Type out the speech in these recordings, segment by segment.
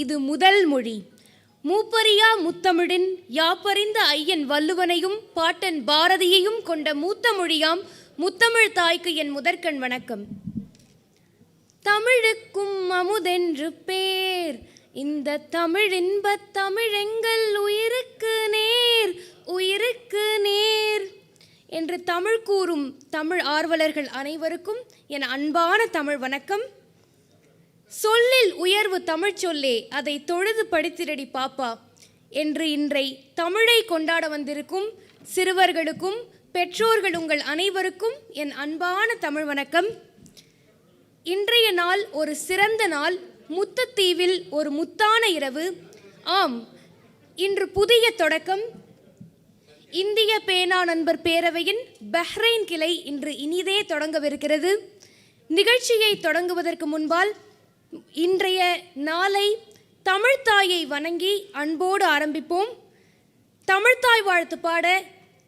இது முதல் மொழி. மூப்பரியா முத்தமிழின் யாப்பறிந்த ஐயன் வள்ளுவனையும் பாட்டன் பாரதியையும் கொண்ட மூத்த மொழியாம் முத்தமிழ் தாய்க்கு என் முதற்கண் வணக்கம். தமிழுக்கும் அமுதென்று பேர், இந்த தமிழின்பத் தமிழெங்கள் உயிருக்கு நேர், உயிருக்கு நேர் என்று தமிழ் கூறும் தமிழ் ஆர்வலர்கள் அனைவருக்கும் என் அன்பான தமிழ் வணக்கம். சொல்லில் உயர்வு தமிழ் சொல்லே, அதை தொழுது படித்திரடி பாப்பா என்று இன்றை தமிழை கொண்டாட வந்திருக்கும் சிறுவர்களுக்கும் பெற்றோர்கள் உங்கள் அனைவருக்கும் என் அன்பான தமிழ் வணக்கம். இன்றைய நாள் ஒரு சிறந்த நாள். முத்தத்தீவில் ஒரு முத்தான இரவு. ஆம், இன்று புதிய தொடக்கம். இந்திய பேனா நண்பர் பேரவையின் பஹ்ரைன் கிளை இன்று இனிதே தொடங்கவிருக்கிறது. நிகழ்ச்சியை தொடங்குவதற்கு முன்பால் இன்றைய நாளை தமிழ்த்தாயை வணங்கி அன்போடு ஆரம்பிப்போம். தமிழ்த்தாய் வாழ்த்து பாட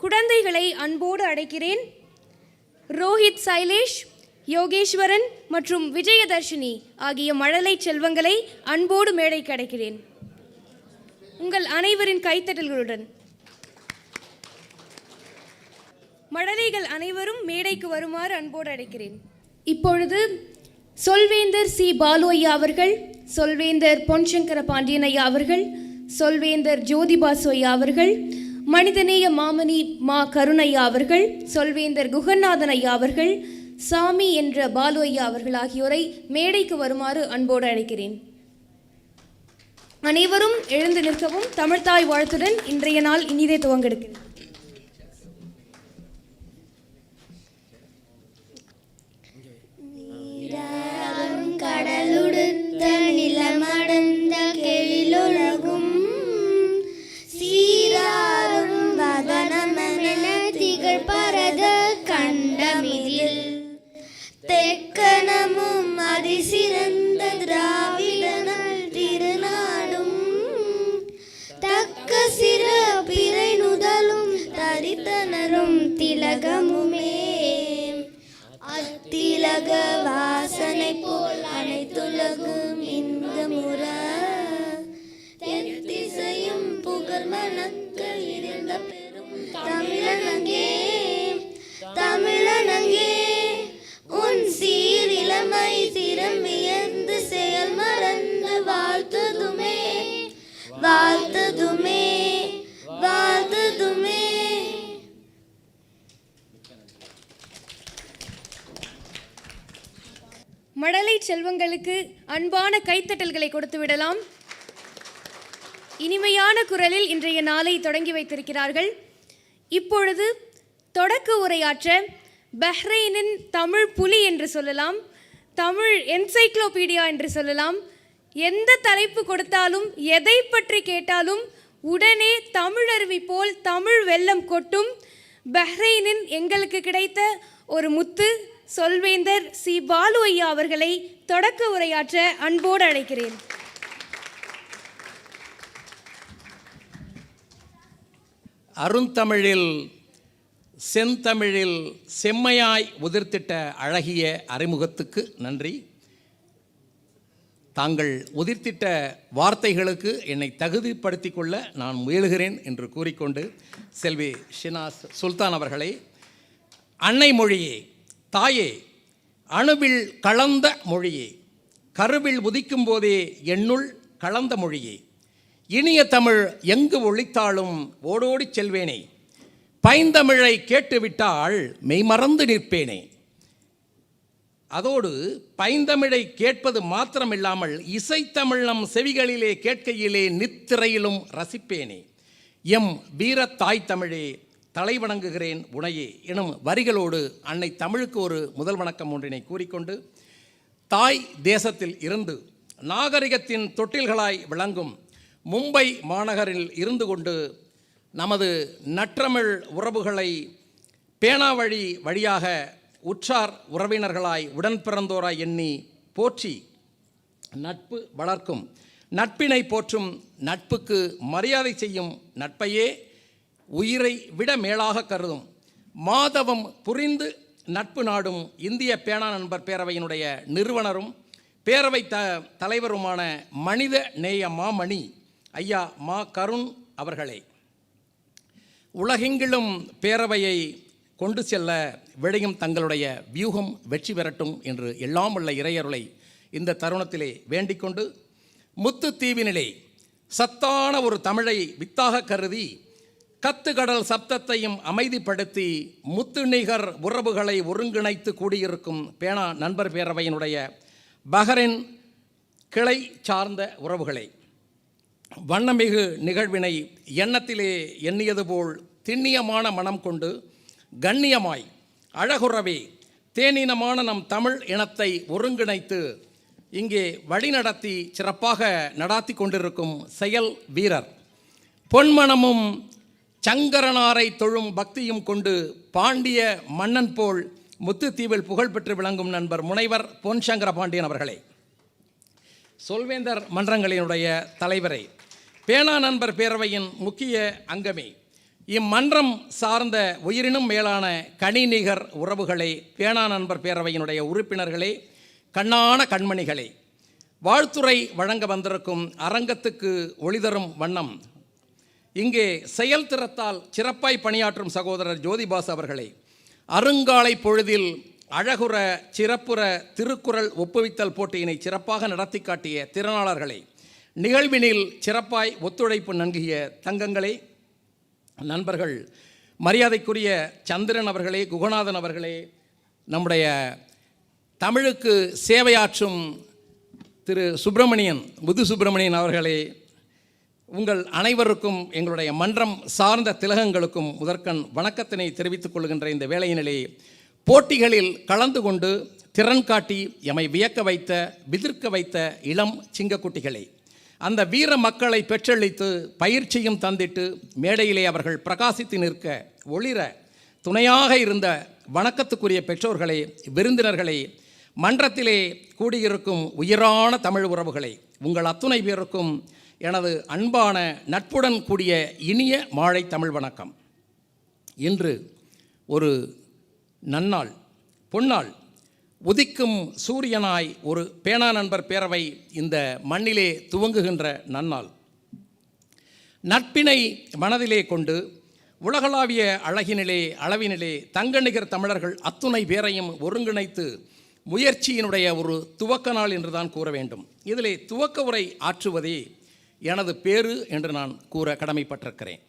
குழந்தைகளை அன்போடு அழைக்கிறேன். ரோஹித், சைலேஷ், யோகேஸ்வரன் மற்றும் விஜயதர்ஷினி ஆகிய மழலை செல்வங்களை அன்போடு மேடைக்கு அழைக்கிறேன். உங்கள் அனைவரின் கைத்தட்டல்களுடன் மழலைகள் அனைவரும் மேடைக்கு வருமாறு அன்போடு அழைக்கிறேன். இப்பொழுது சொல்வேந்தர் சி. பாலு ஐயா அவர்கள், சொல்வேந்தர் பொன்சங்கர பாண்டியன் ஐயா அவர்கள், சொல்வேந்தர் ஜோதிபாசு ஐயா அவர்கள், மனிதநேய மாமணி மா கருணையா அவர்கள், சொல்வேந்தர் குகநாதன் ஐயா அவர்கள், சாமி என்ற பாலு ஐயா அவர்கள் ஆகியோரை மேடைக்கு வருமாறு அன்போடு அழைக்கிறேன். அனைவரும் எழுந்து நிற்கவும். தமிழ்த்தாய் வாழ்த்துடன் இன்றைய நாள் இனிதே துவங்கெடுக்கிறேன். கடலுடுத்த நிலமடந்த கெழிலொழுகும் சீராரும் வதனமென திகழ் பரத கண்டமிதில் தெக்கணமும் அதிசிறந்த திராவிடனல் திருநாடும் தக்க சிற பிறை நுதலும் தரித்தனரும் திலகமுமே அத்திலக வாசனை போல் அனைத்துலகும் இந்த முற தெத்திசையும் புகழ் மணக்க இருந்த பெரும் தமிழனங்கே, தமிழனங்கே உன் சீரிளமை திறம் வியந்து செயல் மறந்து வாழ்த்துதுமே, வாழ்த்துதுமே, வாழ்த்துதுமே. மழலை செல்வங்களுக்கு அன்பான கைத்தட்டல்களை கொடுத்து விடலாம். இனிமையான குரலில் இன்றைய நாளை தொடங்கி வைத்திருக்கிறார்கள். இப்பொழுது தொடக்க உரையாற்ற பஹ்ரைனின் தமிழ் புலி என்று சொல்லலாம், தமிழ் என்சைக்ளோபீடியா என்று சொல்லலாம். எந்த தலைப்பு கொடுத்தாலும் எதை பற்றி கேட்டாலும் உடனே தமிழருவி போல் தமிழ் வெள்ளம் கொட்டும் பஹ்ரைனின் எங்களுக்கு கிடைத்த ஒரு முத்து சொல்வேந்தர் சி. பாலு ஐயா அவர்களை தொடக்க உரையாற்ற அன்போடு அழைக்கிறேன். அருந்தமிழில் செந்தமிழில் செம்மையாய் உதிர்த்திட்ட அழகிய அறிமுகத்துக்கு நன்றி. தாங்கள் உதிர்த்திட்ட வார்த்தைகளுக்கு என்னை தகுதிப்படுத்தி கொள்ள நான் முயலுகிறேன் என்று கூறிக்கொண்டு செல்வி ஷினாஸ் சுல்தான் அவர்களை, அன்னை மொழியே, தாயே, அணுவில் கலந்த மொழியே, கருவில் உதிக்கும் போதே என்னுள் கலந்த மொழியே, இனிய தமிழ் எங்கு ஒழித்தாலும் ஓடோடி செல்வேனே, பைந்தமிழை கேட்டுவிட்டால் மெய்மறந்து நிற்பேனே. அதோடு பைந்தமிழை கேட்பது மாத்திரமில்லாமல் இசைத்தமிழ் நம் செவிகளிலே கேட்கையிலே நித்திரையிலும் ரசிப்பேனே. எம் வீரத்தாய் தமிழே, தலை வணங்குகிறேன் உனையே எனும் வரிகளோடு அன்னை தமிழுக்கு ஒரு முதல் வணக்கம் ஒன்றினை கூறிக்கொண்டு, தாய் தேசத்தில் இருந்து நாகரிகத்தின் தொட்டில்களாய் விளங்கும் மும்பை மாநகரில் இருந்து கொண்டு நமது நற்றமிழ் உறவுகளை பேனா வழியாக உற்றார் உறவினர்களாய் உடன் பிறந்தோராய் எண்ணி போற்றி நட்பு வளர்க்கும், நட்பினை போற்றும், நட்புக்கு மரியாதை செய்யும், நட்பையே உயிரை விட மேலாக கருதும், மாதவம் புரிந்து நட்பு நாடும் இந்திய பேனா நண்பர் பேரவையினுடைய நிறுவனரும் பேரவை தலைவருமான மனித நேய மாமணி ஐயா மா கருண் அவர்களே, உலகெங்கிலும் பேரவையை கொண்டு செல்ல விளையும் தங்களுடைய வியூகம் வெற்றி பெறட்டும் என்று எல்லாம் உள்ள இறையருளை இந்த தருணத்திலே வேண்டிக்கொண்டு, முத்துத்தீவினிலே சத்தான ஒரு தமிழை வித்தாக கருதி கத்துக்கடல் சப்தத்தையும் அமைதிப்படுத்தி முத்துநிகர் உறவுகளை ஒருங்கிணைத்து கூடியிருக்கும் பேனா நண்பர் பேரவையினுடைய பஹ்ரைன் கிளை சார்ந்த உறவுகளை, வண்ணமிகு நிகழ்வினை எண்ணத்திலே எண்ணியது போல் திண்ணியமான மனம் கொண்டு கண்ணியமாய் அழகுறவே தேனினமான நம் தமிழ் இனத்தை ஒருங்கிணைத்து இங்கே வழிநடத்தி சிறப்பாக நடாத்தி கொண்டிருக்கும் செயல் வீரர், பொன்மனமும் சங்கரனாரை தொழும் பக்தியும் கொண்டு பாண்டிய மன்னன் போல் முத்துத்தீவில் புகழ்பெற்று விளங்கும் நண்பர் முனைவர் பொன் சங்கர பாண்டியன் அவர்களே, சொல்வேந்தர் மன்றங்களினுடைய தலைவரை, பேனா நண்பர் பேரவையின் முக்கிய அங்கமே, இம்மன்றம் சார்ந்த உயிரினும் மேலான கனிநிகர் உறவுகளே, பேனா நண்பர் பேரவையினுடைய உறுப்பினர்களே, கண்ணான கண்மணிகளே, வாழ்த்துறை வழங்க வந்திருக்கும் அரங்கத்துக்கு ஒளிதரும் வண்ணம் இங்கே செயல் திறத்தால் சிறப்பாய் பணியாற்றும் சகோதரர் ஜோதிபாஸ் அவர்களே, அருங்காலை பொழுதில் அழகுற சிறப்புற திருக்குறள் ஒப்புவித்தல் போட்டியினை சிறப்பாக நடத்தி காட்டிய திறனாளர்களே, நிகழ்வினில் சிறப்பாய் ஒத்துழைப்பு நல்கிய தங்கங்களே, நண்பர்கள், மரியாதைக்குரிய சந்திரன் அவர்களே, குகநாதன் அவர்களே, நம்முடைய தமிழுக்கு சேவையாற்றும் திரு சுப்பிரமணியன், முது சுப்பிரமணியன் அவர்களே, உங்கள் அனைவருக்கும் எங்களுடைய மன்றம் சார்ந்த திலகங்களுக்கும் முதற்கண் வணக்கத்தினை தெரிவித்துக் கொள்கின்ற இந்த வேளையினிலே போட்டிகளில் கலந்து கொண்டு திறன் காட்டி எமை வியக்க வைத்த விதிர்க்க வைத்த இளம் சிங்கக்குட்டிகளே, அந்த வீர மக்களை பெற்றளித்து பயிற்சியும் தந்திட்டு மேடையிலே அவர்கள் பிரகாசித்து நிற்க ஒளிர துணையாக இருந்த வணக்கத்துக்குரிய பெற்றோர்களே, விருந்தினர்களே, மன்றத்திலே கூடியிருக்கும் உயிரான தமிழ் உறவுகளை, உங்கள் அத்துணை பேருக்கும் எனது அன்பான நட்புடன் கூடிய இனிய மாலை தமிழ் வணக்கம். இன்று ஒரு நன்னாள், பொன்னாள், உதிக்கும் சூரியனாய் ஒரு பேனா நண்பர் பேரவை இந்த மண்ணிலே துவங்குகின்ற நன்னாள். நட்பினை மனதிலே கொண்டு உலகளாவிய அளவினிலே தங்கநிகர் தமிழர்கள் அத்துணை பேரையும் ஒருங்கிணைத்து முயற்சியினுடைய ஒரு துவக்க நாள் என்று தான் கூற வேண்டும். இதிலே துவக்க உரை ஆற்றுவதே எனது பேறு என்று நான் கூற கடமைப்பட்டிருக்கிறேன்.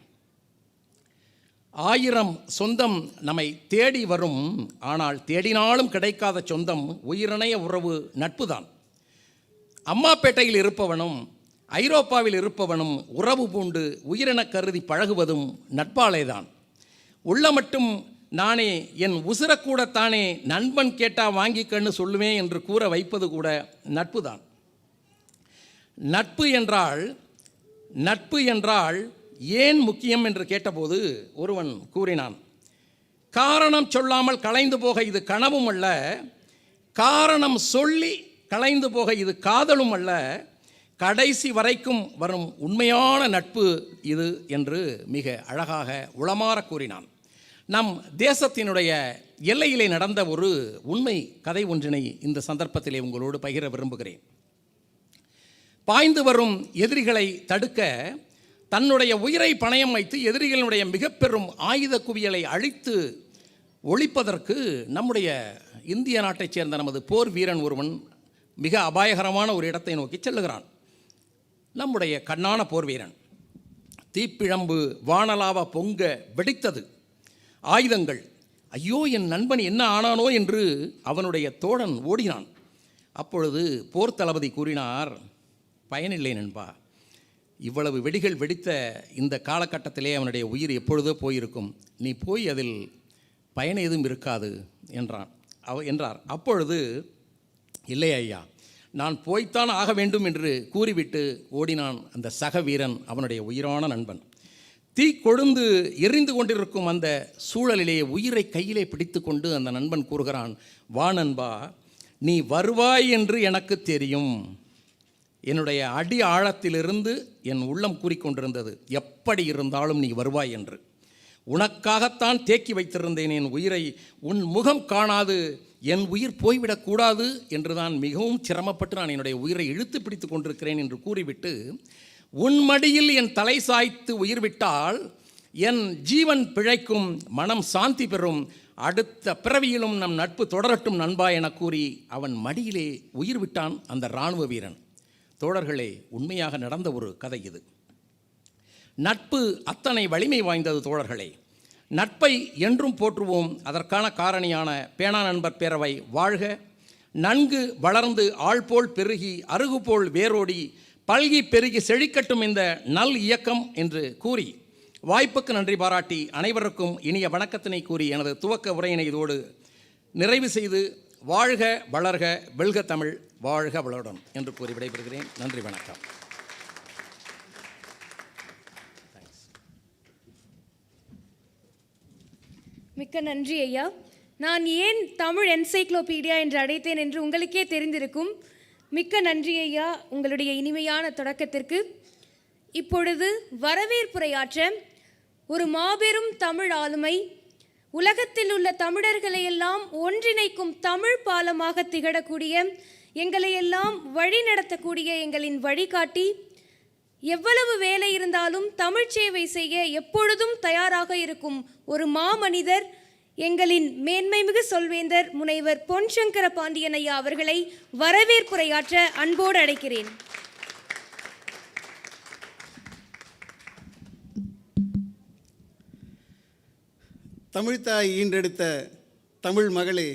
1000 சொந்தம் நம்மை தேடி வரும், ஆனால் தேடினாலும் கிடைக்காத சொந்தம் உயிரிணைய உறவு நட்புதான். அம்மாப்பேட்டையில் இருப்பவனும் ஐரோப்பாவில் இருப்பவனும் உறவு பூண்டு உயிரென கருதி பழகுவதும் நட்பாலேதான். உள்ள மட்டும் நானே என் உசிரக்கூடத்தானே நண்பன் கேட்டா வாங்கிக்கன்னு சொல்லுவேன் என்று கூற வைப்பது கூட நட்பு தான். நட்பு என்றால் ஏன் முக்கியம் என்று கேட்டபோது ஒருவன் கூறினான், காரணம் சொல்லாமல் கலைந்து போக இது கனவும் அல்ல, காரணம் சொல்லி கலைந்து போக இது காதலும் அல்ல, கடைசி வரைக்கும் வரும் உண்மையான நட்பு இது என்று மிக அழகாக உளமாற கூறினான். நம் தேசத்தினுடைய எல்லையிலே நடந்த ஒரு உண்மை கதை ஒன்றினை இந்த சந்தர்ப்பத்திலே உங்களோடு பகிர விரும்புகிறேன். பாய்ந்து வரும் எதிரிகளை தடுக்க தன்னுடைய உயிரை பணயம் வைத்து எதிரிகளுடைய மிக பெரும் ஆயுத குவியலை அழித்து ஒழிப்பதற்கு நம்முடைய இந்திய நாட்டைச் சேர்ந்த நமது போர் வீரன் ஒருவன் மிக அபாயகரமான ஒரு இடத்தை நோக்கி செல்லுகிறான். நம்முடைய கண்ணான போர் வீரன், தீப்பிழம்பு வானலாவா பொங்க வெடித்தது ஆயுதங்கள். ஐயோ, என் நண்பன் என்ன ஆனானோ என்று அவனுடைய தோழன் ஓடினான். அப்பொழுது போர் தளபதி கூறினார், பயனில்லை நண்பா, இவ்வளவு வெடிகள் வெடித்த இந்த காலகட்டத்திலே அவனுடைய உயிர் எப்பொழுதோ போயிருக்கும், நீ போய் அதில் பயன் எதுவும் இருக்காது என்றார். அப்பொழுது, இல்லை ஐயா, நான் போய்த்தான் ஆக வேண்டும் என்று கூறிவிட்டு ஓடினான் அந்த சக வீரன், அவனுடைய உயிரான நண்பன். தீ கொழுந்து எரிந்து கொண்டிருக்கும் அந்த சூழலிலே உயிரை கையிலே பிடித்து கொண்டு அந்த நண்பன் கூறுகிறான், வா நண்பா, நீ வருவாய் என்று எனக்கு தெரியும். என்னுடைய அடி ஆழத்திலிருந்து என் உள்ளம் கூறிக்கொண்டிருந்தது, எப்படி இருந்தாலும் நீ வருவாய் என்று. உனக்காகத்தான் தேக்கி வைத்திருந்தேன் என் உயிரை, உன் முகம் காணாது என் உயிர் போய்விடக்கூடாது என்று தான் மிகவும் சிரமப்பட்டு நான் என்னுடைய உயிரை இழுத்து பிடித்து கொண்டிருக்கிறேன் என்று கூறிவிட்டு, உன் மடியில் என் தலை சாய்த்து உயிர் விட்டால் என் ஜீவன் பிழைக்கும், மனம் சாந்தி பெறும், அடுத்த பிறவியிலும் நம் நட்பு தொடரட்டும் நண்பா என கூறி அவன் மடியிலே உயிர் விட்டான் அந்த இராணுவ வீரன். தோழர்களே, உண்மையாக நடந்த ஒரு கதை இது. நட்பு அத்தனை வலிமை வாய்ந்தது தோழர்களே. நட்பை என்றும் போற்றுவோம். அதற்கான காரணியான பேனா நண்பர் பேரவை வாழ்க. நன்கு வளர்ந்து ஆள்போல் பெருகி அருகுபோல் வேரோடி பல்கி பெருகி செழிக்கட்டும் இந்த நல் இயக்கம் என்று கூறி, வாய்ப்புக்கு நன்றி பாராட்டி அனைவருக்கும் இனிய வணக்கத்தினை கூறி எனது துவக்க உரையினை இதோடு நிறைவு செய்து, வாழ்க வளர்க வெல்க தமிழ், வாழ்க வளருடன் என்று கூறி விடைபெறுகிறேன். நன்றி, வணக்கம். மிக்க நன்றி ஐயா. நான் ஏன் தமிழ் என்சைக்ளோபீடியா என்று அழைத்தேன் என்று உங்களுக்கே தெரிந்திருக்கும். மிக்க நன்றி ஐயா உங்களுடைய இனிமையான தொடக்கத்திற்கு. இப்பொழுது வரவேற்புரையாற்ற ஒரு மாபெரும் தமிழ் ஆளுமை, உலகத்தில் உள்ள தமிழர்களையெல்லாம் ஒன்றிணைக்கும் தமிழ் பாலமாக திகழக்கூடிய, எங்களையெல்லாம் வழி நடத்தக்கூடிய எங்களின் வழிகாட்டி, எவ்வளவு வேலை இருந்தாலும் தமிழ் சேவை செய்ய எப்பொழுதும் தயாராக இருக்கும் ஒரு மாமனிதர், எங்களின் மேன்மைமிகு சொல்வேந்தர் முனைவர் பொன் சங்கர பாண்டியன் ஐயா அவர்களை வரவேற்புரையாற்ற அன்போடு அழைக்கிறேன். தமிழ்த்தாய் ஈன்றெடுத்த தமிழ் மகளே,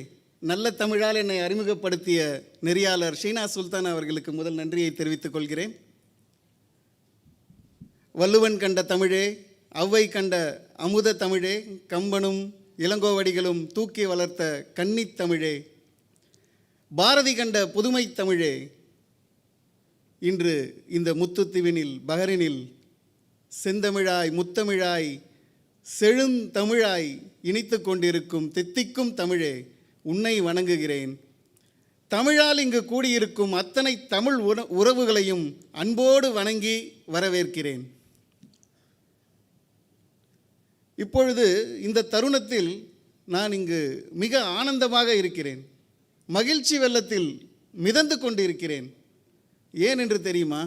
நல்ல தமிழால் என்னை அறிமுகப்படுத்திய நெறியாளர் ஷீனா சுல்தான் அவர்களுக்கு முதல் நன்றியை தெரிவித்துக் கொள்கிறேன். வள்ளுவன் கண்ட தமிழே, ஔவை கண்ட அமுத தமிழே, கம்பனும் இளங்கோவடிகளும் தூக்கி வளர்த்த கன்னித் தமிழே, பாரதி கண்ட புதுமை தமிழே, இன்று இந்த முத்துத்தீவினில் பஹரினில் செந்தமிழாய் முத்தமிழாய் செழுந்தமிழாய் இனித்து கொண்டிருக்கும் தித்திக்கும் தமிழே, உன்னை வணங்குகிறேன். தமிழால் இங்கு கூடியிருக்கும் அத்தனை தமிழ் உறவுகளையும் அன்போடு வணங்கி வரவேற்கிறேன். இப்பொழுது இந்த தருணத்தில் நான் இங்கு மிக ஆனந்தமாக இருக்கிறேன். மகிழ்ச்சி வெள்ளத்தில் மிதந்து கொண்டிருக்கிறேன். ஏன் என்று தெரியுமா?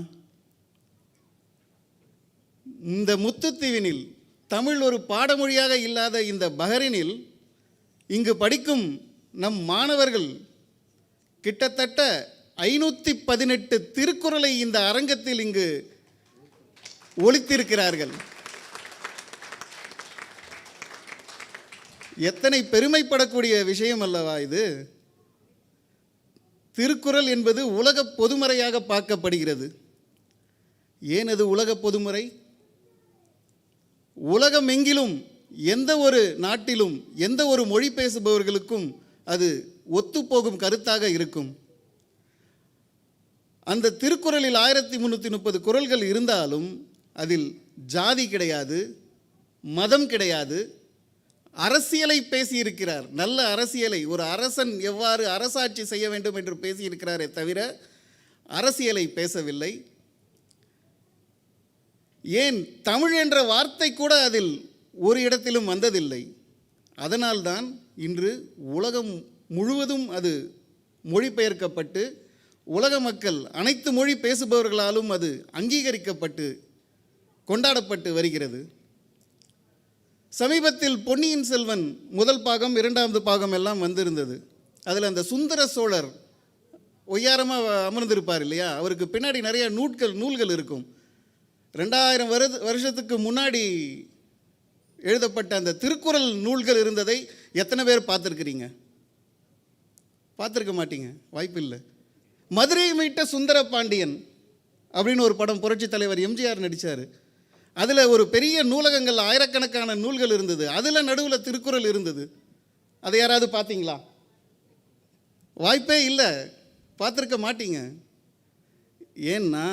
இந்த முத்துத்தீவினில் தமிழ் ஒரு பாடமொழியாக இல்லாத இந்த பஹரினில் இங்கு படிக்கும் நம் மாணவர்கள் கிட்டத்தட்ட 518 திருக்குறளை இந்த அரங்கத்தில் இங்கு ஒலித்திருக்கிறார்கள். எத்தனை பெருமைப்படக்கூடிய விஷயம் அல்லவா இது? திருக்குறள் என்பது உலக பொதுமறையாக பார்க்கப்படுகிறது. ஏன் அது உலக பொதுமறை? உலகமெங்கிலும் எந்த ஒரு நாட்டிலும் எந்த ஒரு மொழி பேசுபவர்களுக்கும் அது ஒத்துப்போகும் கருத்தாக இருக்கும். அந்த திருக்குறளில் 1330 குறள்கள் இருந்தாலும் அதில் ஜாதி கிடையாது, மதம் கிடையாது, அரசியலை பேசியிருக்கிறார். நல்ல அரசியலை, ஒரு அரசன் எவ்வாறு அரசாட்சி செய்ய வேண்டும் என்று பேசியிருக்கிறாரே தவிர அரசியலை பேசவில்லை. ஏன் தமிழ் என்ற வார்த்தை கூட அதில் ஒரு இடத்திலும் வந்ததில்லை. அதனால்தான் இன்று உலகம் முழுவதும் அது மொழிபெயர்க்கப்பட்டு உலக மக்கள் அனைத்து மொழி பேசுபவர்களாலும் அது அங்கீகரிக்கப்பட்டு கொண்டாடப்பட்டு வருகிறது. சமீபத்தில் பொன்னியின் செல்வன் முதல் பாகம், இரண்டாவது பாகம் எல்லாம் வந்திருந்தது. அதில் அந்த சுந்தர சோழர் ஒய்யாரமாக அமர்ந்திருப்பார் இல்லையா, அவருக்கு பின்னாடி நிறைய நூல்கள் இருக்கும். 2000 வருஷத்துக்கு முன்னாடி எழுதப்பட்ட அந்த திருக்குறள் நூல்கள் இருந்ததை எத்தனை பேர் பார்த்துருக்கிறீங்க? பார்த்துருக்க மாட்டீங்க, வாய்ப்பில்லை. மதுரை மீட்ட சுந்தர பாண்டியன் அப்படின்னு ஒரு படம் புரட்சி தலைவர் எம்ஜிஆர் நடித்தார். அதில் ஒரு பெரிய நூலகங்கள், ஆயிரக்கணக்கான நூல்கள் இருந்தது. அதில் நடுவில் திருக்குறள் இருந்தது. அதை யாராவது பார்த்தீங்களா? வாய்ப்பே இல்லை, பார்த்துருக்க மாட்டீங்க. ஏன்னா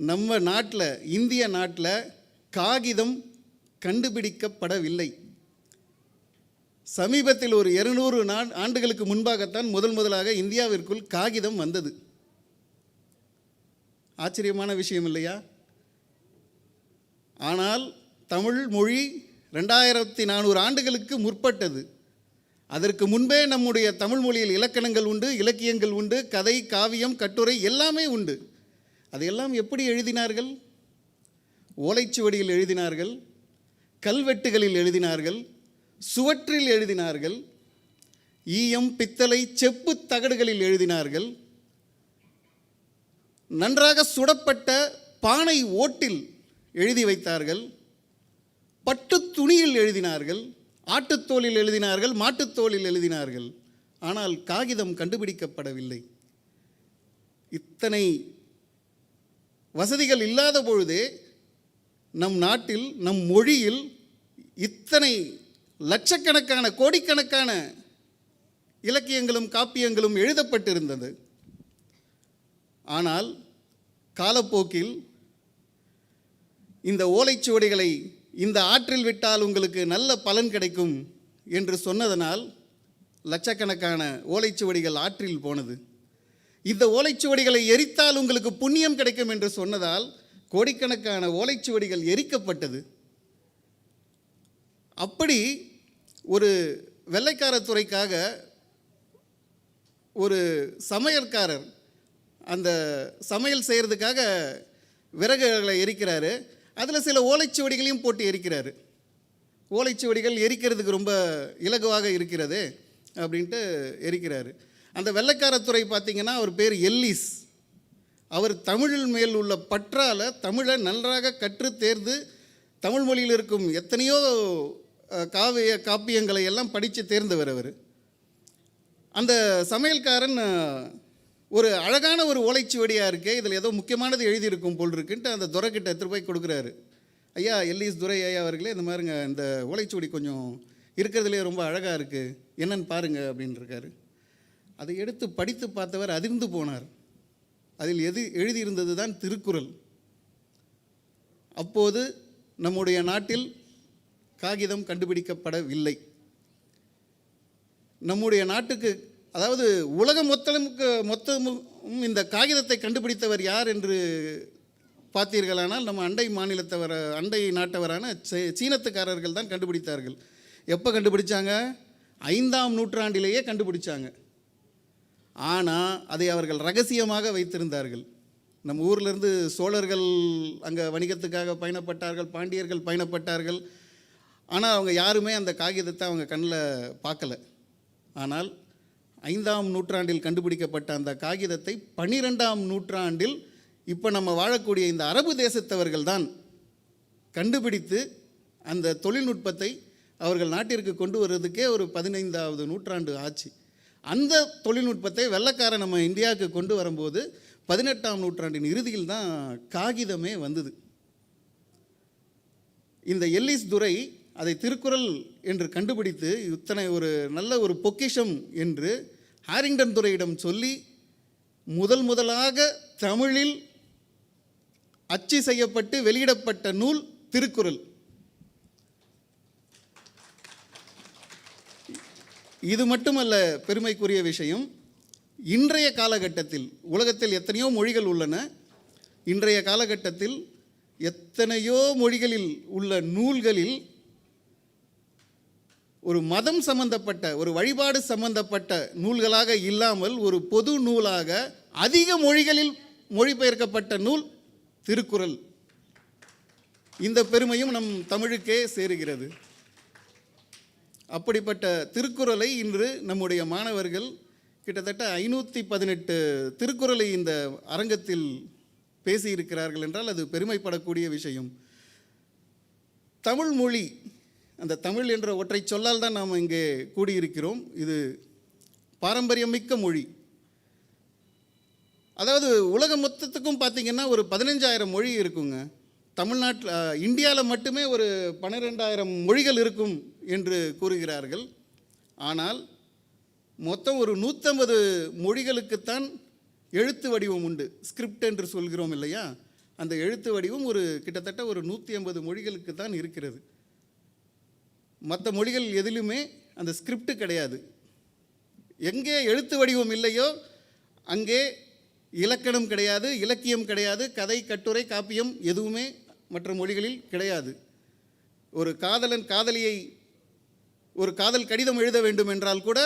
நம்ம நாட்டில், இந்திய நாட்டில் காகிதம் கண்டுபிடிக்கப்படவில்லை. சமீபத்தில் ஒரு 200 ஆண்டுகளுக்கு முன்பாகத்தான் முதலாக இந்தியாவிற்குள் காகிதம் வந்தது. ஆச்சரியமான விஷயம் இல்லையா? ஆனால் தமிழ் மொழி 2400 ஆண்டுகளுக்கு முற்பட்டது. அதற்கு முன்பே நம்முடைய தமிழ் மொழியில் இலக்கணங்கள் உண்டு, இலக்கியங்கள் உண்டு, கதை, காவியம், கட்டுரை எல்லாமே உண்டு. அதையெல்லாம் எப்படி எழுதினார்கள்? ஓலைச்சுவடியில் எழுதினார்கள், கல்வெட்டுகளில் எழுதினார்கள், சுவற்றில் எழுதினார்கள், ஈயம், பித்தளை, செப்பு தகடுகளில் எழுதினார்கள், நன்றாக சுடப்பட்ட பானை ஓட்டில் எழுதி வைத்தார்கள், பட்டு துணியில் எழுதினார்கள், ஆட்டுத்தோலில் எழுதினார்கள், மாட்டுத்தோலில் எழுதினார்கள். ஆனால் காகிதம் கண்டுபிடிக்கப்படவில்லை. இத்தனை வசதிகள் இல்லாத பொழுதே நம் நாட்டில், நம் மொழியில் இத்தனை லட்சக்கணக்கான, கோடிக்கணக்கான இலக்கியங்களும் காப்பியங்களும் எழுதப்பட்டிருந்தது. ஆனால் காலப்போக்கில் இந்த ஓலைச்சுவடிகளை இந்த ஆற்றில் விட்டால் உங்களுக்கு நல்ல பலன் கிடைக்கும் என்று சொன்னதனால் லட்சக்கணக்கான ஓலைச்சுவடிகள் ஆற்றில் போனது. இந்த ஓலைச்சுவடிகளை எரித்தால் உங்களுக்கு புண்ணியம் கிடைக்கும் என்று சொன்னதால் கோடிக்கணக்கான ஓலைச்சுவடிகள் எரிக்கப்பட்டது. அப்படி ஒரு வெள்ளைக்கார துறைக்காக ஒரு சமையல்காரர் அந்த சமையல் செய்கிறதுக்காக விறகுகளை எரிக்கிறாரு. அதில் சில ஓலைச்சுவடிகளையும் போட்டு எரிக்கிறாரு. ஓலைச்சுவடிகள் எரிக்கிறதுக்கு ரொம்ப இலகுவாக இருக்கிறது அப்படின்ட்டு எரிக்கிறாரு. அந்த வெள்ளைக்காரத்துறை பார்த்திங்கன்னா அவர் பேர் எல்லிஸ். அவர் தமிழில் மேல் உள்ள பற்றால் தமிழை நன்றாக கற்று தேர்ந்து தமிழ் மொழியில் இருக்கும் எத்தனையோ காப்பியங்களை எல்லாம் படித்து தேர்ந்தவர் அவர். அந்த சமையல்காரன் ஒரு அழகான ஒரு ஓலைச்சுவடியாக இருக்கே, இதில் ஏதோ முக்கியமானது எழுதியிருக்கும் போல் இருக்குன்ட்டு அந்த துரைக்கிட்ட எடுத்துகிட்டு போய் கொடுக்குறாரு. ஐயா, எல்லிஸ் துரை ஐயா அவர்களே, இந்த மாதிரிங்க இந்த ஓலைச்சுவடி கொஞ்சம் இருக்கிறதுலே ரொம்ப அழகாக இருக்குது, என்னன்னு பாருங்கள் அப்படின்னு இருக்காரு. அதை எடுத்து படித்து பார்த்தவர் அதிர்ந்து போனார். அதில் எழுதியிருந்தது தான் திருக்குறள். அப்போது நம்முடைய நாட்டில் காகிதம் கண்டுபிடிக்கப்படவில்லை. நம்முடைய நாட்டுக்கு, அதாவது உலகம் மொத்தமும் இந்த காகிதத்தை கண்டுபிடித்தவர் யார் என்று பார்த்தீர்களானால் நம்ம அண்டை நாட்டவரான சீனத்துக்காரர்கள் தான் கண்டுபிடித்தார்கள். எப்போ கண்டுபிடிச்சாங்க? 5ஆம் நூற்றாண்டிலேயே கண்டுபிடிச்சாங்க. ஆனால் அதை அவர்கள் ரகசியமாக வைத்திருந்தார்கள். நம்ம ஊர்லேருந்து சோழர்கள் அங்கே வணிகத்துக்காக பயணப்பட்டார்கள், பாண்டியர்கள் பயணப்பட்டார்கள். ஆனால் அவங்க யாருமே அந்த காகிதத்தை அவங்க கண்ணில் பார்க்கல. ஆனால் 5ஆம் நூற்றாண்டில் கண்டுபிடிக்கப்பட்ட அந்த காகிதத்தை 12ஆம் நூற்றாண்டில் இப்போ நம்ம வாழக்கூடிய இந்த அரபு தேசத்தவர்கள் தான் கண்டுபிடித்து அந்த தொழில்நுட்பத்தை அவர்கள் நாட்டிற்கு கொண்டு வருவதுக்கே ஒரு 15வது நூற்றாண்டு ஆச்சு. அந்த தொழில்நுட்பத்தை வெள்ளைக்காரன் நம்ம இந்தியாவுக்கு கொண்டு வரும்போது 18ஆம் நூற்றாண்டின் இறுதியில் தான் காகிதமே வந்தது. இந்த எல்லிஸ் துரை அதை திருக்குறள் என்று கண்டுபிடித்து இத்தனை ஒரு நல்ல ஒரு பொக்கிஷம் என்று ஹாரிங்டன் துரையிடம் சொல்லி முதலாக தமிழில் அச்சு செய்யப்பட்டு வெளியிடப்பட்ட நூல் திருக்குறள். இது மட்டுமல்ல பெருமைக்குரிய விஷயம், இன்றைய காலகட்டத்தில் உலகத்தில் எத்தனையோ மொழிகள் உள்ளன. இன்றைய காலகட்டத்தில் எத்தனையோ மொழிகளில் உள்ள நூல்களில் ஒரு மதம் சம்பந்தப்பட்ட, ஒரு வழிபாடு சம்பந்தப்பட்ட நூல்களாக இல்லாமல் ஒரு பொது நூலாக அதிக மொழிகளில் மொழிபெயர்க்கப்பட்ட நூல் திருக்குறள். இந்த பெருமையும் நம் தமிழுக்கே சேருகிறது. அப்படிப்பட்ட திருக்குறளை இன்று நம்முடைய மாணவர்கள் கிட்டத்தட்ட 518 திருக்குறளை இந்த அரங்கத்தில் பேசியிருக்கிறார்கள் என்றால் அது பெருமைப்படக்கூடிய விஷயம். தமிழ் மொழி, அந்த தமிழ் என்ற ஒற்றை சொல்லால் தான் நாம் இங்கே கூடியிருக்கிறோம். இது பாரம்பரியமிக்க மொழி. அதாவது உலகம் மொத்தத்துக்கும் பார்த்திங்கன்னா ஒரு 15,000 மொழி இருக்குங்க. தமிழ்நாட்டில், இந்தியாவில் மட்டுமே ஒரு 12,000 மொழிகள் இருக்கும் என்று கூறுகிறார்கள். ஆனால் மொத்தம் ஒரு 150 மொழிகளுக்குத்தான் எழுத்து வடிவம் உண்டு. ஸ்கிரிப்ட் என்று சொல்கிறோம் இல்லையா, அந்த எழுத்து வடிவம் ஒரு கிட்டத்தட்ட ஒரு 150 மொழிகளுக்கு தான் இருக்கிறது. மற்ற மொழிகள் எதிலுமே அந்த ஸ்கிரிப்ட் கிடையாது. எங்கே எழுத்து வடிவம் இல்லையோ அங்கே இலக்கணம் கிடையாது, இலக்கியம் கிடையாது, கதை, கட்டுரை, காப்பியம் எதுவுமே மற்ற மொழிகளில் கிடையாது. ஒரு காதலன் காதலியை ஒரு காதல் கடிதம் எழுத வேண்டும் என்றால் கூட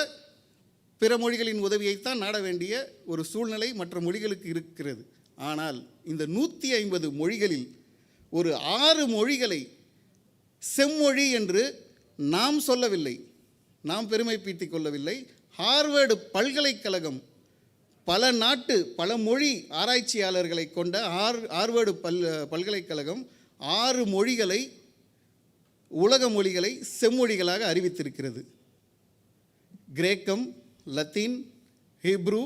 பிற மொழிகளின் உதவியைத்தான் நாட வேண்டிய ஒரு சூழ்நிலை மற்ற மொழிகளுக்கு இருக்கிறது. ஆனால் இந்த 150 மொழிகளில் ஒரு 6 மொழிகளை செம்மொழி என்று நாம் சொல்லவில்லை, நாம் பெருமை பீத்திக் கொள்ளவில்லை. ஹார்வர்டு பல்கலைக்கழகம் பல மொழி ஆராய்ச்சியாளர்களை கொண்ட ஹார்வர்டு பல்கலைக்கழகம் 6 மொழிகளை, உலக மொழிகளை செம்மொழிகளாக அறிவித்திருக்கிறது. கிரேக்கம், லத்தீன், ஹீப்ரு,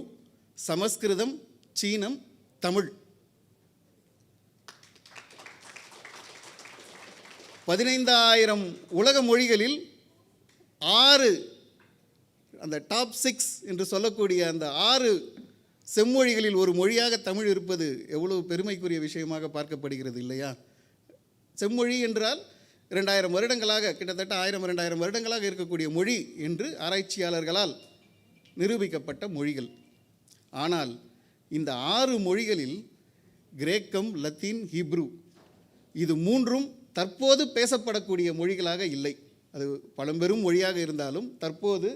சமஸ்கிருதம், சீனம், தமிழ். 15,000 உலக மொழிகளில் 6, அந்த டாப் 6 என்று சொல்லக்கூடிய அந்த 6 செம்மொழிகளில் ஒரு மொழியாக தமிழ் இருப்பது எவ்வளவு பெருமைக்குரிய விஷயமாக பார்க்கப்படுகிறது இல்லையா? செம்மொழி என்றால் 2000 வருடங்களாக, கிட்டத்தட்ட 1000-2000 வருடங்களாக இருக்கக்கூடிய மொழி என்று ஆராய்ச்சியாளர்களால் நிரூபிக்கப்பட்ட மொழிகள். ஆனால் இந்த 6 மொழிகளில் கிரேக்கம், லத்தீன், ஹீப்ரு இது 3ம் தற்போது பேசப்படக்கூடிய மொழிகளாக இல்லை. அது பழம்பெரும் மொழியாக இருந்தாலும் தற்போது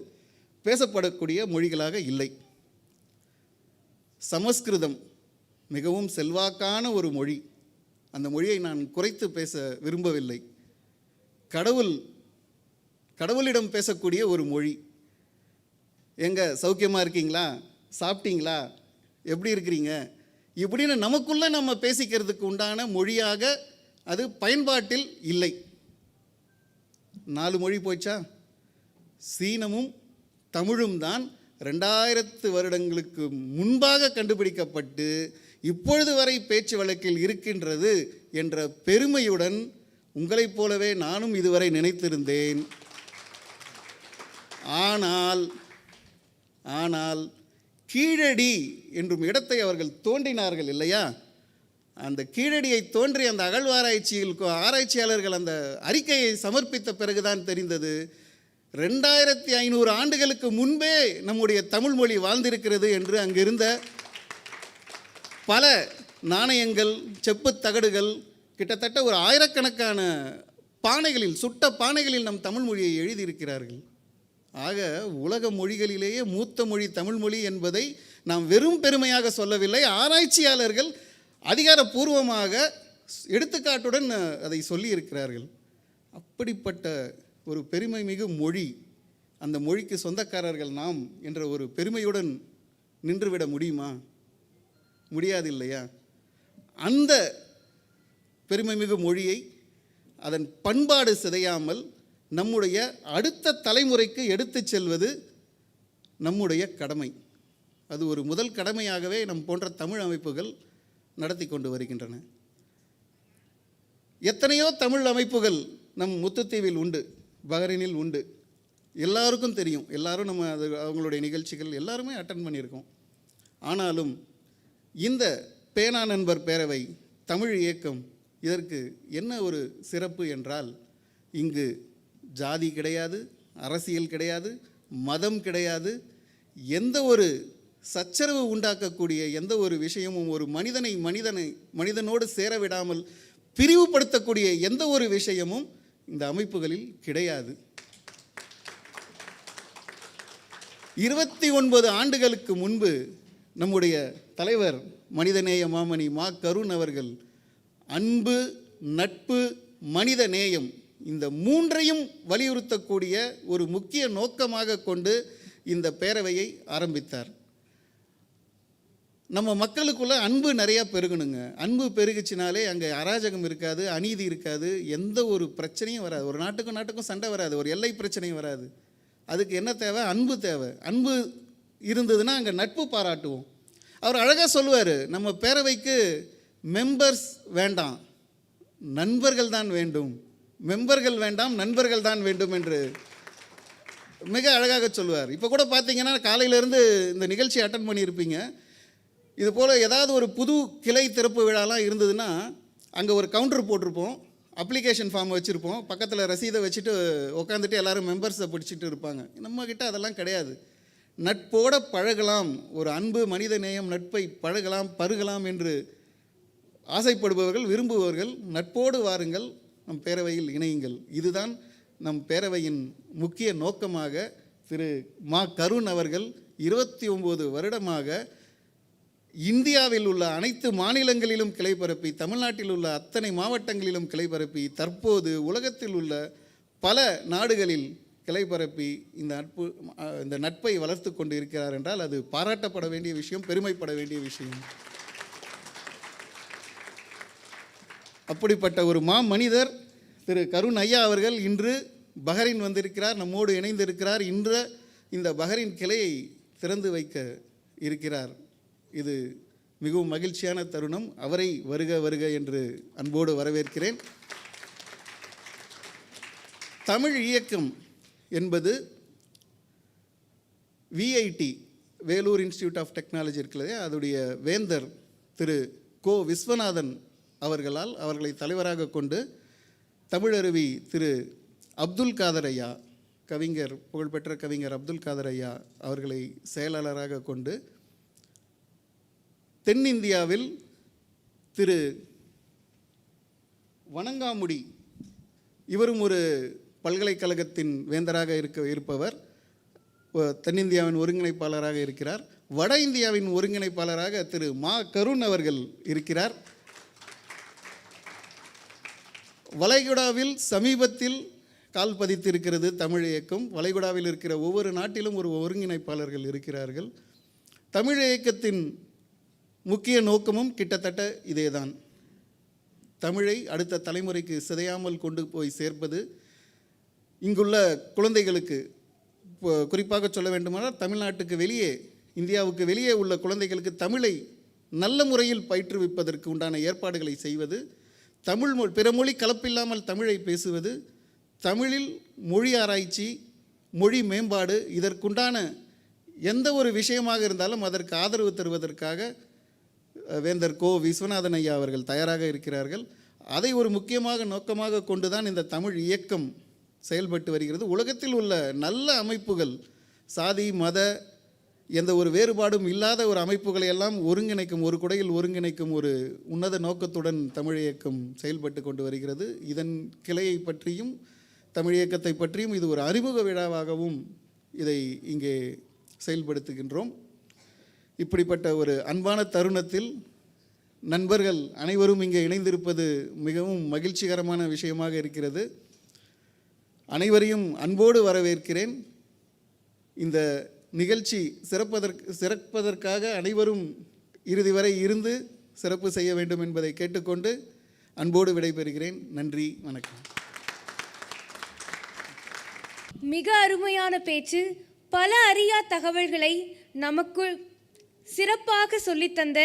பேசப்படக்கூடிய மொழிகளாக இல்லை. சமஸ்கிருதம் மிகவும் செல்வாக்கான ஒரு மொழி. அந்த மொழியை நான் குறைத்து பேச விரும்பவில்லை. கடவுளிடம் பேசக்கூடிய ஒரு மொழி. எங்க சௌக்கியமாக இருக்கீங்களா, சாப்பிட்டீங்களா, எப்படி இருக்கிறீங்க இப்படின்னு நமக்குள்ளே நம்ம பேசிக்கிறதுக்கு உண்டான மொழியாக அது பயன்பாட்டில் இல்லை. 4 மொழி போச்சா? சீனமும் தமிழும் தான் 2000 வருடங்களுக்கு முன்பாக கண்டுபிடிக்கப்பட்டு இப்பொழுது வரை பேச்சு வழக்கில் இருக்கின்றது என்ற பெருமையுடன் உங்களைப் போலவே நானும் இதுவரை நினைத்திருந்தேன். ஆனால் கீழடி என்றும் இடத்தை அவர்கள் தோன்றினார்கள் இல்லையா? அந்த கீழடியை தோன்றி அந்த ஆராய்ச்சியாளர்கள் அந்த அறிக்கையை சமர்ப்பித்த பிறகுதான் தெரிந்தது 2500 ஆண்டுகளுக்கு முன்பே நம்முடைய தமிழ் மொழி வாழ்ந்திருக்கிறது என்று. அங்கிருந்த பல நாணயங்கள், செப்புத் தகடுகள், கிட்டத்தட்ட ஒரு 1000கணக்கான பானைகளில், சுட்ட பானைகளில் நம் தமிழ் மொழியை எழுதியிருக்கிறார்கள். ஆக உலக மொழிகளிலேயே மூத்த மொழி தமிழ் மொழி என்பதை நாம் வெறும் பெருமையாக சொல்லவில்லை, ஆராய்ச்சியாளர்கள் அதிகாரப்பூர்வமாக எடுத்துக்காட்டுடன் அதை சொல்லியிருக்கிறார்கள். அப்படிப்பட்ட ஒரு பெருமை மிகு மொழி, அந்த மொழிக்கு சொந்தக்காரர்கள் நாம் என்ற ஒரு பெருமையுடன் நின்றுவிட முடியுமா? முடியாது இல்லையா? அந்த பெருமை மிகு மொழியை, அதன் பண்பாடு சிதையாமல் நம்முடைய அடுத்த தலைமுறைக்கு எடுத்து செல்வது நம்முடைய கடமை. அது ஒரு முதல் கடமையாகவே நம் போன்ற தமிழ் அமைப்புகள் நடத்தி கொண்டு வருகின்றன. எத்தனையோ தமிழ் அமைப்புகள் நம் முத்துத்தீவில் உண்டு, பஹ்ரைனில் உண்டு. எல்லாருக்கும் தெரியும், எல்லாரும் நம்ம அவங்களுடைய நிகழ்ச்சிகள் எல்லாருமே அட்டன் பண்ணியிருக்கோம். ஆனாலும் இந்த பேனா நண்பர் பேரவை தமிழ் இயக்கம், இதற்கு என்ன ஒரு சிறப்பு என்றால், இங்கு ஜாதி கிடையாது, அரசியல் கிடையாது, மதம் கிடையாது. எந்த ஒரு சச்சரவு உண்டாக்கக்கூடிய எந்த ஒரு விஷயமும், ஒரு மனிதனோடு சேர விடாமல் பிரிவுபடுத்தக்கூடிய எந்த ஒரு விஷயமும் இந்த அமைப்புகளில் கிடையாது. 29 ஆண்டுகளுக்கு முன்பு நம்முடைய தலைவர் மனிதநேய மாமணி மா. கருண் அவர்கள் அன்பு, நட்பு, மனித நேயம் இந்த 3ஐயும் வலியுறுத்தக்கூடிய ஒரு முக்கிய நோக்கமாக கொண்டு இந்த பேரவையை ஆரம்பித்தார். நம்ம மக்களுக்குள்ள அன்பு நிறையா பெருகணுங்க. அன்பு பெருகுச்சினாலே அங்கே அராஜகம் இருக்காது, அநீதி இருக்காது, எந்த ஒரு பிரச்சனையும் வராது. ஒரு நாட்டுக்கும் சண்டை வராது, ஒரு எல்லை பிரச்சனையும் வராது. அதுக்கு என்ன தேவை? அன்பு தேவை. அன்பு இருந்ததுன்னா அங்கே நட்பு பாராட்டுவோம். அவர் அழகாக சொல்லுவார், நம்ம பேரவைக்கு மெம்பர்ஸ் வேண்டாம், நண்பர்கள் தான் வேண்டும். மெம்பர்கள் வேண்டாம், நண்பர்கள் தான் வேண்டும் என்று மிக அழகாக சொல்லுவார். இப்போ கூட பார்த்தீங்கன்னா காலையிலேருந்து இந்த நிகழ்ச்சி அட்டன் பண்ணியிருப்பீங்க. இது போல் ஏதாவது ஒரு புது கிளை திறப்பு விழாலாம் இருந்ததுன்னா அங்கே ஒரு கவுண்டர் போட்டிருப்போம், அப்ளிகேஷன் ஃபார்ம் வச்சுருப்போம், பக்கத்தில் ரசீதை வச்சுட்டு உட்காந்துட்டு எல்லோரும் மெம்பர்ஸை பிடிச்சிட்டு இருப்பாங்க. நம்மக்கிட்ட அதெல்லாம் கிடையாது. நட்போட பழகலாம், ஒரு அன்பு, மனித நேயம், நட்பை பழகலாம், பருகலாம் என்று ஆசைப்படுபவர்கள், விரும்புபவர்கள் நட்போடு வாருங்கள், நம் பேரவையில் இணையுங்கள். இதுதான் நம் பேரவையின் முக்கிய நோக்கமாக திரு மா கருண் அவர்கள் 29 வருடமாக இந்தியாவில் உள்ள அனைத்து மாநிலங்களிலும் கிளை பரப்பி, தமிழ்நாட்டில் உள்ள அத்தனை மாவட்டங்களிலும் கிளை பரப்பி, தற்போது உலகத்தில் உள்ள பல நாடுகளில் கிளை பரப்பி இந்த நட்பை வளர்த்து கொண்டு இருக்கிறார் என்றால் அது பாராட்டப்பட வேண்டிய விஷயம், பெருமைப்பட வேண்டிய விஷயம். அப்படிப்பட்ட ஒரு மனிதர் திரு கருண் ஐயா அவர்கள் இன்று பஹ்ரைன் வந்திருக்கிறார், நம்மோடு இணைந்திருக்கிறார். இன்று இந்த பஹ்ரைன் கிளையை திறந்து வைக்க இருக்கிறார். இது மிகவும் மகிழ்ச்சியான தருணம். அவரை வருக வருக என்று அன்போடு வரவேற்கிறேன். தமிழ் இயக்கம் என்பது VIT, Vellore institute of technology இருக்கிறது, அதோடைய வேந்தர் திரு கோ விஸ்வநாதன் அவர்களை தலைவராக கொண்டு தமிழருவி திரு அப்துல் காதர் ஐயா, கவிஞர், புகழ்பெற்ற கவிஞர் அப்துல் காதர் ஐயா அவர்களை செயலாளராக கொண்டு தென்னிந்தியாவில் திரு வணங்காமுடி, இவரும் ஒரு பல்கலைக்கழகத்தின் வேந்தராக இருப்பவர், தென்னிந்தியாவின் ஒருங்கிணைப்பாளராக இருக்கிறார். வட இந்தியாவின் ஒருங்கிணைப்பாளராக திரு மா கருண் அவர்கள் இருக்கிறார். வளைகுடாவில் சமீபத்தில் கால் பதித்திருக்கிறது தமிழ் இயக்கம். வளைகுடாவில் இருக்கிற ஒவ்வொரு நாட்டிலும் ஒரு ஒருங்கிணைப்பாளர்கள் இருக்கிறார்கள். தமிழ் இயக்கத்தின் முக்கிய நோக்கமும் கிட்டத்தட்ட இதேதான். தமிழை அடுத்த தலைமுறைக்கு சிதையாமல் கொண்டு போய் சேர்ப்பது. இங்குள்ள குழந்தைகளுக்கு, குறிப்பாக சொல்ல வேண்டுமானால் தமிழ்நாட்டுக்கு வெளியே, இந்தியாவுக்கு வெளியே உள்ள குழந்தைகளுக்கு தமிழை நல்ல முறையில் பயிற்றுவிப்பதற்கு உண்டான ஏற்பாடுகளை செய்வது, பிற மொழி கலப்பில்லாமல் தமிழை பேசுவது, தமிழில் மொழி ஆராய்ச்சி, மொழி மேம்பாடு, இதற்குண்டான எந்த ஒரு விஷயமாக இருந்தாலும் அதற்கு ஆதரவு தருவதற்காக வேந்தர் கோ விஸ்வநாதன் ஐயா அவர்கள் தயாராக இருக்கிறார்கள். அதை ஒரு முக்கியமாக நோக்கமாக கொண்டுதான் இந்த தமிழ் இயக்கம் செயல்பட்டு வருகிறது. உலகத்தில் உள்ள நல்ல அமைப்புகள், சாதி மத எந்த ஒரு வேறுபாடும் இல்லாத ஒரு அமைப்புகளை எல்லாம் ஒருங்கிணைக்கும், ஒரு குடையில் ஒருங்கிணைக்கும் ஒரு உன்னத நோக்கத்துடன் தமிழ் இயக்கம் செயல்பட்டு கொண்டு வருகிறது. இதன் கிளையை பற்றியும் தமிழ் இயக்கத்தை பற்றியும் இது ஒரு அறிமுக விழாவாகவும் இதை இங்கே செயல்படுத்துகின்றோம். இப்படிப்பட்ட ஒரு அன்பான தருணத்தில் நண்பர்கள் அனைவரும் இங்கே இணைந்திருப்பது மிகவும் மகிழ்ச்சிகரமான விஷயமாக இருக்கிறது. அனைவரையும் அன்போடு வரவேற்கிறேன். இந்த நிகழ்ச்சி சிறப்பதற்காக அனைவரும் இறுதி வரை இருந்து சிறப்பு செய்ய வேண்டும் என்பதை கேட்டுக்கொண்டு அன்போடு விடைபெறுகிறேன். நன்றி, வணக்கம். மிக அருமையான பேச்சு. பல அறியா தகவல்களை நமக்குள் சிறப்பாக சொல்லித்தந்த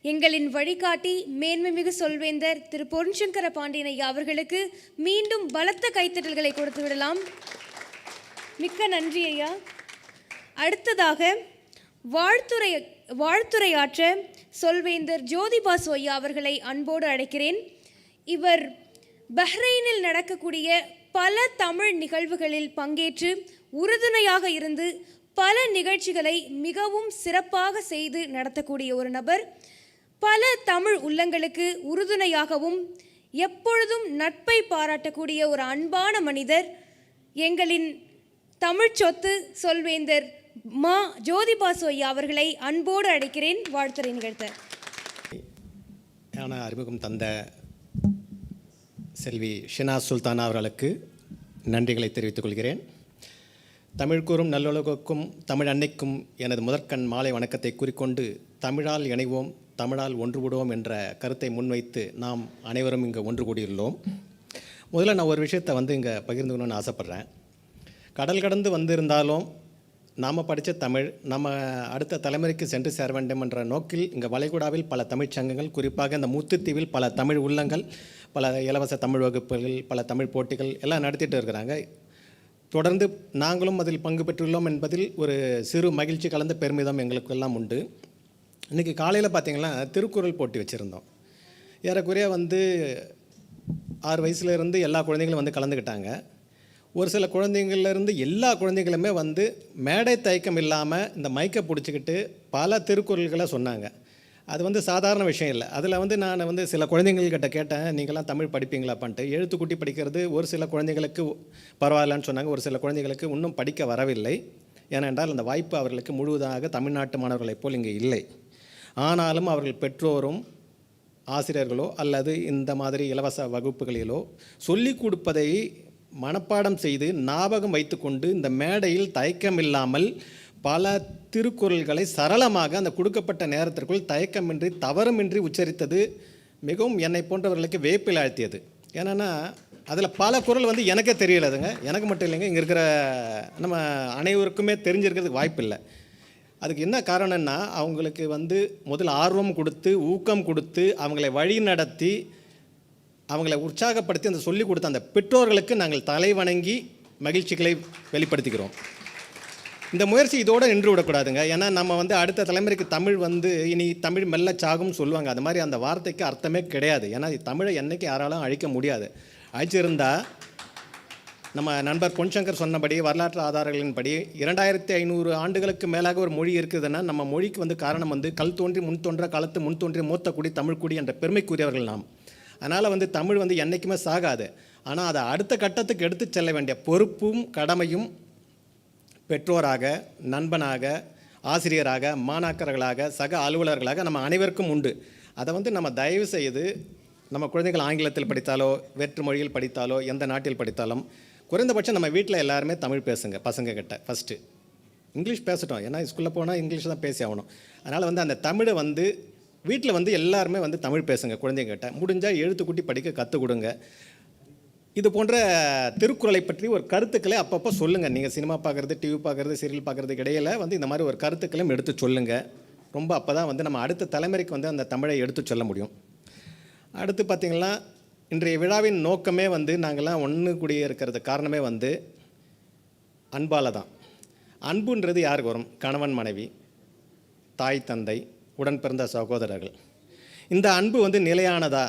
எங்களின் வழிகாட்டி மேன்மைமிகு சொல்வேந்தர் திரு பொன்சங்கர பாண்டியன் ஐயா அவர்களுக்கு மீண்டும் பலத்த கைத்தட்டல்களை கொடுத்து விடலாம். மிக்க நன்றி ஐயா. அடுத்ததாக வாழ்த்துரையாற்ற சொல்வேந்தர் ஜோதிபாசு ஐயா அவர்களை அன்போடு அழைக்கிறேன். இவர் பஹ்ரைனில் நடக்கக்கூடிய பல தமிழ் நிகழ்வுகளில் பங்கேற்று உறுதுணையாக இருந்து பல நிகழ்ச்சிகளை மிகவும் சிறப்பாக செய்து நடத்தக்கூடிய ஒரு நபர். பல தமிழ் உள்ளங்களுக்கு உறுதுணையாகவும் எப்பொழுதும் நட்பை பாராட்டக்கூடிய ஒரு அன்பான மனிதர். எங்களின் தமிழ் சொத்து சொல்வேந்தர் மா ஜோதிபாசு ஐயா அவர்களை அன்போடு அழைக்கிறேன் வாழ்த்துரை நிகழ்த்த. அறிமுகம் தந்த செல்வி ஷினா சுல்தானா அவர்களுக்கு நன்றிகளை தெரிவித்துக் கொள்கிறேன். தமிழ் கூறும் நல்லுலகுக்கும் தமிழ் அன்னைக்கும் எனது முதற்கண் மாலை வணக்கத்தை கூறிக்கொண்டு, தமிழால் இணைவோம், தமிழால் ஒன்றுபடுவோம் என்ற கருத்தை முன்வைத்து நாம் அனைவரும் இங்கே ஒன்று கூடியுள்ளோம். முதல்ல நான் ஒரு விஷயத்தை இங்கே பகிர்ந்துக்கணும்னு ஆசைப்பட்றேன். கடல் கடந்து வந்திருந்தாலும் நாம் படித்த தமிழ் நம்ம அடுத்த தலைமுறைக்கு சென்று சேர வேண்டும் என்ற நோக்கில் இங்கே வளைகுடாவில் பல தமிழ்ச் சங்கங்கள், குறிப்பாக இந்த முத்துத்தீவில் பல தமிழ் உள்ளங்கள், பல இலவச தமிழ் வகுப்புகள், பல தமிழ் போட்டிகள் எல்லாம் நடத்திட்டு இருக்கிறாங்க. தொடர்ந்து நாங்களும் அதில் பங்கு பெற்றுள்ளோம் என்பதில் ஒரு சிறு மகிழ்ச்சி கலந்த பெருமிதம் எங்களுக்கெல்லாம் உண்டு. இன்றைக்கி காலையில் பார்த்திங்கன்னா திருக்குறள் போட்டி வச்சுருந்தோம். ஏறக்குறைய 6 வயசுலேருந்து எல்லா குழந்தைங்களும் கலந்துக்கிட்டாங்க. ஒரு சில குழந்தைங்கள்லேருந்து எல்லா குழந்தைகளுமே மேடை தயக்கம் இல்லாமல் இந்த மைக்கை பிடிச்சிக்கிட்டு பல திருக்குறள்களை சொன்னாங்க. அது வந்து சாதாரண விஷயம் இல்லை. அதில் வந்து நான் வந்து சில குழந்தைங்கள்கிட்ட கேட்டேன், நீங்களாம் தமிழ் படிப்பீங்களாப்பான்ட்டு. எழுத்துக்கூட்டி படிக்கிறது ஒரு சில குழந்தைகளுக்கு பரவாயில்லன்னு சொன்னாங்க, ஒரு சில குழந்தைகளுக்கு இன்னும் படிக்க வரவில்லை. ஏனென்றால் அந்த வாய்ப்பு அவர்களுக்கு முழுவதாக தமிழ்நாட்டு மாணவர்களைப் போல் இங்கே இல்லை. ஆனாலும் அவர்கள் பெற்றோரும் ஆசிரியர்களோ அல்லது இந்த மாதிரி இலவச வகுப்புகளிலோ சொல்லிக் கொடுப்பதை மனப்பாடம் செய்து ஞாபகம் வைத்துக்கொண்டு இந்த மேடையில் தயக்கமில்லாமல் பல திருக்குறள்களை சரளமாக அந்த கொடுக்கப்பட்ட நேரத்திற்குள் தயக்கமின்றி தவறுமின்றி உச்சரித்தது மிகவும் என்னை போன்றவர்களுக்கு வேப்பில் ஆழ்த்தியது. ஏன்னா அதில் பல குறள் வந்து எனக்கே தெரியலதுங்க, எனக்கு மட்டும் இல்லைங்க, இங்கே இருக்கிற நம்ம அனைவருக்குமே தெரிஞ்சிருக்கிறதுக்கு வாய்ப்பு இல்லை. அதுக்கு என்ன காரணம்னா அவங்களுக்கு வந்து முதல் ஆர்வம் கொடுத்து ஊக்கம் கொடுத்து அவங்களை வழி நடத்தி அவங்களை உற்சாகப்படுத்தி அந்த சொல்லிக் கொடுத்த அந்த பெற்றோர்களுக்கு நாங்கள் தலை வணங்கி மகிழ்ச்சிகளை வெளிப்படுத்திக்கிறோம். இந்த முயற்சி இதோடு நின்று விடக்கூடாதுங்க. ஏன்னா நம்ம வந்து அடுத்த தலைமுறைக்கு தமிழ் வந்து இனி தமிழ் மெல்ல சாகும்னு சொல்லுவாங்க. அது மாதிரி அந்த வார்த்தைக்கு அர்த்தமே கிடையாது. ஏன்னா தமிழை என்றைக்கு யாராலும் அழிக்க முடியாது. அழிச்சிருந்தால் நம்ம நண்பர் பொன்சங்கர் சொன்னபடி வரலாற்று ஆதாரங்களின்படி 2500 ஆண்டுகளுக்கு மேலாக ஒரு மொழி இருக்குதுன்னா நம்ம மொழிக்கு வந்து காரணம் வந்து கல் தோன்றி முன் தோன்ற காலத்து முன் தோன்றி மூத்த குடி தமிழ் குடி என்ற பெருமைக்குரியவர்கள் நாம். அதனால் வந்து தமிழ் வந்து என்றைக்குமே சாகாது. ஆனால் அதை அடுத்த கட்டத்துக்கு எடுத்து செல்ல வேண்டிய பொறுப்பும் கடமையும் பெற்றோராக, நண்பனாக, ஆசிரியராக, மாணாக்கர்களாக, சக அலுவலர்களாக நம்ம அனைவருக்கும் உண்டு. அதை வந்து நம்ம தயவு செய்து நம்ம குழந்தைகள் ஆங்கிலத்தில் படித்தாலோ வேற்று மொழியில் படித்தாலோ எந்த நாட்டில் படித்தாலும் குறைந்தபட்சம் நம்ம வீட்டில் எல்லாருமே தமிழ் பேசுங்க. பசங்க கிட்ட ஃபஸ்ட்டு இங்கிலீஷ் பேசட்டும், ஏன்னா ஸ்கூலில் போனால் இங்கிலீஷ் தான் பேசி ஆகணும். அதனால் வந்து அந்த தமிழை வந்து வீட்டில் வந்து எல்லாருமே வந்து தமிழ் பேசுங்க. குழந்தைங்கிட்ட முடிஞ்சால் எழுத்துக்கூட்டி படிக்க கற்றுக் கொடுங்க. இது போன்ற திருக்குறளை பற்றி ஒரு கருத்துக்களை அப்பப்போ சொல்லுங்கள். நீங்கள் சினிமா பார்க்குறது, டிவி பார்க்குறது, சீரியல் பார்க்குறதுக்கு இடையில் வந்து இந்த மாதிரி ஒரு கருத்துக்களையும் எடுத்து சொல்லுங்கள். ரொம்ப அப்போ தான் வந்து நம்ம அடுத்த தலைமுறைக்கு வந்து அந்த தமிழை எடுத்து சொல்ல முடியும். அடுத்து பார்த்திங்கன்னா இன்றைய விழாவின் நோக்கமே வந்து நாங்கள்லாம் ஒன்று கூடிய இருக்கிறது காரணமே வந்து அன்பால் தான். அன்புன்றது யாருக்கு வரும்? கணவன் மனைவி, தாய் தந்தை, உடன் பிறந்த சகோதரர்கள். இந்த அன்பு வந்து நிலையானதா,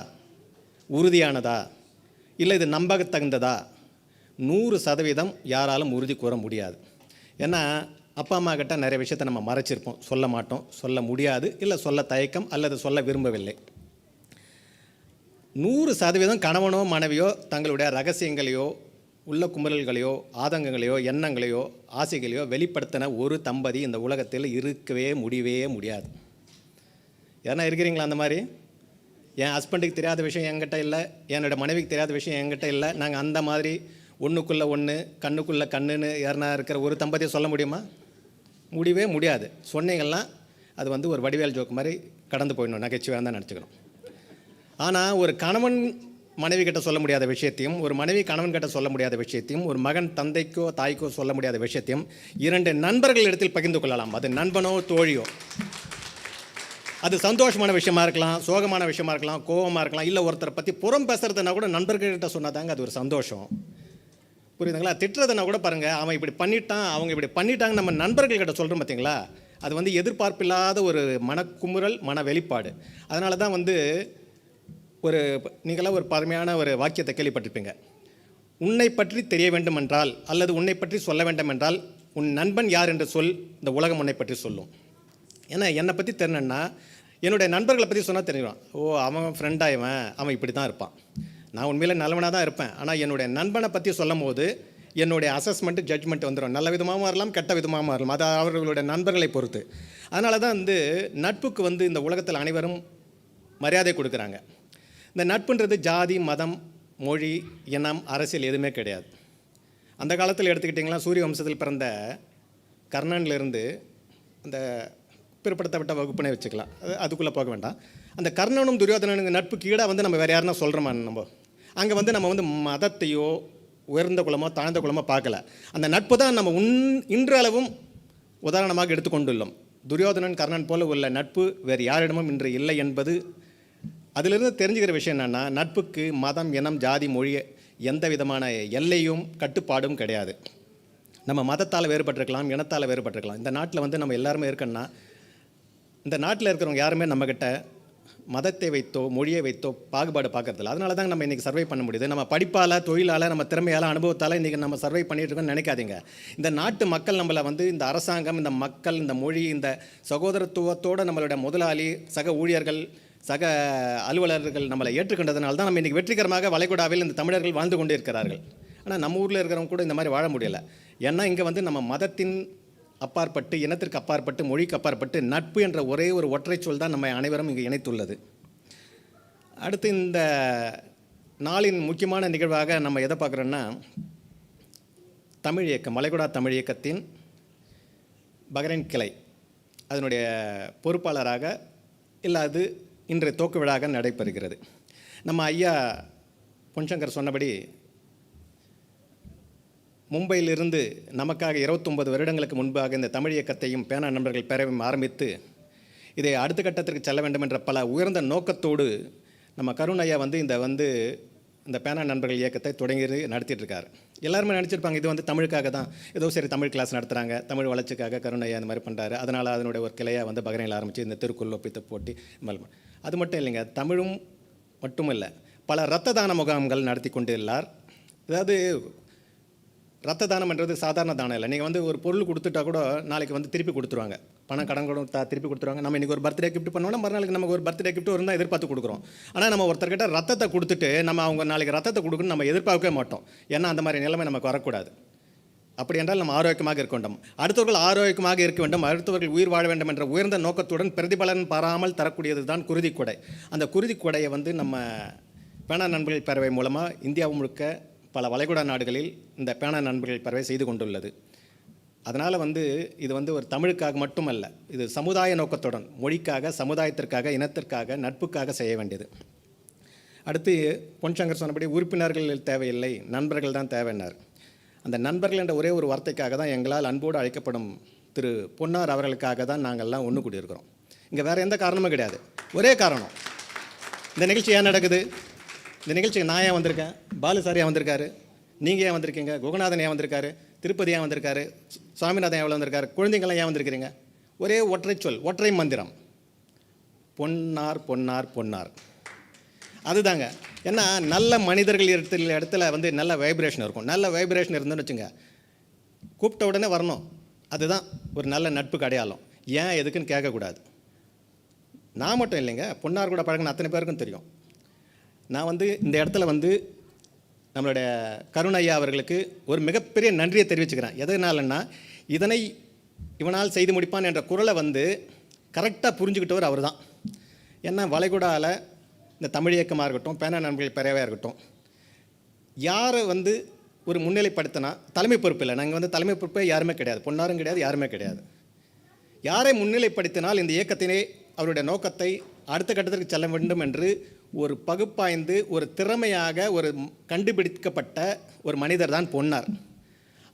உறுதியானதா, இல்லை இது நம்பத்தகுந்ததா? 100% யாராலும் உறுதி கூற முடியாது. ஏன்னா அப்பா அம்மா கிட்ட நிறைய விஷயத்தை நம்ம மறைச்சிருப்போம், சொல்ல மாட்டோம், சொல்ல முடியாது, இல்லை சொல்ல தயக்கம் அல்லது சொல்ல விரும்பவில்லை. 100% கணவனோ மனைவியோ தங்களுடைய ரகசியங்களையோ உள்ள குமுறல்களையோ ஆதங்கங்களையோ எண்ணங்களையோ ஆசைகளையோ வெளிப்படுத்தின ஒரு தம்பதி இந்த உலகத்தில் இருக்கவே முடியாது. ஏன்னா இருக்கிறீங்களா அந்த மாதிரி? என் ஹஸ்பண்டுக்கு தெரியாத விஷயம் என்கிட்ட இல்லை, என்னோடய மனைவிக்கு தெரியாத விஷயம் என்கிட்ட இல்லை. நாங்கள் அந்த மாதிரி ஒன்றுக்குள்ளே ஒன்று கண்ணுக்குள்ளே கண்ணுன்னு யாருனா இருக்கிற ஒரு தம்பதியை சொல்ல முடியுமா? முடியவே முடியாது. சொன்னீங்கன்னா அது வந்து ஒரு வடிவேல் ஜோக்கு மாதிரி கடந்து போயிடணும், நகைச்சுவையாக தான் நினச்சிக்கணும். ஆனால் ஒரு கணவன் மனைவி கிட்ட சொல்ல முடியாத விஷயத்தையும், ஒரு மனைவி கணவன் கிட்ட சொல்ல முடியாத விஷயத்தையும், ஒரு மகன் தந்தைக்கோ தாய்க்கோ சொல்ல முடியாத விஷயத்தையும் 2 நண்பர்கள் இடத்தில் பகிர்ந்து கொள்ளலாம். அது நண்பனோ தோழியோ. அது சந்தோஷமான விஷயமா இருக்கலாம், சோகமான விஷயமா இருக்கலாம், கோபமாக இருக்கலாம், இல்லை ஒருத்தரை பற்றி புறம் பேசுறதுனா கூட நண்பர்கள்கிட்ட சொன்னாதாங்க அது ஒரு சந்தோஷம். புரியுதுங்களா? திட்டுறதுனா கூட பாருங்கள், அவன் இப்படி பண்ணிட்டான், அவங்க இப்படி பண்ணிட்டாங்க, நம்ம நண்பர்கள்கிட்ட சொல்கிறோம் பார்த்தீங்களா? அது வந்து எதிர்பார்ப்பில்லாத ஒரு மனக்குமுறல், மன வெளிப்பாடு. அதனால தான் வந்து நீங்களாம் ஒரு பருமையான ஒரு வாக்கியத்தை கேள்விப்பட்டிருப்பீங்க. உன்னை பற்றி தெரிய வேண்டுமென்றால் அல்லது உன்னை பற்றி சொல்ல வேண்டுமென்றால் உன் நண்பன் யார் என்று சொல், இந்த உலகம் உன்னை பற்றி சொல்லும். ஏன்னா என்னை பற்றி தெரியணுன்னா என்னுடைய நண்பர்களை பற்றி சொன்னால் தெரிஞ்சுவான். ஓ அவன் ஃப்ரெண்டாக அவன் இப்படி தான் இருப்பான், நான் உண்மையில் நல்லவனாக தான் இருப்பேன். ஆனால் என்னுடைய நண்பனை பற்றி சொல்லும் போது என்னுடைய அசஸ்மெண்ட்டு ஜட்ஜ்மெண்ட் வந்துடும். நல்ல விதமாகவும் வரலாம், கெட்ட விதமாகவும் வரலாம். அது அவர்களுடைய நண்பர்களை பொறுத்து. அதனால தான் வந்து நட்புக்கு வந்து இந்த உலகத்தில் அனைவரும் மரியாதை கொடுக்குறாங்க. இந்த நட்புன்றது ஜாதி, மதம், மொழி, இனம், அரசியல் எதுவுமே கிடையாது. அந்த காலத்தில் எடுத்துக்கிட்டிங்கன்னா சூரிய வம்சத்தில் பிறந்த கர்ணன்லேருந்து அந்த பிற்படுத்தப்பட்ட வகுப்புனே வச்சுக்கலாம், அதுக்குள்ளே போக வேண்டாம். அந்த கர்ணனும் துரியோதனனுக்கு நட்புக்கு ஈடாக வந்து நம்ம வேறு யாருன்னா சொல்கிறோமா? நம்ம அங்கே வந்து நம்ம வந்து மதத்தையோ உயர்ந்த குலமோ தாழ்ந்த குலமோ பார்க்கல. அந்த நட்பு தான் நம்ம இன்றளவும் உதாரணமாக எடுத்துக்கொண்டுள்ளோம். துரியோதனன் கர்ணன் போல உள்ள நட்பு வேறு யாரிடமும் இன்று இல்லை என்பது அதிலிருந்து தெரிஞ்சுக்கிற விஷயம் என்னென்னா, நட்புக்கு மதம், இனம், ஜாதி, மொழி எந்த விதமான எல்லையும் கட்டுப்பாடும் கிடையாது. நம்ம மதத்தால் வேறுபட்டிருக்கலாம், இனத்தால் வேறுபட்டிருக்கலாம். இந்த நாட்டில் வந்து நம்ம எல்லாருமே இருக்கோன்னா இந்த நாட்டில் இருக்கிறவங்க யாருமே நம்மக்கிட்ட மதத்தை வைத்தோ மொழியை வைத்தோ பாகுபாடு பார்க்கறதில்ல. அதனால தான் நம்ம இன்றைக்கி சர்வை பண்ண முடியுது. நம்ம படிப்பால், தொழிலால், நம்ம திறமையால், அனுபவத்தால் இன்றைக்கி நம்ம சர்வை பண்ணிட்டு இருக்கோம்னு நினைக்காதீங்க. இந்த நாட்டு மக்கள் நம்மளை வந்து இந்த அரசாங்கம், இந்த மக்கள், இந்த மொழி, இந்த சகோதரத்துவத்தோடு நம்மளுடைய முதலாளி, சக ஊழியர்கள், சக அலுவலர்கள் நம்மளை ஏற்றுக்கொண்டதுனால தான் நம்ம இன்றைக்கி வெற்றிகரமாக வளைகுடாவில் இந்த தமிழர்கள் வாழ்ந்து கொண்டு இருக்கிறார்கள். ஆனால் நம்ம ஊரில் இருக்கிறவங்க கூட இந்த மாதிரி வாழ முடியலை. ஏன்னா இங்கே வந்து நம்ம மதத்தின் அப்பாற்பட்டு, இனத்திற்கு அப்பாற்பட்டு, மொழிக்கு அப்பாற்பட்டு நட்பு என்ற ஒரே ஒரு ஒற்றை சொல் தான் நம்ம அனைவரும் இங்கே இணைத்துள்ளது. அடுத்து இந்த நாளின் முக்கியமான நிகழ்வாக நம்ம எதை பார்க்குறோன்னா, தமிழ் இயக்கம், வளைகுடா தமிழ் இயக்கத்தின் பஹ்ரைன் கிளை அதனுடைய பொறுப்பாளராக இல்லாது இன்று துவக்க விழாக நடைபெறுகிறது. நம்ம ஐயா பொன்சங்கர் சொன்னபடி மும்பையிலிருந்து நமக்காக 29 வருடங்களுக்கு முன்பாக இந்த தமிழ் இயக்கத்தையும் பேனா நண்பர்கள் பேரவையும் ஆரம்பித்து இதை அடுத்த கட்டத்திற்கு செல்ல வேண்டும் என்ற பல உயர்ந்த நோக்கத்தோடு நம்ம கருண் ஐயா வந்து இந்த பேனா நண்பர்கள் இயக்கத்தை தொடங்கி நடத்திட்டுருக்கார். எல்லாருமே நினச்சிருப்பாங்க இது வந்து தமிழுக்காக தான், ஏதோ சரி தமிழ் கிளாஸ் நடத்துகிறாங்க, தமிழ் வளர்ச்சிக்காக கருண் ஐயா இந்த மாதிரி பண்ணுறாரு, அதனால் அதனுடைய ஒரு கிளையாக வந்து பஹ்ரைனில் ஆரம்பித்து இந்த திருக்குறள் ஒப்பித்த போட்டி. அது மட்டும் இல்லைங்க, தமிழும் மட்டும் இல்லை, பல இரத்த தான முகாம்கள் நடத்தி கொண்டு உள்ளார். அதாவது ரத்த தானம் என்றது சாதாரண தானம் இல்லை. நீங்கள் வந்து ஒரு பொருள் கொடுத்துட்டா கூட நாளைக்கு வந்து திருப்பி கொடுத்துருவாங்க, பணம் கடன் கொடுத்தா திருப்பி கொடுத்துருவாங்க. நம்ம இன்றைக்கி ஒரு பர்த்டே கிஃப்ட் பண்ணோன்னா மறுநாளைக்கு நமக்கு ஒரு பர்த்டே கிஃப்ட் வரும் தான் எதிர்பார்த்து கொடுக்குறோம். ஆனால் நம்ம ஒருத்தர்கிட்ட ரத்தத்தை கொடுத்துட்டு நம்ம அவங்க நாளைக்கு ரத்தத்தை கொடுக்கணும்னு நம்ம எதிர்பார்க்கவே மாட்டோம். ஏன்னா அந்த மாதிரி நிலைமை நமக்கு வரக்கூடாது. அப்படி என்றால் நம்ம ஆரோக்கியமாக இருக்க வேண்டும், அடுத்தவர்கள் ஆரோக்கியமாக இருக்க வேண்டும், அடுத்தவர்கள் உயிர் வாழ வேண்டும் என்ற உயர்ந்த நோக்கத்துடன் பிரதிபலன் பாராமல் தரக்கூடியது தான் குருதிக் கொடை. அந்த குருதிக் கொடையை வந்து நம்ம பேனா நண்பர்கள் பேரவை மூலமாக இந்தியா முழுக்க பல வளைகுடா நாடுகளில் இந்த பேனா நண்பர்கள் பேரவை செய்து கொண்டுள்ளது. அதனால் வந்து இது வந்து ஒரு தமிழுக்காக மட்டுமல்ல, இது சமுதாய நோக்கத்துடன், மொழிக்காக, சமுதாயத்திற்காக, இனத்திற்காக, நட்புக்காக செய்ய வேண்டியது. அடுத்து பொன்சங்கர் சொன்னபடி உறுப்பினர்கள் தேவையில்லை, நண்பர்கள் தான் தேவைன்னார். அந்த நண்பர்கள் என்ற ஒரே ஒரு வார்த்தைக்காக தான் எங்களால் அன்போடு அழைக்கப்படும் திரு பொன்னார் அவர்களுக்காக தான் நாங்கள்லாம் ஒன்று கூடியிருக்கிறோம். இங்கே வேறு எந்த காரணமும் கிடையாது, ஒரே காரணம். இந்த நிகழ்ச்சி ஏன் நடக்குது? இந்த நிகழ்ச்சிக்கு நான் ஏன் வந்திருக்கேன், பாலு சார் ஏன் வந்திருக்காரு, நீங்கள் ஏன் வந்திருக்கீங்க, குகநாதன் ஏன் வந்திருக்காரு, திருப்பதி ஏன் வந்திருக்காரு, சுவாமிநாதன் எவ்வளோ வந்திருக்காரு, குழந்தைங்களாம் ஏன் வந்திருக்கிறீங்க? ஒரே ஒற்றை சொல், ஒற்றை மந்திரம், பொன்னார் பொன்னார் பொன்னார். அதுதாங்க. ஏன்னா நல்ல மனிதர்கள் இடத்துல வந்து நல்ல வைப்ரேஷன் இருக்கும். நல்ல வைப்ரேஷன் இருந்துன்னு வச்சுங்க, கூப்பிட்ட உடனே வரணும். அதுதான் ஒரு நல்ல நட்புக்கு அடையாளம். ஏன் எதுக்குன்னு கேட்கக்கூடாது. நான் மட்டும் இல்லைங்க, பொன்னார் கூட பழகின அத்தனை பேருக்கும் தெரியும். நான் வந்து இந்த இடத்துல வந்து நம்மளுடைய கருண் ஐயா அவர்களுக்கு ஒரு மிகப்பெரிய நன்றியை தெரிவிச்சுக்கிறேன். எதனாலன்னா, இதனை இவனால் செய்து முடிப்பான் என்ற குரலை வந்து கரெக்டாக புரிஞ்சுக்கிட்டவர் அவர் தான். ஏன்னா வளைகுடாவில் இந்த தமிழ் இயக்கமாக இருக்கட்டும், பேனா நண்பர்கள் பேரவையாக இருக்கட்டும், யாரை வந்து ஒரு முன்னிலைப்படுத்தினா தலைமை பொறுப்பு இல்லை. நாங்கள் வந்து தலைமை பொறுப்பே யாருமே கிடையாது, பொன்னாரும் கிடையாது, யாருமே கிடையாது. யாரை முன்னிலைப்படுத்தினால் இந்த இயக்கத்தினை, அவருடைய நோக்கத்தை அடுத்த கட்டத்திற்கு செல்ல வேண்டும் என்று ஒரு பகுப்பாய்ந்து ஒரு திறமையாக ஒரு கண்டுபிடிக்கப்பட்ட ஒரு மனிதர் தான் பொன்னார்.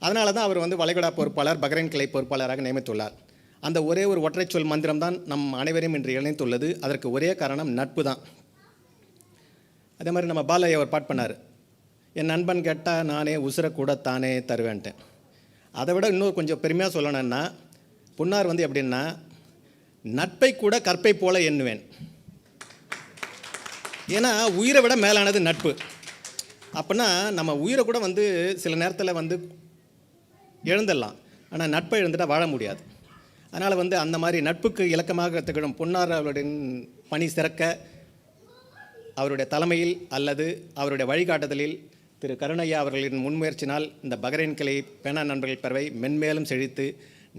அதனால தான் அவர் வந்து வளைகுடா பொறுப்பாளர், பஹ்ரைன் கிளை பொறுப்பாளராக நியமித்துள்ளார். அந்த ஒரே ஒரு ஒற்றை சொல் மந்திரம் தான் நம் அனைவரையும் இன்று இணைத்துள்ளது. அதற்கு ஒரே காரணம் நட்பு தான். அதே மாதிரி நம்ம பாலையா ஒரு பாட் பண்ணார், என் நண்பன் கேட்டால் நானே உசுரை கூட தானே தருவேன்ட்டேன். அதை விட இன்னொரு கொஞ்சம் பெருமையாக சொல்லணும்னா, பொன்னார் வந்து எப்படின்னா, நட்பை கூட கற்பை போல எண்ணுவேன். ஏன்னா உயிரை விட மேலானது நட்பு. அப்படின்னா நம்ம உயிரை கூட வந்து சில நேரத்தில் வந்து இழந்துடலாம், ஆனால் நட்பை இழந்துட்டால் வாழ முடியாது. அதனால் வந்து அந்த மாதிரி நட்புக்கு இலக்கமாக திகழும் பொன்னார் அவருடைய பணி சிறக்க அவருடைய தலைமையில் அல்லது அவருடைய வழிகாட்டுதலில் திரு கருணையா அவர்களின் முன்முயற்சினால் இந்த பஹ்ரைன் கிளை பேனா நண்பர்கள் பேரவை மென்மேலும் செழித்து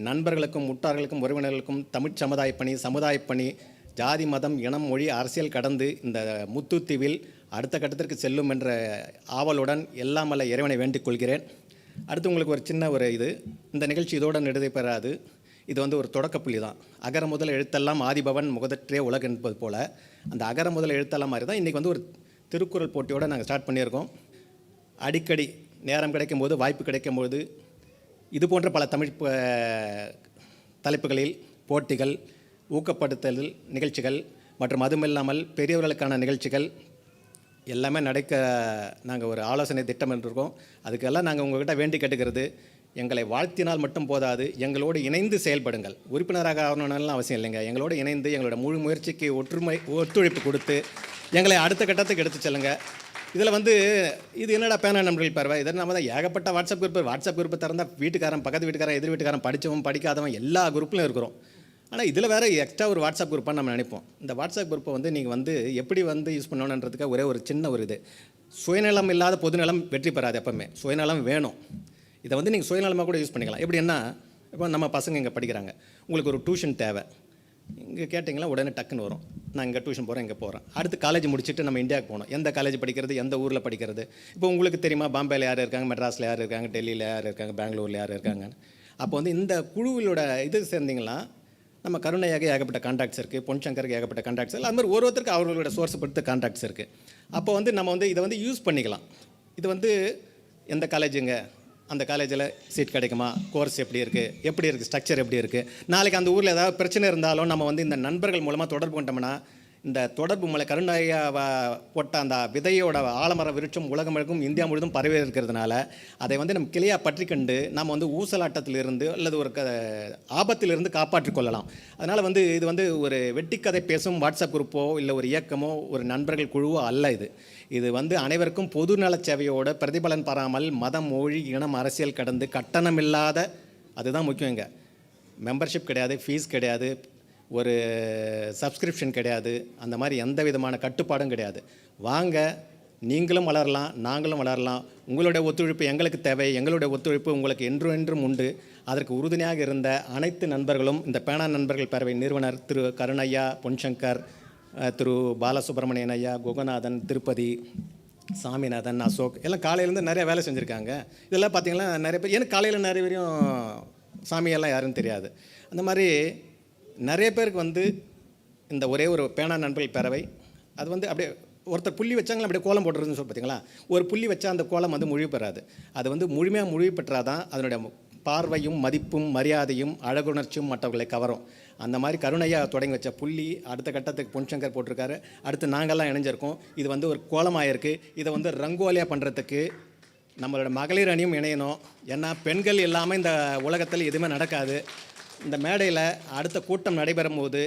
நண்பர்களுக்கும், முட்டார்களுக்கும், உறவினர்களுக்கும் தமிழ் சமுதாய பணி, ஜாதி, மதம், இனம், மொழி, அரசியல் கடந்து இந்த முத்துத்தீவில் அடுத்த கட்டத்திற்கு செல்லும் என்ற ஆவலுடன் எல்லாம் வல்ல இறைவனை வேண்டிக் கொள்கிறேன். அடுத்து உங்களுக்கு ஒரு சின்ன இந்த நிகழ்ச்சி இதோடு நிறைவு பெறாது. இது வந்து ஒரு தொடக்கப்புள்ளி தான். அகர முதல் எழுத்தெல்லாம் ஆதிபவன் முகதற்றே உலகு என்பது போல் அந்த அகர முதல் எழுத்தெல்லாம் மாதிரி தான் இன்றைக்கி வந்து ஒரு திருக்குறள் போட்டியோடு நாங்கள் ஸ்டார்ட் பண்ணியிருக்கோம். அடிக்கடி நேரம் கிடைக்கும்போது, வாய்ப்பு கிடைக்கும்போது இது போன்ற பல தமிழ் தலைப்புகளில் போட்டிகள், ஊக்கப்படுத்தல் நிகழ்ச்சிகள் மற்றும் அதுமில்லாமல் பெரியவர்களுக்கான நிகழ்ச்சிகள் எல்லாமே நடக்க நாங்கள் ஒரு ஆலோசனை திட்டமிட்டிருக்கோம். அதுக்கெல்லாம் நாங்கள் உங்கள்கிட்ட வேண்டி கேட்டுக்கிறது, எங்களை வாழ்த்தினால் மட்டும் போதாது, எங்களோடு இணைந்து செயல்படுங்கள். உறுப்பினராக ஆகணும்னாலும் அவசியம் இல்லைங்க. எங்களோடு இணைந்து எங்களோட முழு முயற்சிக்கு ஒத்துழைப்பு கொடுத்து எங்களை அடுத்த கட்டத்துக்கு எடுத்து செல்லுங்க. இதில் இது என்னடா பேனா நண்பர்கள் பேரவை, இதில் நம்ம தான் ஏகப்பட்ட வாட்ஸ்அப் குரூப்பு திறந்தால் வீட்டுக்காரன், பக்கத்து வீட்டுக்காரன், எதிர் வீட்டுக்காரன், படித்தவன் படிக்காதவன் எல்லா குரூப்லையும் இருக்கிறோம். ஆனால் இதில் வேறு எக்ஸ்ட்ரா ஒரு வாட்ஸ்அப் குரூப்பாக நம்ம நினைப்போம். இந்த வாட்ஸ்அப் குரூப்பை நீங்கள் எப்படி யூஸ் பண்ணணுன்றதுக்கு ஒரே ஒரு சின்ன ஒரு இது, சுயநலம் இல்லாத பொதுநலம் வெற்றி பெறாது. எப்பவுமே சுயநலம் வேணும். இதை நீங்கள் சுயநலமாக கூட யூஸ் பண்ணிக்கலாம். எப்படின்னா, இப்போ நம்ம பசங்க இங்கே படிக்கிறாங்க, உங்களுக்கு ஒரு டியூஷன் தேவை, இங்கே கேட்டிங்களா உடனே டக்குன்னு வரும், நான் இங்கே டியூஷன் போகிறேன், இங்கே போகிறேன். அடுத்து காலேஜ் முடிச்சுட்டு நம்ம இந்தியாவுக்கு போகணும். எந்த காலேஜ் படிக்கிறது, எந்த ஊரில் படிக்கிறது. இப்போ உங்களுக்கு தெரியுமா, பாம்பேயில் யார் இருக்காங்க, மெட்ராஸில் யார் இருக்காங்க, டெல்லியில் யார் இருக்காங்க, பெங்களூரில் யார் இருக்காங்க. அப்போ இந்த குழுவிலோட இது சேர்ந்திங்கன்னா நம்ம கருணையாக ஏகப்பட்ட கான்டாக்ட்ஸ் இருக்குது, பொன்சங்கருக்கு ஏகப்பட்ட கான்டாக்ட்ஸ் இல்லை. அது மாதிரி ஒருத்தருக்கு அவர்களோட சோர்ஸை பொறுத்து கான்டாக்ட்ஸ் இருக்குது. அப்போ நம்ம இதை யூஸ் பண்ணிக்கலாம். இது எந்த காலேஜுங்க, அந்த காலேஜில் சீட் கிடைக்குமா, கோர்ஸ் எப்படி இருக்குது, ஸ்ட்ரக்சர் எப்படி இருக்குது, நாளைக்கு அந்த ஊரில் ஏதாவது பிரச்சனை இருந்தாலும் நம்ம இந்த நண்பர்கள் மூலமாக தொடர்பு கொண்டோம்னா, இந்த தொடர்பு மூலம் கருணையா போட்ட அந்த விதையோட ஆலமர விருட்சம் உலகம் முழுக்கும் இந்தியா முழுதும் பரவி இருக்கிறதுனால அதை நம்ம கிளையாக பற்றி கண்டு நம்ம ஊசலாட்டத்திலிருந்து அல்லது ஒரு ஆபத்திலிருந்து காப்பாற்றிக் கொள்ளலாம். அதனால் இது ஒரு வெட்டிக்கதை பேசும் வாட்ஸ்அப் குரூப்போ இல்லை ஒரு இயக்கமோ ஒரு நண்பர்கள் குழுவோ அல்ல. இது அனைவருக்கும் பொது நலச் சேவையோட பிரதிபலன் பெறாமல் மதம், மொழி, இனம், அரசியல் கடந்து கட்டணமில்லாத, அதுதான் முக்கியங்க, மெம்பர்ஷிப் கிடையாது, ஃபீஸ் கிடையாது, ஒரு சப்ஸ்கிரிப்ஷன் கிடையாது, அந்த மாதிரி எந்த விதமான கட்டுப்பாடும் கிடையாது. வாங்க, நீங்களும் வளரலாம், நாங்களும் வளரலாம். உங்களுடைய ஒத்துழைப்பு எங்களுக்கு தேவை, எங்களுடைய ஒத்துழைப்பு உங்களுக்கு என்றும் உண்டு. அதற்கு உறுதுணையாக இருந்த அனைத்து நண்பர்களும், இந்த பேனா நண்பர்கள் பேரவை நிறுவனர் திரு கருணையா, பொன்சங்கர், திரு பாலசுப்ரமணியன் ஐயா, குகநாதன், திருப்பதி, சாமிநாதன், அசோக் எல்லாம் காலையிலேருந்து நிறைய வேலை செஞ்சுருக்காங்க. இதெல்லாம் பார்த்திங்கன்னா நிறைய பேர், எனக்கு காலையில் நிறைய பேரும் சாமியெல்லாம் யாருன்னு தெரியாது. அந்த மாதிரி நிறைய பேருக்கு இந்த ஒரே ஒரு பேனா நண்பர்கள் பேரவை அது அப்படியே ஒருத்தர் புள்ளி வச்சாங்களா அப்படியே கோலம் போடுறதுன்னு சொல்லி பார்த்தீங்களா, ஒரு புள்ளி வச்சா அந்த கோலம் முழுமை பெறாது. அது முழுமையாக முழுமை பெற்றாதான் அதனுடைய பார்வையும் மதிப்பும் மரியாதையும் அழகுணர்ச்சியும் மற்றவர்களை கவரும். அந்த மாதிரி கருணையாக தொடங்கி வச்ச புள்ளி அடுத்த கட்டத்துக்கு பொன்சங்கர் போட்டிருக்காரு. அடுத்து நாங்கள்லாம் இணைஞ்சிருக்கோம். இது ஒரு கோலமாக இருக்குது. இதை ரங்கோலியாக பண்ணுறதுக்கு நம்மளோட மகளிர் அணியும் இணையணும். ஏன்னா பெண்கள் இல்லாமல் இந்த உலகத்தில் எதுவுமே நடக்காது. இந்த மேடையில் அடுத்த கூட்டம் நடைபெறும் போது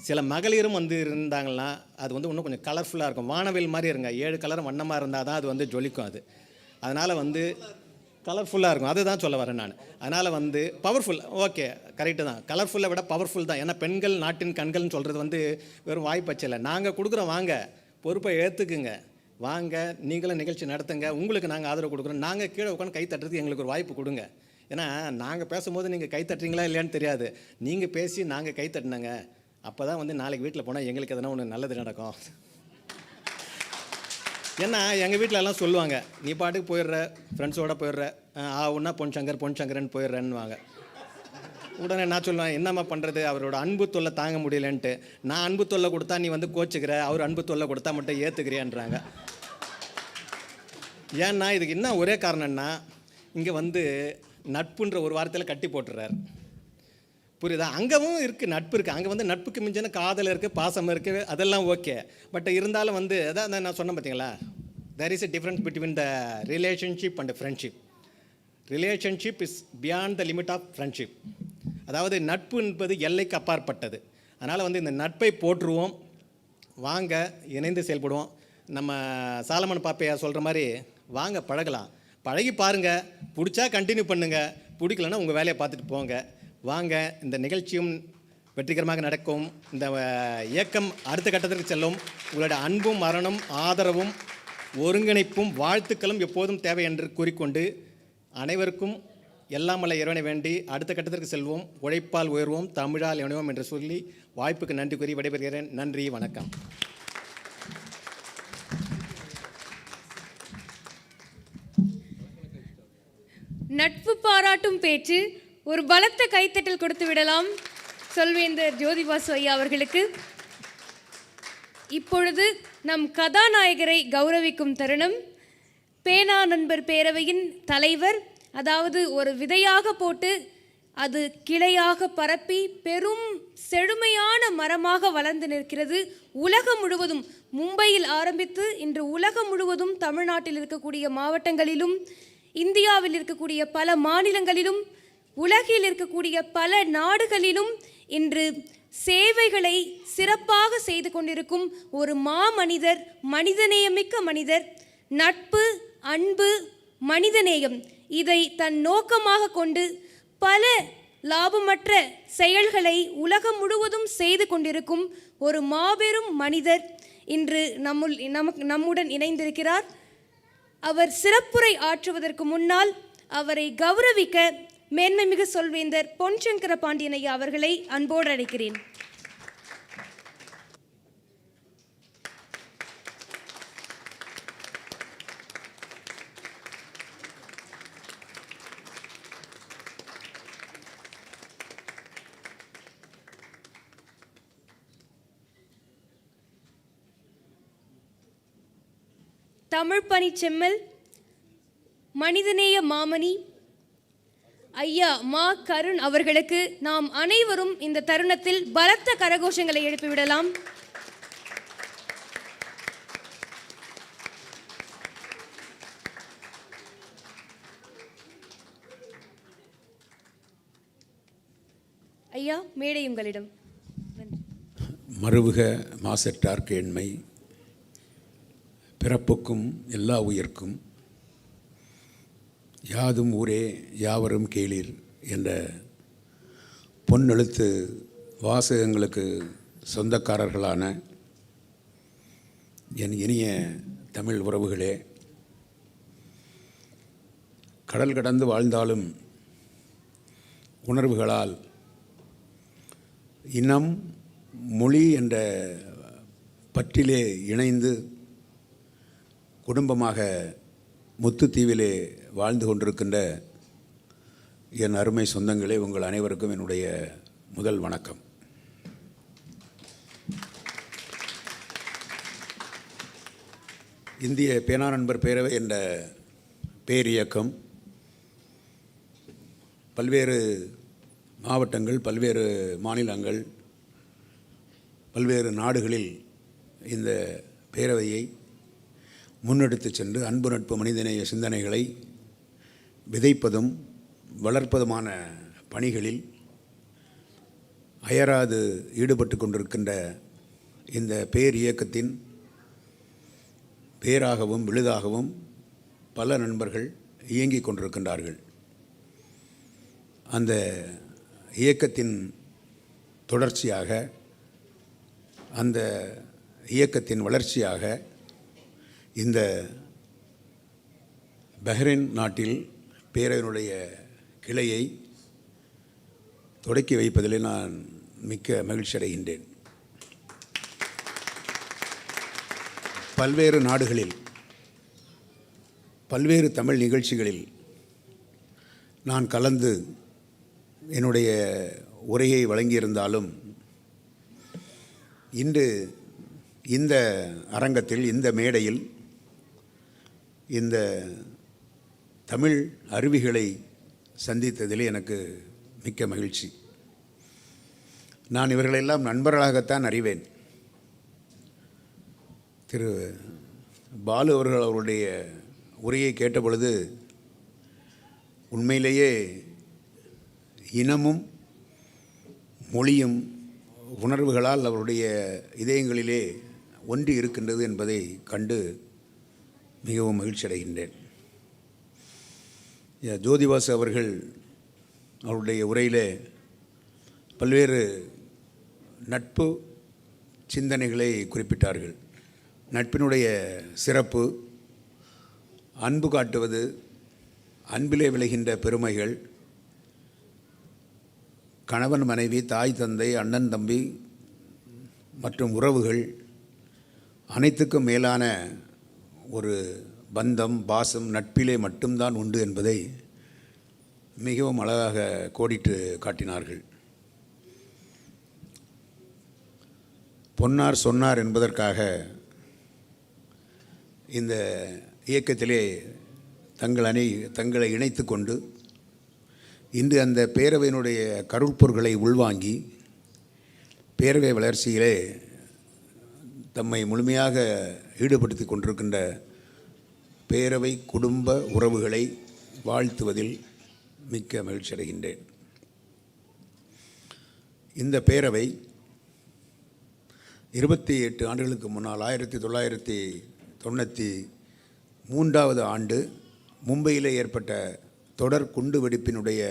சில மகளிரும் இருந்தாங்கன்னா அது இன்னும் கொஞ்சம் கலர்ஃபுல்லாக இருக்கும். வானவில் மாதிரி இருங்க, 7 கலரும் வண்ணமாக இருந்தால் தான் அது ஜொலிக்கும். அதனால் கலர்ஃபுல்லாக இருக்கும். அதுதான் சொல்ல வரேன் நான். அதனால் பவர்ஃபுல், ஓகே கரெக்டு தான், கலர்ஃபுல்லை விட பவர்ஃபுல் தான். ஏன்னா பெண்கள் நாட்டின் கண்கள்னு சொல்கிறது வெறும் வாய்ப்பச்சு இல்லை. நாங்கள் கொடுக்குறோம், வாங்க பொறுப்பை ஏற்றுக்குங்க, வாங்க நீங்களும் நிகழ்ச்சி நடத்துங்க, உங்களுக்கு நாங்கள் ஆதரவு கொடுக்குறோம். நாங்கள் கீழே உட்காந்து கை தட்டுறதுக்கு எங்களுக்கு ஒரு வாய்ப்பு கொடுங்க. ஏன்னா நாங்கள் பேசும்போது நீங்கள் கை தட்டுறீங்களா இல்லையான்னு தெரியாது. நீங்கள் பேசி நாங்கள் கை தட்டினாங்க, அப்போ தான் நாளைக்கு வீட்டில் போனால் எங்களுக்கு எதனா ஒன்று நல்லது நடக்கும். ஏன்னா எங்கள் வீட்டில் எல்லாம் சொல்லுவாங்க, நீ பாட்டுக்கு போயிடுற, ஃப்ரெண்ட்ஸோடு போயிடுற, ஒன்றா பொன்சங்கர்ன்னு போயிடுறேன்னுவாங்க. உடனே நான் சொல்லுவேன், என்னம்மா பண்ணுறது, அவரோட அன்பு தொல்லை தாங்க முடியலன்ட்டு. நான் அன்பு தொல்லை கொடுத்தா நீ கோச்சிக்கிற, அவர் அன்பு தொல்லை கொடுத்தா மட்டும் ஏற்றுக்கிறியான்றாங்க. ஏன்னா இதுக்கு என்ன ஒரே காரணம்னா, இங்கே நட்புன்ற ஒரு வார்த்தையில் கட்டி போட்டுறாரு. புரியுதா? அங்கவும் இருக்குது, நட்பு இருக்குது. அங்கே நட்புக்கு மிஞ்சின காதல் இருக்குது, பாசம் இருக்குது, அதெல்லாம் ஓகே. பட் இருந்தாலும் அதான் நான் சொன்னேன் பார்த்தீங்களா, there is a difference between the relationship and friendship. Relationship is beyond the limit of friendship. அதாவது நட்பு என்பது எல்லைக்கு அப்பாற்பட்டது. அதனால் இந்த நட்பை போற்றுவோம், வாங்க இணைந்து செயல்படுவோம். நம்ம சாலமன் பாப்பையா சொல்கிற மாதிரி வாங்க பழகலாம், பழகி பாருங்கள், பிடிச்சா கண்டினியூ பண்ணுங்கள், பிடிக்கலன்னா உங்கள் வேலையை பார்த்துட்டு போங்க. வாங்க, இந்த நிகழ்ச்சியும் வெற்றிகரமாக நடக்கும், இந்த இயக்கம் அடுத்த கட்டத்திற்கு செல்லும். உங்களுடைய அன்பும் மரணம் ஆதரவும் ஒருங்கிணைப்பும் வாழ்த்துக்களும் எப்போதும் தேவை என்று கூறிக்கொண்டு அனைவருக்கும் எல்லாம் வல்ல இறைவனை வேண்டி அடுத்த கட்டத்திற்கு செல்வோம், உழைப்பால் உயர்வோம், தமிழால் இணைவோம் என்று சொல்லி வாய்ப்புக்கு நன்றி கூறி விடைபெறுகிறேன். நன்றி, வணக்கம். நட்பு பாராட்டும் பேச்சு, ஒரு பலத்த கைத்தட்டல் கொடுத்து விடலாம் சொல்வேந்தர் ஜோதிபாசு ஐயா அவர்களுக்கு. இப்பொழுது நம் கதாநாயகரை கௌரவிக்கும் தருணம். பேனா நண்பர் பேரவையின் தலைவர், அதாவது ஒரு விதையாக போட்டு அது கிளையாக பரப்பி பெரும் செழுமையான மரமாக வளர்ந்து நிற்கிறது. உலகம் முழுவதும், மும்பையில் ஆரம்பித்து இன்று உலகம் முழுவதும், தமிழ்நாட்டில் இருக்கக்கூடிய மாவட்டங்களிலும் இந்தியாவில் இருக்கக்கூடிய பல மாநிலங்களிலும் உலகில் இருக்கக்கூடிய பல நாடுகளிலும் இன்று சேவைகளை சிறப்பாக செய்து கொண்டிருக்கும் ஒரு மாமனிதர், மனிதநேயமிக்க மனிதர். நட்பு, அன்பு, மனிதநேயம் இதை தன் நோக்கமாக கொண்டு பல லாபமற்ற செயல்களை உலகம் முழுவதும் செய்து கொண்டிருக்கும் ஒரு மாபெரும் மனிதர் இன்று நம்முடன் இணைந்திருக்கிறார். அவர் சிறப்புரை ஆற்றுவதற்கு முன்னால் அவரை கௌரவிக்க மேன்மைமிகு சொல்வேந்தர் பொன் சங்கர பாண்டியன் ஐயா அவர்களை அன்போடு அழைக்கிறேன். தமிழ் பணி செம்மல், மனிதநேய மாமணி ஐயா மா கருண் அவர்களுக்கு நாம் அனைவரும் இந்த தருணத்தில் பலத்த கரகோஷங்களை எழுப்பிவிடலாம். ஐயா, மேடை உங்களிடம். மறுவுக மாசற்றார் கேண்மை, பிறப்புக்கும் எல்லா உயிர்க்கும் யாதும் ஊரே யாவரும் கேளீர் என்ற பொன்னெழுத்து வாசகங்களுக்கு சொந்தக்காரர்களான என் இனிய தமிழ் உறவுகளே, கடல் கடந்து வாழ்ந்தாலும் உணர்வுகளால் இனம் மொழி என்ற பற்றிலே இணைந்து குடும்பமாக முத்துத்தீவிலே வாழ்ந்து கொண்டிருக்கின்ற என் அருமை சொந்தங்களே, உங்கள் அனைவருக்கும் என்னுடைய முதல் வணக்கம். இந்திய பேனா நண்பர் பேரவை என்ற பேரியக்கம் பல்வேறு மாவட்டங்கள், பல்வேறு மாநிலங்கள், பல்வேறு நாடுகளில் இந்த பேரவையை முன்னெடுத்து சென்று அன்பு, நட்பு, மனிதநேய சிந்தனைகளை விதைப்பதும் வளர்ப்பதுமான பணிகளில் அயராது ஈடுபட்டு கொண்டிருக்கின்ற இந்த பேர் இயக்கத்தின் பேராகவும் விழுதாகவும் பல நண்பர்கள் இயங்கிக் கொண்டிருக்கின்றார்கள். அந்த இயக்கத்தின் தொடர்ச்சியாக, அந்த இயக்கத்தின் வளர்ச்சியாக இந்த பஹ்ரைன் நாட்டில் பேரவையினுடைய கிளையை தொடக்கி வைப்பதிலே நான் மிக்க மகிழ்ச்சி அடைகின்றேன். பல்வேறு நாடுகளில் பல்வேறு தமிழ் நிகழ்ச்சிகளில் நான் கலந்து என்னுடைய உரையை வழங்கியிருந்தாலும் இன்று இந்த அரங்கத்தில், இந்த மேடையில் இந்த தமிழ் அருவிகளை சந்தித்ததிலே எனக்கு மிக்க மகிழ்ச்சி. நான் இவர்களெல்லாம் நண்பர்களாகத்தான் அறிவேன். திரு பாலு அவர்கள் அவருடைய உரையை கேட்ட பொழுது உண்மையிலேயே இனமும் மொழியும் உணர்வுகளால் அவருடைய இதயங்களிலே ஒன்றி இருக்கின்றது என்பதை கண்டு மிகவும் மகிழ்ச்சி அடைகின்றேன். ஜோதிவாசு அவர்கள் அவருடைய உரையிலே பல்வேறு நட்பு சிந்தனைகளை குறிப்பிட்டார்கள். நட்பினுடைய சிறப்பு, அன்பு காட்டுவது, அன்பிலே விளைகின்ற பெருமைகள், கணவன் மனைவி, தாய் தந்தை, அண்ணன் தம்பி மற்றும் உறவுகள் அனைத்துக்கும் மேலான ஒரு பந்தம், பாசம் நட்பிலே மட்டும்தான் உண்டு என்பதை மிகவும் அழகாக கோடிட்டு காட்டினார்கள். பொன்னார் சொன்னார் என்பதற்காக இந்த இயக்கத்திலே தங்களை இணைத்து கொண்டு இன்று அந்த பேரவையினுடைய கருப்பொருள்களை உள்வாங்கி பேரவை வளர்ச்சியிலே தம்மை முழுமையாக ஈடுபடுத்தி கொண்டிருக்கின்ற பேரவை குடும்ப உறவுகளை, வாழ்த்துவதில் மிக்க மகிழ்ச்சி அடைகின்றேன். இந்த பேரவை 28 ஆண்டுகளுக்கு முன்னால் 1993 ஆண்டு மும்பையிலே ஏற்பட்ட தொடர் குண்டு வெடிப்பினுடைய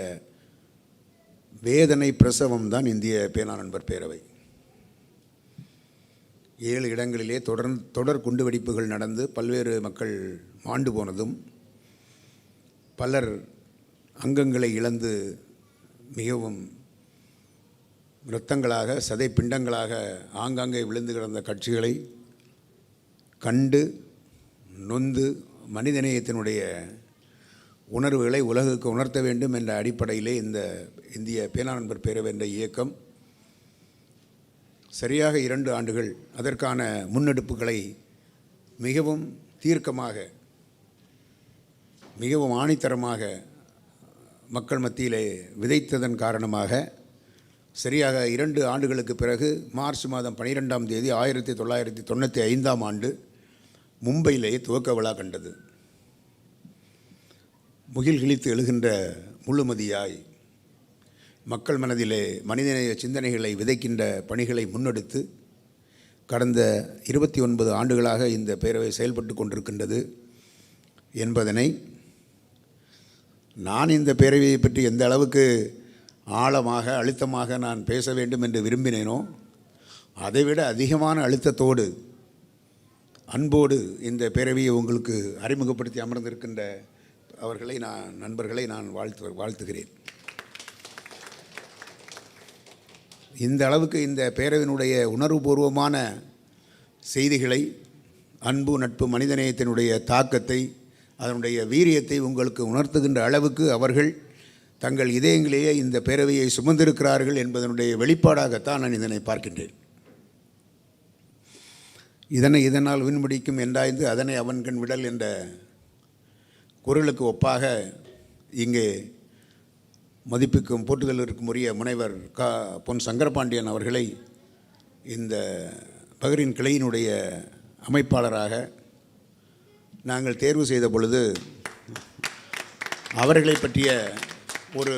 வேதனை பிரசவம் தான் இந்திய பேனா நண்பர் பேரவை. 7 இடங்களிலே தொடர் குண்டு வெடிப்புகள் நடந்து பல்வேறு மக்கள் மாண்டு போனதும், பலர் அங்கங்களை இழந்து மிகவும் இரத்தங்களாக சதை பிண்டங்களாக ஆங்காங்கே விழுந்து கிடந்த காட்சிகளை கண்டு நொந்து மனிதநேயத்தினுடைய உணர்வுகளை உலகுக்கு உணர்த்த வேண்டும் என்ற அடிப்படையிலே இந்த இந்திய பேனா நண்பர் பேரவை என்ற இயக்கம் சரியாக 2 ஆண்டுகள் அதற்கான முன்னெடுப்புகளை மிகவும் தீர்க்கமாக, மிகவும் ஆணித்தரமாக மக்கள் மத்தியிலே விதைத்ததன் காரணமாக சரியாக 2 ஆண்டுகளுக்கு பிறகு மார்ச் மாதம் 12ஆம் தேதி 1995ஆம் ஆண்டு மும்பையிலே துவக்க விழா கண்டது. முகில் கிழித்து எழுகின்ற முழுமதியாய் மக்கள் மனதிலே மனிதநேய சிந்தனைகளை விதைக்கின்ற பணிகளை முன்னெடுத்து கடந்த 29 ஆண்டுகளாக இந்த பேரவை செயல்பட்டு கொண்டிருக்கின்றது என்பதனை நான் இந்த பேரவையை பற்றி எந்த அளவுக்கு ஆழமாக அழுத்தமாக நான் பேச வேண்டும் என்று விரும்பினேனோ அதைவிட அதிகமான அழுத்தத்தோடு அன்போடு இந்த பேரவையை உங்களுக்கு அறிமுகப்படுத்தி அமர்ந்திருக்கின்ற நண்பர்களை நான் வாழ்த்துகிறேன். இந்த அளவுக்கு இந்த பேரவையினுடைய உணர்வுபூர்வமான செய்திகளை, அன்பு, நட்பு, மனிதநேயத்தினுடைய தாக்கத்தை, அதனுடைய வீரியத்தை உங்களுக்கு உணர்த்துகின்ற அளவுக்கு அவர்கள் தங்கள் இதயங்களையே இந்த பேரவையை சுமந்திருக்கிறார்கள் என்பதனுடைய வெளிப்பாடாகத்தான் நான் இதனை பார்க்கின்றேன். இதனால் விண்முடிக்கும் என்றாய்ந்து அதனை அவன்கண் விடல் என்ற குரலுக்கு ஒப்பாக இங்கே மதிப்புக்கும் போற்றுதலிற்கும் உரிய முனைவர் பொன் சங்கரபாண்டியன் அவர்களை இந்த பஹ்ரைன் கிளையினுடைய அமைப்பாளராக நாங்கள் தேர்வு செய்த பொழுது அவர்களை பற்றிய ஒரு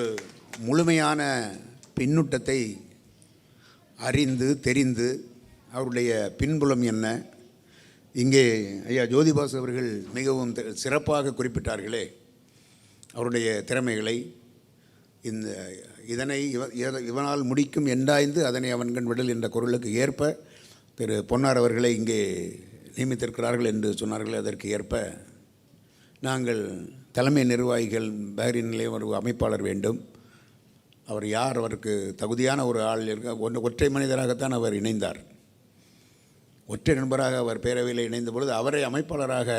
முழுமையான பின்னூட்டத்தை அறிந்து தெரிந்து அவருடைய பின்புலம் என்ன, இங்கே ஐயா ஜோதிபாசு அவர்கள் மிகவும் சிறப்பாக குறிப்பிட்டார்களே அவருடைய திறமைகளை, இவனால் முடிக்கும் என்றாய்ந்து அதனை அவன்கண் விடல் என்ற குரலுக்கு ஏற்ப திரு பொன்னார் அவர்களை இங்கே நியமித்திருக்கிறார்கள் என்று சொன்னார்கள். அதற்கு ஏற்ப நாங்கள் தலைமை நிர்வாகிகள் பஹ்ரைனிலே ஒரு அமைப்பாளர் வேண்டும், அவர் யார், அவருக்கு தகுதியான ஒரு ஆள் ஒற்றை மனிதராகத்தான் அவர் இணைந்தார். ஒற்றை நண்பராக அவர் பேரவையில் இணைந்த பொழுது அவரை அமைப்பாளராக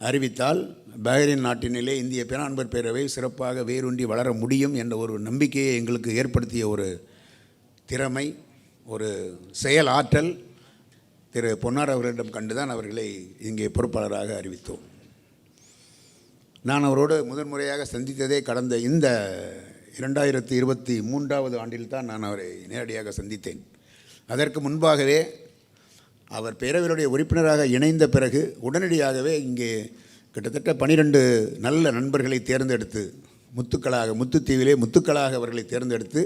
அறிவித்தால் பஹ்ரைன் நாட்டினிலே இந்திய பேனா நண்பர் பேரவை சிறப்பாக வேரூன்றி வளர முடியும் என்ற ஒரு நம்பிக்கையை எங்களுக்கு ஏற்படுத்திய ஒரு திறமை, ஒரு செயல் ஆற்றல் திரு பொன்னார் அவர்களிடம் கண்டுதான் அவர்களை இங்கே பொறுப்பாளராக அறிவித்தோம். நான் அவரோடு முதன்முறையாக சந்தித்ததே கடந்த இந்த 2023 ஆண்டில் தான் நான் அவரை நேரடியாக சந்தித்தேன். அதற்கு முன்பாகவே அவர் பேரவையுடைய உறுப்பினராக இணைந்த பிறகு உடனடியாகவே இங்கே கிட்டத்தட்ட 12 நல்ல நண்பர்களை தேர்ந்தெடுத்து முத்துத்தீவிலே முத்துக்களாக அவர்களை தேர்ந்தெடுத்து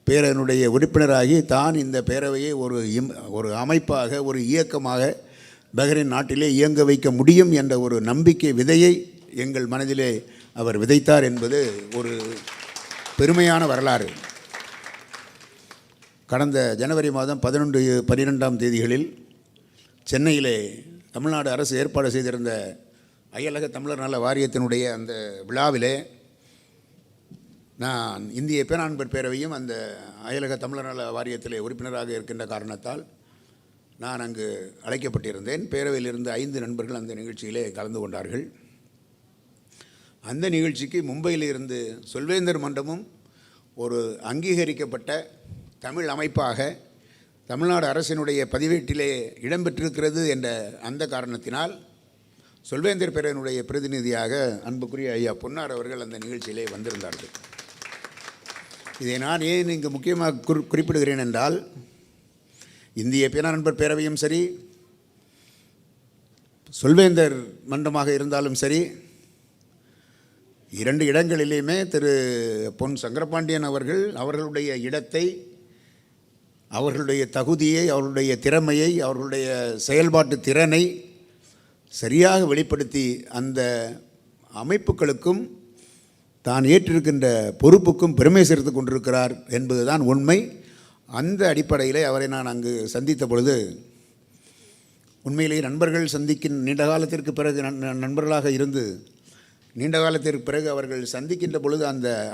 பேரவையினுடைய உறுப்பினராகி தான் இந்த பேரவையை ஒரு அமைப்பாக, ஒரு இயக்கமாக பஹ்ரைன் நாட்டிலே இயங்க வைக்க முடியும் என்ற ஒரு நம்பிக்கை விதையை எங்கள் மனதிலே அவர் விதைத்தார் என்பது ஒரு பெருமையான வரலாறு. கடந்த ஜனவரி மாதம் 11, 12ஆம் தேதிகளில் சென்னையிலே தமிழ்நாடு அரசு ஏற்பாடு செய்திருந்த அயலக தமிழர் நல வாரியத்தினுடைய அந்த விழாவிலே நான் இந்திய பேனா நண்பர் பேரவையும் அந்த அயலக தமிழர் நல வாரியத்திலே உறுப்பினராக இருக்கின்ற காரணத்தால் நான் அங்கு அழைக்கப்பட்டிருந்தேன். பேரவையிலிருந்து 5 நண்பர்கள் அந்த நிகழ்ச்சியிலே கலந்து கொண்டார்கள். அந்த நிகழ்ச்சிக்கு மும்பையிலிருந்து சொல்வேந்தர் மன்றமும் ஒரு அங்கீகரிக்கப்பட்ட தமிழ் அமைப்பாக தமிழ்நாடு அரசினுடைய பதிவேட்டிலே இடம்பெற்றிருக்கிறது என்ற அந்த காரணத்தினால் சொல்வேந்தர் பேரவையினுடைய பிரதிநிதியாக அன்புக்குரிய ஐயா பொன்னார் அவர்கள் அந்த நிகழ்ச்சியிலே வந்திருந்தார்கள். இதை நான் ஏன் இங்கு முக்கியமாக குறிப்பிடுகிறேன் என்றால், இந்திய பேனா நண்பர் பேரவையும் சரி, சொல்வேந்தர் மன்றமாக இருந்தாலும் சரி, 2 இடங்களிலேயுமே திரு பொன் சங்கரபாண்டியன் அவர்களுடைய இடத்தை, அவர்களுடைய தகுதியை, அவர்களுடைய திறமையை, அவர்களுடைய செயல்பாட்டு திறனை சரியாக வெளிப்படுத்தி அந்த அமைப்புகளுக்கும் தான் ஏற்றிருக்கின்ற பொறுப்புக்கும் பெருமை சேர்த்து கொண்டிருக்கிறார் என்பதுதான் உண்மை. அந்த அடிப்படையில் அவரை நான் அங்கு சந்தித்த பொழுது உண்மையிலேயே நண்பர்கள் நீண்ட காலத்திற்கு பிறகு நண்பர்களாக இருந்து நீண்ட காலத்திற்கு பிறகு அவர்கள் சந்திக்கின்ற பொழுது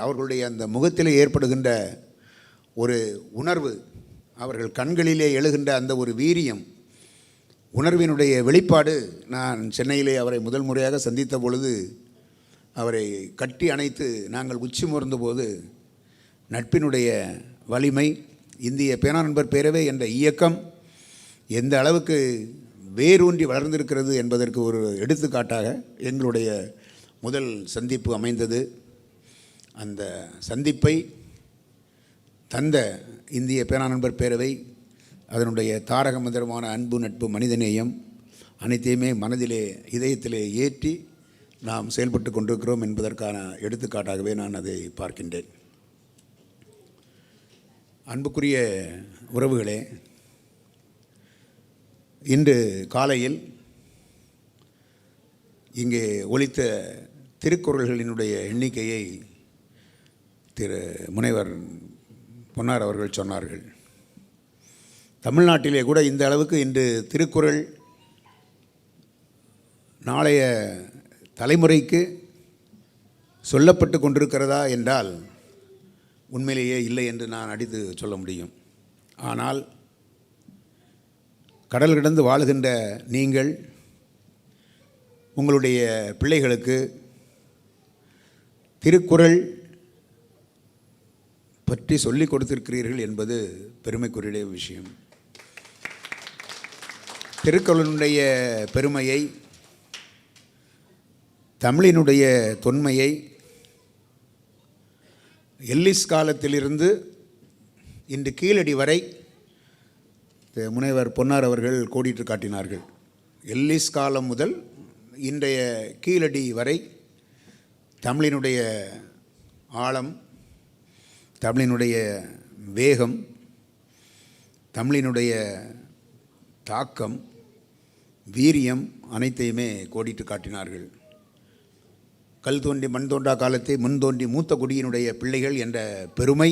அவர்களுடைய அந்த முகத்திலே ஏற்படுகின்ற ஒரு உணர்வு, அவர்கள் கண்களிலே எழுகின்ற அந்த ஒரு வீரியம், உணர்வினுடைய வெளிப்பாடு, நான் சென்னையிலே அவரை முதல் முறையாக சந்தித்த பொழுது அவரை கட்டி அணைத்து நாங்கள் உச்சி முறந்த போது நட்பினுடைய வலிமை, இந்திய பேனா நண்பர் பேரவை என்ற இயக்கம் எந்த அளவுக்கு வேரூன்றி வளர்ந்திருக்கிறது என்பதற்கு ஒரு எடுத்துக்காட்டாக எங்களுடைய முதல் சந்திப்பு அமைந்தது. அந்த சந்திப்பை தந்த இந்திய பேனா நண்பர் பேரவை அதனுடைய தாரக மந்திரமான அன்பு, நட்பு, மனிதநேயம் அனைத்தையுமே மனதிலே, இதயத்திலே ஏற்றி நாம் செயல்பட்டு கொண்டிருக்கிறோம் என்பதற்கான எடுத்துக்காட்டாகவே நான் அதை பார்க்கின்றேன். அன்புக்குரிய உறவுகளே, இன்று காலையில் இங்கே ஒலித்த திருக்குறள்களினுடைய எண்ணிக்கையை திரு முனைவர் பொன்னார் அவர்கள் சொன்னார்கள். தமிழ்நாட்டிலே கூட இந்த அளவுக்கு இன்று திருக்குறள் நாளைய தலைமுறைக்கு சொல்லப்பட்டு கொண்டிருக்கிறதா என்றால் உண்மையிலேயே இல்லை என்று நான் அடித்து சொல்ல முடியும். ஆனால் கடல் கடந்து வாழுகின்ற நீங்கள் உங்களுடைய பிள்ளைகளுக்கு திருக்குறள் பற்றி சொல்லிக் கொடுத்திருக்கிறீர்கள் என்பது பெருமைக்குரிய விஷயம். திருக்குறளினுடைய பெருமையை, தமிழினுடைய தொன்மையை எல்லிஸ் காலத்திலிருந்து இன்று கீழடி வரை முனைவர் பொன்னார் அவர்கள் கோடிட்டு காட்டினார்கள். எல்லிஸ் காலம் முதல் இன்றைய கீழடி வரை தமிழினுடைய ஆழம், தமிழினுடைய வேகம், தமிழினுடைய தாக்கம், வீரியம் அனைத்தையுமே கோடிட்டு காட்டினார்கள். கல் தோன்றி மண் தோன்றா காலத்தை முன் தோன்றி மூத்த குடியினுடைய பிள்ளைகள் என்ற பெருமை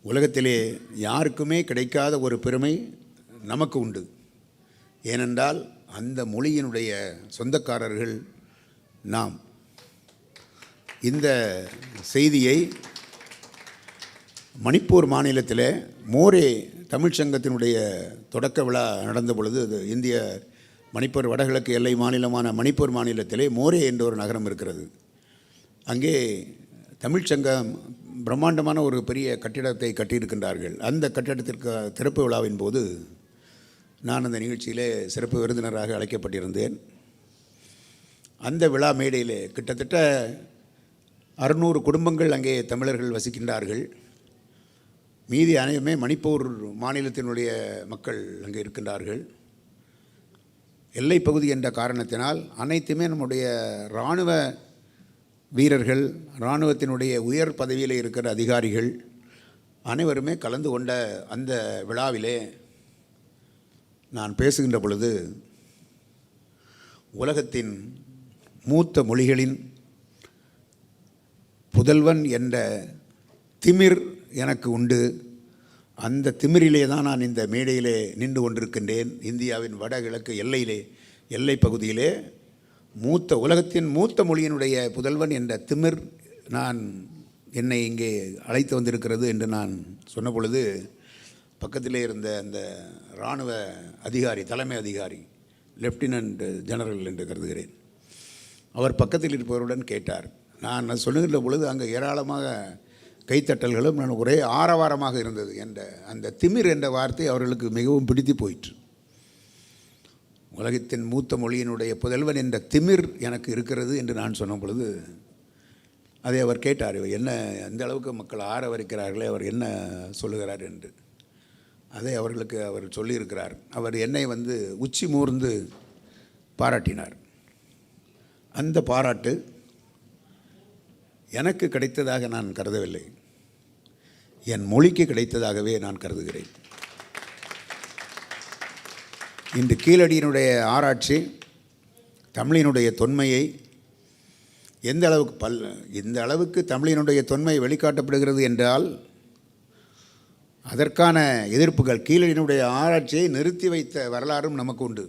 உலகத்திலே யாருக்குமே கிடைக்காத ஒரு பெருமை நமக்கு உண்டு. ஏனென்றால் அந்த மொழியினுடைய சொந்தக்காரர்கள் நாம். இந்த செய்தியை மணிப்பூர் மாநிலத்தில் மோரே தமிழ்ச்சங்கத்தினுடைய தொடக்க விழா நடந்த பொழுது, அது இந்திய மணிப்பூர் வடகிழக்கு எல்லை மாநிலமான மணிப்பூர் மாநிலத்திலே மோரே என்ற ஒரு நகரம் இருக்கிறது. அங்கே தமிழ்ச்சங்கம் பிரம்மாண்டமான ஒரு பெரிய கட்டிடத்தை கட்டியிருக்கின்றார்கள். அந்த கட்டிடத்திற்கு திறப்பு விழாவின் போது நான் அந்த நிகழ்ச்சியிலே சிறப்பு விருந்தினராக அழைக்கப்பட்டிருந்தேன். அந்த விழா மேடையிலே கிட்டத்தட்ட 600 குடும்பங்கள் அங்கே தமிழர்கள் வசிக்கின்றார்கள். மீதி அனைவருமே மணிப்பூர் மாநிலத்தினுடைய மக்கள் அங்கே இருக்கின்றார்கள். எல்லைப்பகுதி என்ற காரணத்தினால் அனைத்துமே நம்முடைய இராணுவ வீரர்கள், இராணுவத்தினுடைய உயர் பதவியில் இருக்கிற அதிகாரிகள் அனைவருமே கலந்து கொண்ட அந்த விழாவிலே நான் பேசுகின்ற பொழுது, உலகத்தின் மூத்த மொழிகளின் புதல்வன் என்ற திமிர் எனக்கு உண்டு. அந்த திமிரிலே தான் நான் இந்த மேடையிலே நின்று கொண்டிருக்கின்றேன். இந்தியாவின் வடகிழக்கு எல்லை பகுதியிலே உலகத்தின் மூத்த மொழியினுடைய புதல்வன் என்ற திமிர் என்னை இங்கே அழைத்து வந்திருக்கிறது என்று நான் சொன்ன பொழுது, பக்கத்திலே இருந்த அந்த இராணுவ அதிகாரி, தலைமை அதிகாரி, லெப்டினன்ட் ஜெனரல் என்று கருதுகிறேன், அவர் பக்கத்தில் இருப்பவருடன் கேட்டார். நான் சொல்லுகின்ற பொழுது அங்கே ஏராளமாக கைத்தட்டல்களும் ஒரே ஆரவாரமாக இருந்தது. அந்த திமிர் என்ற வார்த்தை அவர்களுக்கு மிகவும் பிடித்து போயிற்று. உலகத்தின் மூத்த மொழியினுடைய புதல்வன் என்ற திமிர் எனக்கு இருக்கிறது என்று நான் சொன்ன பொழுது அதை அவர் கேட்டார். என்ன அந்த அளவுக்கு மக்கள் ஆரவரிக்கிறார்களே, அவர் என்ன சொல்லுகிறார் என்று. அதை அவர்களுக்கு அவர் சொல்லியிருக்கிறார். அவர் என்னை உச்சி மூர்ந்து பாராட்டினார். அந்த பாராட்டு எனக்கு கிடைத்ததாக நான் கருதவில்லை, என் மொழிக்கு கிடைத்ததாகவே நான் கருதுகிறேன். இன்று கீழடியினுடைய ஆராய்ச்சி தமிழினுடைய தொன்மையை எந்த அளவுக்கு இந்த அளவுக்கு தமிழினுடைய தொன்மை வெளிக்காட்டப்படுகிறது என்றால் அதற்கான எதிர்ப்புகள், கீழடியினுடைய ஆராய்ச்சியை நிறுத்தி வைத்த வரலாறும் நமக்கு உண்டு.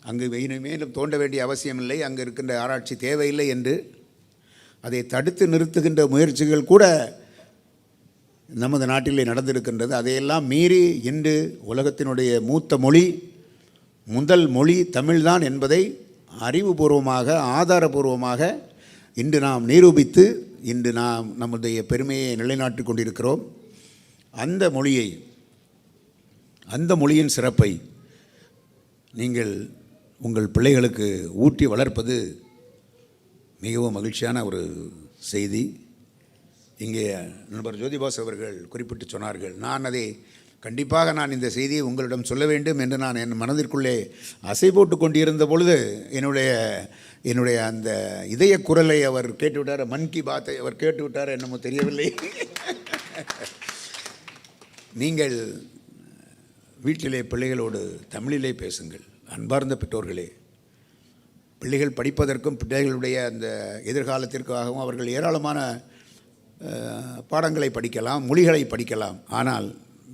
அங்கு மேலும் தோண்ட வேண்டிய அவசியமில்லை, அங்கு இருக்கின்ற ஆராய்ச்சி தேவையில்லை என்று அதை தடுத்து நிறுத்துகின்ற முயற்சிகள் கூட நமது நாட்டிலே நடந்திருக்கின்றது. அதையெல்லாம் மீறி இன்று உலகத்தினுடைய மூத்த மொழி, முதல் மொழி தமிழ்தான் என்பதை அறிவுபூர்வமாக ஆதாரபூர்வமாக இன்று நாம் நிரூபித்து இன்று நாம் நம்முடைய பெருமையை நிலைநாட்டிக் கொண்டிருக்கிறோம். அந்த மொழியை, அந்த மொழியின் சிறப்பை நீங்கள் உங்கள் பிள்ளைகளுக்கு ஊட்டி வளர்ப்பது மிகவும் மகிழ்ச்சியான ஒரு செய்தி. இங்கே நண்பர் ஜோதிபாஸ் அவர்கள் குறிப்பிட்டு சொன்னார்கள். நான் அதை கண்டிப்பாக நான் இந்த செய்தியை உங்களிடம் சொல்ல வேண்டும் என்று நான் என் மனதிற்குள்ளே அசை போட்டு கொண்டிருந்த பொழுது என்னுடைய அந்த இதய குரலை அவர் கேட்டுவிட்டார், மன் கி பாத்தை அவர் கேட்டுவிட்டார், என்னமோ தெரியவில்லை. நீங்கள் வீட்டிலே பிள்ளைகளோடு தமிழிலே பேசுங்கள். அன்பார்ந்த பெற்றோர்களே, பிள்ளைகள் படிப்பதற்கும் பிள்ளைகளுடைய அந்த எதிர்காலத்திற்காகவும் அவர்கள் ஏராளமான பாடங்களை படிக்கலாம், மொழிகளை படிக்கலாம். ஆனால்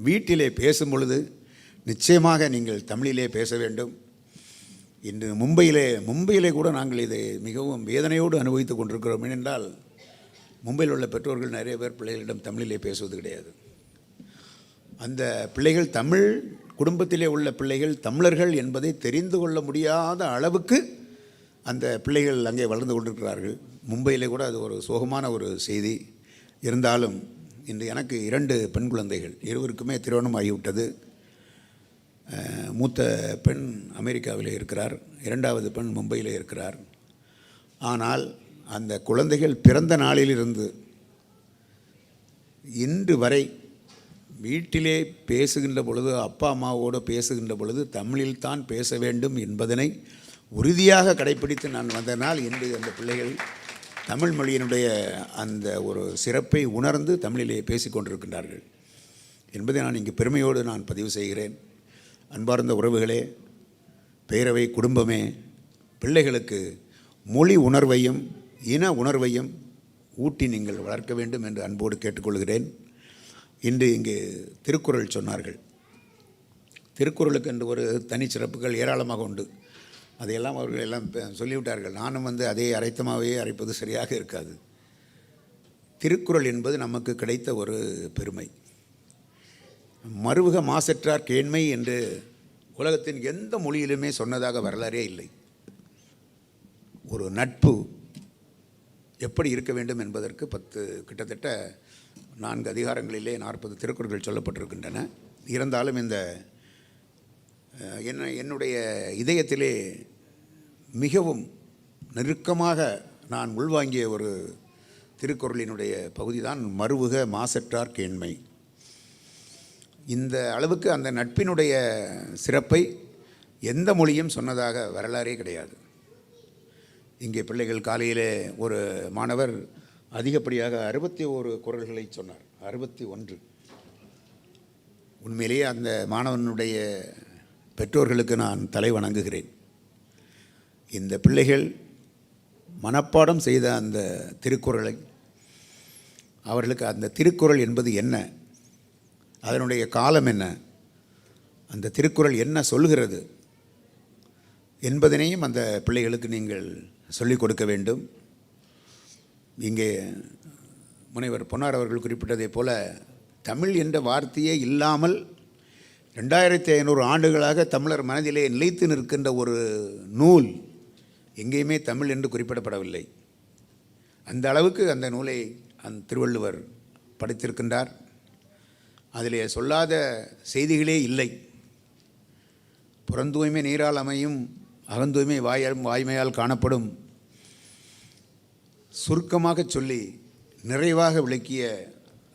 வீட்டிலே பேசும் பொழுது நிச்சயமாக நீங்கள் தமிழிலே பேச வேண்டும். இன்று மும்பையிலே கூட நாங்கள் இதை மிகவும் வேதனையோடு அனுபவித்து கொண்டிருக்கிறோம். ஏனென்றால் மும்பையில் உள்ள பெற்றோர்கள் நிறைய பேர் பிள்ளைகளிடம் தமிழிலே பேசுவது கிடையாது. அந்த பிள்ளைகள் தமிழ் குடும்பத்திலே உள்ள பிள்ளைகள் தமிழர்கள் என்பதை தெரிந்து கொள்ள முடியாத அளவுக்கு அந்த பிள்ளைகள் அங்கே வளர்ந்து கொண்டிருக்கிறார்கள். மும்பையிலே கூட அது ஒரு சோகமான ஒரு செய்தி. இருந்தாலும் இன்று எனக்கு 2 பெண் குழந்தைகள், இருவருக்குமே திருமணம் ஆகிவிட்டது. மூத்த பெண் அமெரிக்காவிலே இருக்கிறார், 2வது பெண் மும்பையிலே இருக்கிறார். ஆனால் அந்த குழந்தைகள் பிறந்த நாளிலிருந்து இன்று வரை வீட்டிலே பேசுகின்ற பொழுது, அப்பா அம்மாவோடு பேசுகின்ற பொழுது தமிழில் தான் பேச வேண்டும் என்பதனை உறுதியாக கடைப்பிடித்து நான் வந்தனால் இன்று அந்த பிள்ளைகள் தமிழ் மொழியினுடைய அந்த ஒரு சிறப்பை உணர்ந்து தமிழிலே பேசிக்கொண்டிருக்கின்றார்கள் என்பதை நான் இங்கு பெருமையோடு நான் பதிவு செய்கிறேன். அன்பார்ந்த உறவுகளே, பேரவை குடும்பமே, பிள்ளைகளுக்கு மொழி உணர்வையும் இன உணர்வையும் ஊட்டி நீங்கள் வளர்க்க வேண்டும் என்று அன்போடு கேட்டுக்கொள்கிறேன். இன்று இங்கு திருக்குறள் சொன்னார்கள். திருக்குறளுக்கு என்று ஒரு தனிச்சிறப்புகள் ஏராளமாக உண்டு. அதையெல்லாம் அவர்கள் எல்லாம் சொல்லிவிட்டார்கள். நானும் அதே அரைத்தமாகவே அரைப்பது சரியாக இருக்காது. திருக்குறள் என்பது நமக்கு கிடைத்த ஒரு பெருமை. மறுவுக மாசற்றார் கேண்மை என்று உலகத்தின் எந்த மொழியிலுமே சொன்னதாக வரலாறே இல்லை. ஒரு நட்பு எப்படி இருக்க வேண்டும் என்பதற்கு கிட்டத்தட்ட 4 அதிகாரங்களிலே 40 திருக்குறள்கள் சொல்லப்பட்டிருக்கின்றன. இருந்தாலும் என்னுடைய இதயத்திலே மிகவும் நெருக்கமாக நான் உள்வாங்கிய ஒரு திருக்குறளினுடைய பகுதி தான் மறுவுக மாசற்றார் கேண்மை. இந்த அளவுக்கு அந்த நட்பினுடைய சிறப்பை எந்த மொழியும் சொன்னதாக வரலாறே கிடையாது. இங்கே பிள்ளைகள் காலையிலே ஒரு மாணவர் அதிகப்படியாக 61 குறள்களை சொன்னார். 61. உண்மையிலேயே அந்த மாணவனுடைய பெற்றோர்களுக்கு நான் தலை வணங்குகிறேன். இந்த பிள்ளைகள் மனப்பாடம் செய்த அந்த திருக்குறளை, அவர்களுக்கு அந்த திருக்குறள் என்பது என்ன, அதனுடைய காலம் என்ன, அந்த திருக்குறள் என்ன சொல்கிறது என்பதனையும் அந்த பிள்ளைகளுக்கு நீங்கள் சொல்லிக் கொடுக்க வேண்டும். இங்கே முனைவர் பொன்னார் அவர்கள் குறிப்பிட்டதைப் போல தமிழ் என்ற வார்த்தையே இல்லாமல் 2500 ஆண்டுகளாக தமிழர் மனதிலே நிலைத்து நிற்கின்ற ஒரு நூல் எங்கேயுமே தமிழ் என்று குறிப்பிடப்படவில்லை. அந்த அளவுக்கு அந்த நூலை திருவள்ளுவர் படைத்திருக்கின்றார். அதிலே சொல்லாத செய்திகளே இல்லை. புறந்தூய்மை நீரால் அமையும், அகந்தூய்மை வாய்மையால் காணப்படும். சுருக்கமாக சொல்லி நிறைவாக விளக்கிய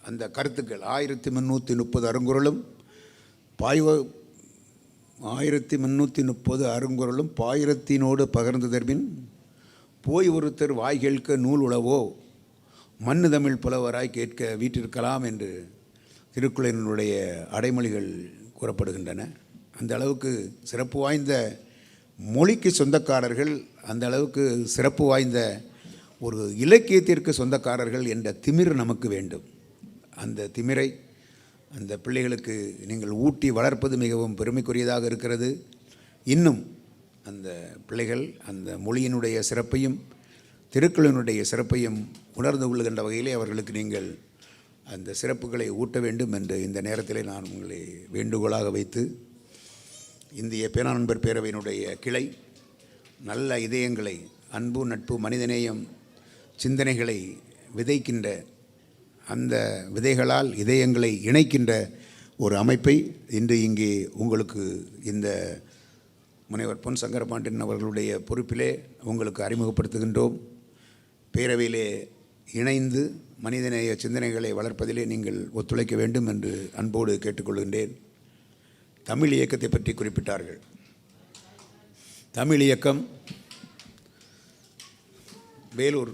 அந்த கருத்துக்கள் 1330 அருங்குறளும் 1330 அருங்குறளும் பாயிரத்தினோடு பகர்ந்து தருவின் போய் ஒருத்தர் வாய் கேட்க நூல் உளவோ மண்ணு தமிழ் புலவராய் கேட்க வீற்றிருக்கலாம் என்று திருக்குறளினுடைய அடைமொழிகள் கூறப்படுகின்றன. அந்த அளவுக்கு சிறப்பு வாய்ந்த மொழிக்கு சொந்தக்காரர்கள், அந்த அளவுக்கு சிறப்பு வாய்ந்த ஒரு இலக்கியத்திற்கு சொந்தக்காரர்கள் என்ற திமிர் நமக்கு வேண்டும். அந்த திமிரை அந்த பிள்ளைகளுக்கு நீங்கள் ஊட்டி வளர்ப்பது மிகவும் பெருமைக்குரியதாக இருக்கிறது. இன்னும் அந்த பிள்ளைகள் அந்த மொழியினுடைய சிறப்பையும் திருக்குறளினுடைய சிறப்பையும் உணர்ந்து கொள்கின்ற வகையிலே அவர்களுக்கு நீங்கள் அந்த சிறப்புகளை ஊட்ட வேண்டும் என்று இந்த நேரத்திலே நான் உங்களை வேண்டுகோளாக வைத்து, இந்திய பேரானன்பர் பேரவையினுடைய கிளை நல்ல இதயங்களை, அன்பு, நட்பு, மனிதநேயம் சிந்தனைகளை விதைக்கின்ற, அந்த விதைகளால் இதயங்களை இணைக்கின்ற ஒரு அமைப்பை இன்று இங்கே உங்களுக்கு இந்த முனைவர் பொன் சங்கரபாண்டியன் அவர்களுடைய பொறுப்பிலே உங்களுக்கு அறிமுகப்படுத்துகின்றோம். பேரவையிலே இணைந்து மனிதநேய சிந்தனைகளை வளர்ப்பதிலே நீங்கள் ஒத்துழைக்க வேண்டும் என்று அன்போடு கேட்டுக்கொள்கின்றேன். தமிழ் இயக்கத்தை பற்றி குறிப்பிட்டார்கள். தமிழ் இயக்கம் வேலூர்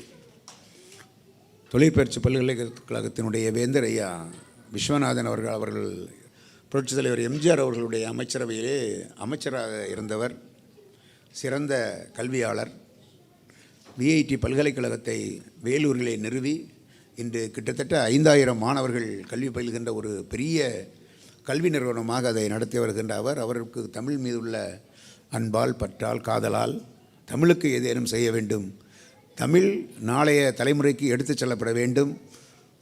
தொழிற்பயிற்சி பல்கலைக்கழகத்தினுடைய வேந்தர் ஐயா விஸ்வநாதன் அவர்கள் புரட்சித் தலைவர் எம்ஜிஆர் அவர்களுடைய அமைச்சரவையிலே அமைச்சராக இருந்தவர். சிறந்த கல்வியாளர். விஐடி பல்கலைக்கழகத்தை வேலூரிலே நிறுவி இன்று கிட்டத்தட்ட 5000 மாணவர்கள் கல்வி பயில்கின்ற ஒரு பெரிய கல்வி நிறுவனமாக அதை நடத்தி வருகின்ற அவருக்கு தமிழ் மீது உள்ள அன்பால், பற்றால், காதலால் தமிழுக்கு ஏதேனும் செய்ய வேண்டும், தமிழ் நாளைய தலைமுறைக்கு எடுத்துச் செல்லப்பட வேண்டும்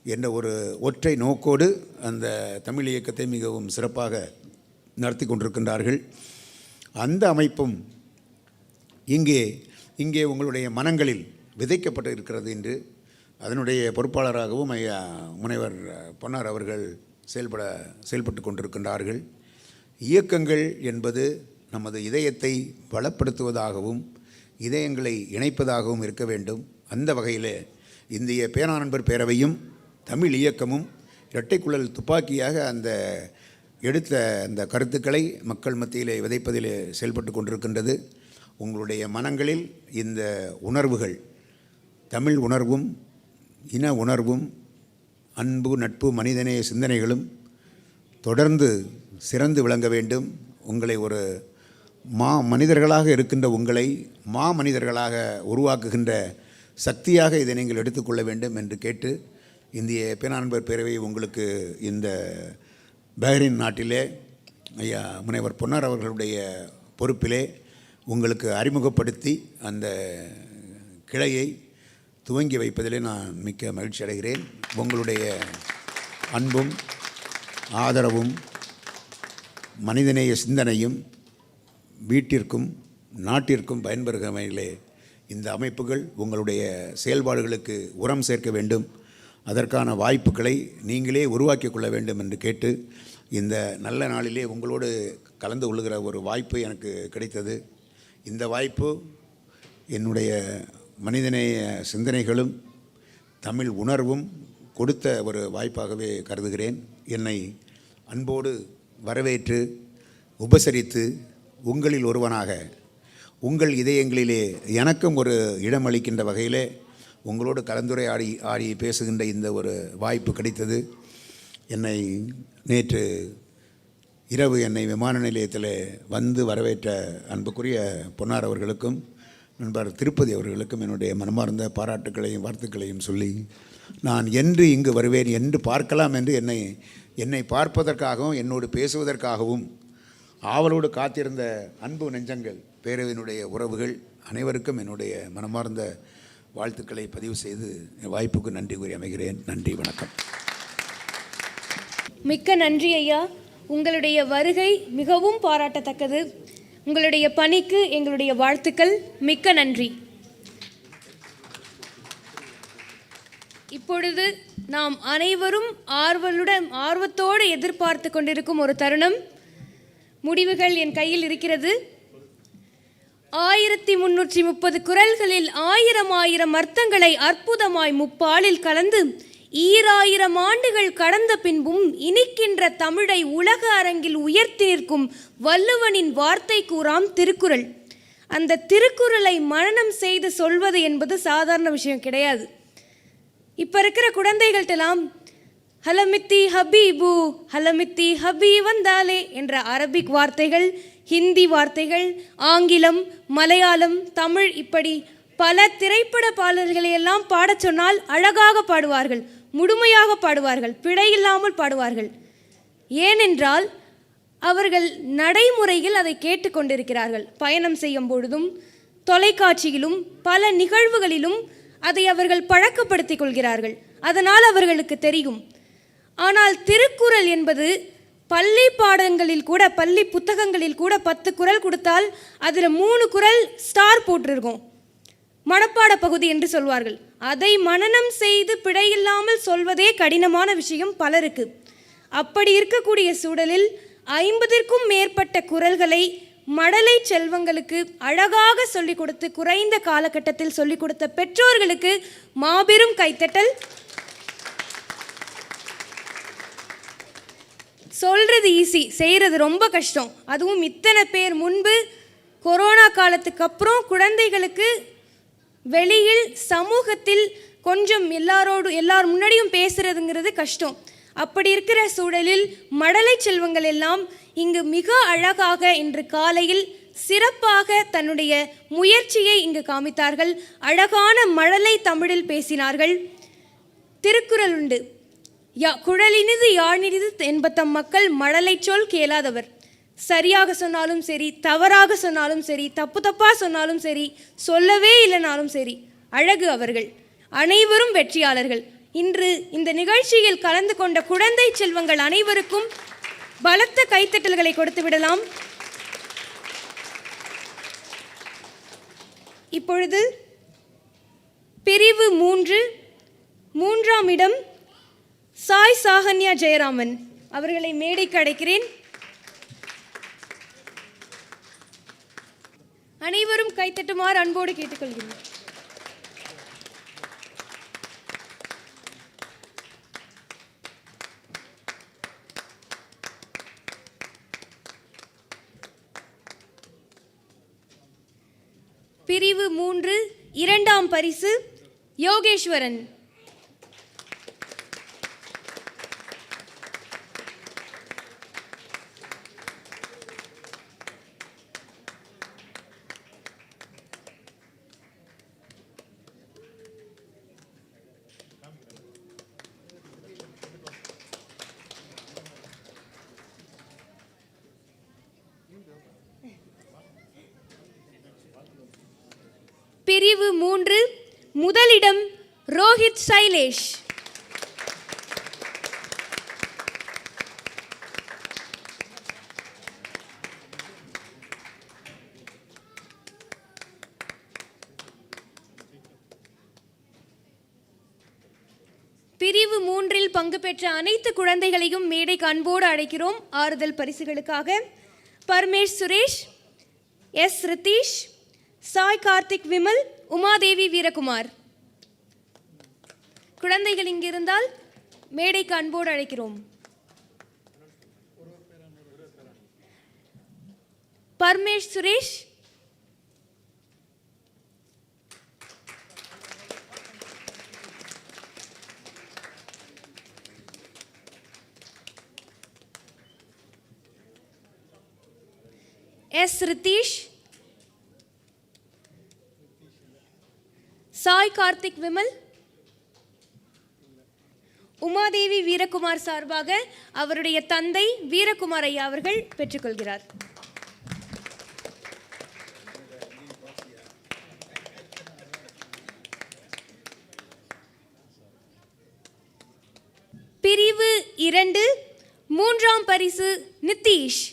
என்ற ஒரு ஒற்றை நோக்கோடு அந்த தமிழ் இயக்கத்தை மிகவும் சிறப்பாக நடத்தி கொண்டிருக்கின்றார்கள். அந்த அமைப்பும் இங்கே உங்களுடைய மனங்களில் விதைக்கப்பட்டு இருக்கிறது என்று அதனுடைய பொறுப்பாளராகவும் ஐயா முனைவர் பொன்னார் அவர்கள் செயல்பட்டு கொண்டிருக்கின்றார்கள். இயக்கங்கள் என்பது நமது இதயத்தை பலப்படுத்துவதாகவும் இதயங்களை இணைப்பதாகவும் இருக்க வேண்டும். அந்த வகையில் இந்திய பேரானன்பர் பேரவையும் தமிழ் இயக்கமும் இரட்டைக்குழல் துப்பாக்கியாக அந்த எடுத்த அந்த கருத்துக்களை மக்கள் மத்தியிலே விதைப்பதிலே செயல்பட்டு கொண்டிருக்கின்றது. உங்களுடைய மனங்களில் இந்த உணர்வுகள், தமிழ் உணர்வும் இன உணர்வும் அன்பு, நட்பு, மனிதநேய சிந்தனைகளும் தொடர்ந்து சிறந்து விளங்க வேண்டும். உங்களை ஒரு மனிதர்களாக இருக்கின்ற உங்களை மனிதர்களாக உருவாக்குகின்ற சக்தியாக இதை நீங்கள் எடுத்துக்கொள்ள வேண்டும் என்று கேட்டு, இந்திய பேரானன்பர் பேரவை உங்களுக்கு இந்த பஹ்ரைன் நாட்டிலே ஐயா முனைவர் பொன்னார் அவர்களுடைய பொறுப்பிலே உங்களுக்கு அறிமுகப்படுத்தி அந்த கிளையை துவங்கி வைப்பதிலே நான் மிக்க மகிழ்ச்சி அடைகிறேன். உங்களுடைய அன்பும் ஆதரவும் மனிதநேய சிந்தனையும் வீட்டிற்கும் நாட்டிற்கும் பயன்பெறுகிற வகையிலே இந்த அமைப்புகள் உங்களுடைய செயல்பாடுகளுக்கு உரம் சேர்க்க வேண்டும். அதற்கான வாய்ப்புகளை நீங்களே உருவாக்கி கொள்ள வேண்டும் என்று கேட்டு, இந்த நல்ல நாளிலே உங்களோடு கலந்து கொள்ளுகிற ஒரு வாய்ப்பு எனக்கு கிடைத்தது. இந்த வாய்ப்பு என்னுடைய மனிதநேய சிந்தனைகளும் தமிழ் உணர்வும் கொடுத்த ஒரு வாய்ப்பாகவே கருதுகிறேன். என்னை அன்போடு வரவேற்று உபசரித்து உங்களில் ஒருவனாக உங்கள் இதயங்களிலே எனக்கும் ஒரு இடமளிக்கின்ற வகையிலே உங்களோடு கலந்துரையாடி பேசுகின்ற இந்த ஒரு வாய்ப்பு கிடைத்தது. என்னை நேற்று இரவு என்னை விமான நிலையத்தில் வந்து வரவேற்ற அன்புக்குரிய பொன்னார் அவர்களுக்கும் நண்பர் திருப்பதி அவர்களுக்கும் என்னுடைய மனமார்ந்த பாராட்டுக்களையும் வாழ்த்துக்களையும் சொல்லி, நான் என்று இங்கு வருவேன், என்று பார்க்கலாம் என்று என்னை பார்ப்பதற்காகவும் என்னோடு பேசுவதற்காகவும் ஆவலோடு காத்திருந்த அன்பு நெஞ்சங்கள், பேரவையினுடைய உறவுகள் அனைவருக்கும் என்னுடைய மனமார்ந்த வாழ்த்துக்களை பதிவு செய்து வாய்ப்புக்கு நன்றி கூறி அமைகிறேன். நன்றி, வணக்கம். மிக்க நன்றி ஐயா. உங்களுடைய வருகை மிகவும் பாராட்டத்தக்கது. உங்களுடைய பணிக்கு எங்களுடைய வாழ்த்துக்கள். மிக்க நன்றி. இப்பொழுது நாம் அனைவரும் ஆர்வத்தோடு எதிர்பார்த்து கொண்டிருக்கும் ஒரு தருணம். முடிவுகள் என் கையில் இருக்கிறது. 1330 குறள்களில் 1000 அர்த்தங்களை அற்புதமாய் முப்பாலில் கலந்து 2000 ஆண்டுகள் கடந்த பின்பும் இனிக்கின்ற தமிழை உலக அரங்கில் உயர்த்தி நிற்கும் வள்ளுவனின் வார்த்தை கூறாம் திருக்குறள். அந்த திருக்குறளை மனனம் செய்து சொல்வது என்பது சாதாரண விஷயம் கிடையாது. இப்போ இருக்கிற குழந்தைகள்ட்டெல்லாம் ஹலமித்தி ஹபீபு ஹலமித்தி ஹபீ வந்தாலே என்ற அரபிக் வார்த்தைகள், ஹிந்தி வார்த்தைகள், ஆங்கிலம், மலையாளம், தமிழ் இப்படி பல திரைப்பட பாடல்களையெல்லாம் பாடச் சொன்னால் அழகாக பாடுவார்கள், முழுமையாக பாடுவார்கள், பிழையில்லாமல் பாடுவார்கள். ஏனென்றால் அவர்கள் நடைமுறையில் அதை கேட்டுக்கொண்டிருக்கிறார்கள். பயணம் செய்யும் பொழுதும் தொலைக்காட்சியிலும் பல நிகழ்வுகளிலும் அதை அவர்கள் பழக்கப்படுத்திக் கொள்கிறார்கள். அதனால் அவர்களுக்கு தெரியும். ஆனால் திருக்குறள் என்பது பள்ளி பாடங்களில் கூட, பள்ளி புத்தகங்களில் கூட 10 குறள் கொடுத்தால் அதில் 3 குறள் ஸ்டார் போட்டிருக்கும், மனப்பாட பகுதி என்று சொல்வார்கள். அதை மனனம் செய்து பிழையில்லாமல் சொல்வதே கடினமான விஷயம் பலருக்கு. அப்படி இருக்கக்கூடிய சூழலில் 50ற்கும் மேற்பட்ட குறள்களை மழலை செல்வங்களுக்கு அழகாக சொல்லிக் கொடுத்து, குறைந்த காலகட்டத்தில் சொல்லிக் கொடுத்த பெற்றோர்களுக்கு மாபெரும் கைத்தட்டல். சொல்கிறது ஈஸி, செய்கிறது ரொம்ப கஷ்டம். அதுவும் இத்தனை பேர் முன்பு கொரோனா காலத்துக்கு அப்புறம் குழந்தைகளுக்கு வெளியில் சமூகத்தில் கொஞ்சம் எல்லார் முன்னாடியும் பேசுறதுங்கிறது கஷ்டம். அப்படி இருக்கிற சூழலில் மழலை செல்வங்கள் எல்லாம் இங்கு மிக அழகாக இன்று காலையில் சிறப்பாக தன்னுடைய முயற்சியை இங்கு காமித்தார்கள். அழகான மழலை தமிழில் பேசினார்கள். திருக்குறள் உண்டு, குழலினிது யாழினிது என்பத்தம் மக்கள் மழலை சொல் கேளாதவர். சரியாக சொன்னாலும் சரி, தவறாக சொன்னாலும் சரி, தப்பாக சொன்னாலும் சரி, சொல்லவே இல்லைனாலும் சரி, அழகு அவர்கள். அனைவரும் வெற்றியாளர்கள். இன்று இந்த நிகழ்ச்சியில் கலந்து கொண்ட குழந்தை செல்வங்கள் அனைவருக்கும் பலத்த கைத்தட்டல்களை கொடுத்து விடலாம். இப்பொழுது பிரிவு 3 மூன்றாம் இடம் சாய் சாகன்யா ஜெயராமன் அவர்களை மேடைக்கு அழைக்கிறேன். அனைவரும் கைத்தட்டுமாறு அன்போடு கேட்டுக்கொள்கிறேன். பிரிவு 3 இரண்டாம் பரிசு யோகேஸ்வரன். பிரிவு 3 முதலிடம் ரோஹித் சைலேஷ். பிரிவு 3இல் பங்கு பெற்ற அனைத்து குழந்தைகளையும் மேடைக்கு அன்போடு அழைக்கிறோம் ஆறுதல் பரிசுகளுக்காக. பர்மேஷ் சுரேஷ், எஸ் ரிதீஷ், சாய் கார்த்திக் விமல், உமாதேவி வீரகுமார். குழந்தைகள் இங்கிருந்தால் மேடைக்கு அன்போடு அழைக்கிறோம். பர்மேஷ் சுரேஷ், எஸ் ரிதீஷ், சாய் கார்த்திக் விமல், உமாதேவி வீரகுமார் சார்பாக அவருடைய தந்தை வீரகுமார் ஐயா அவர்கள் பெற்றுக்கொள்கிறார். பிரிவு 2 மூன்றாம் பரிசு நித்தீஷ்.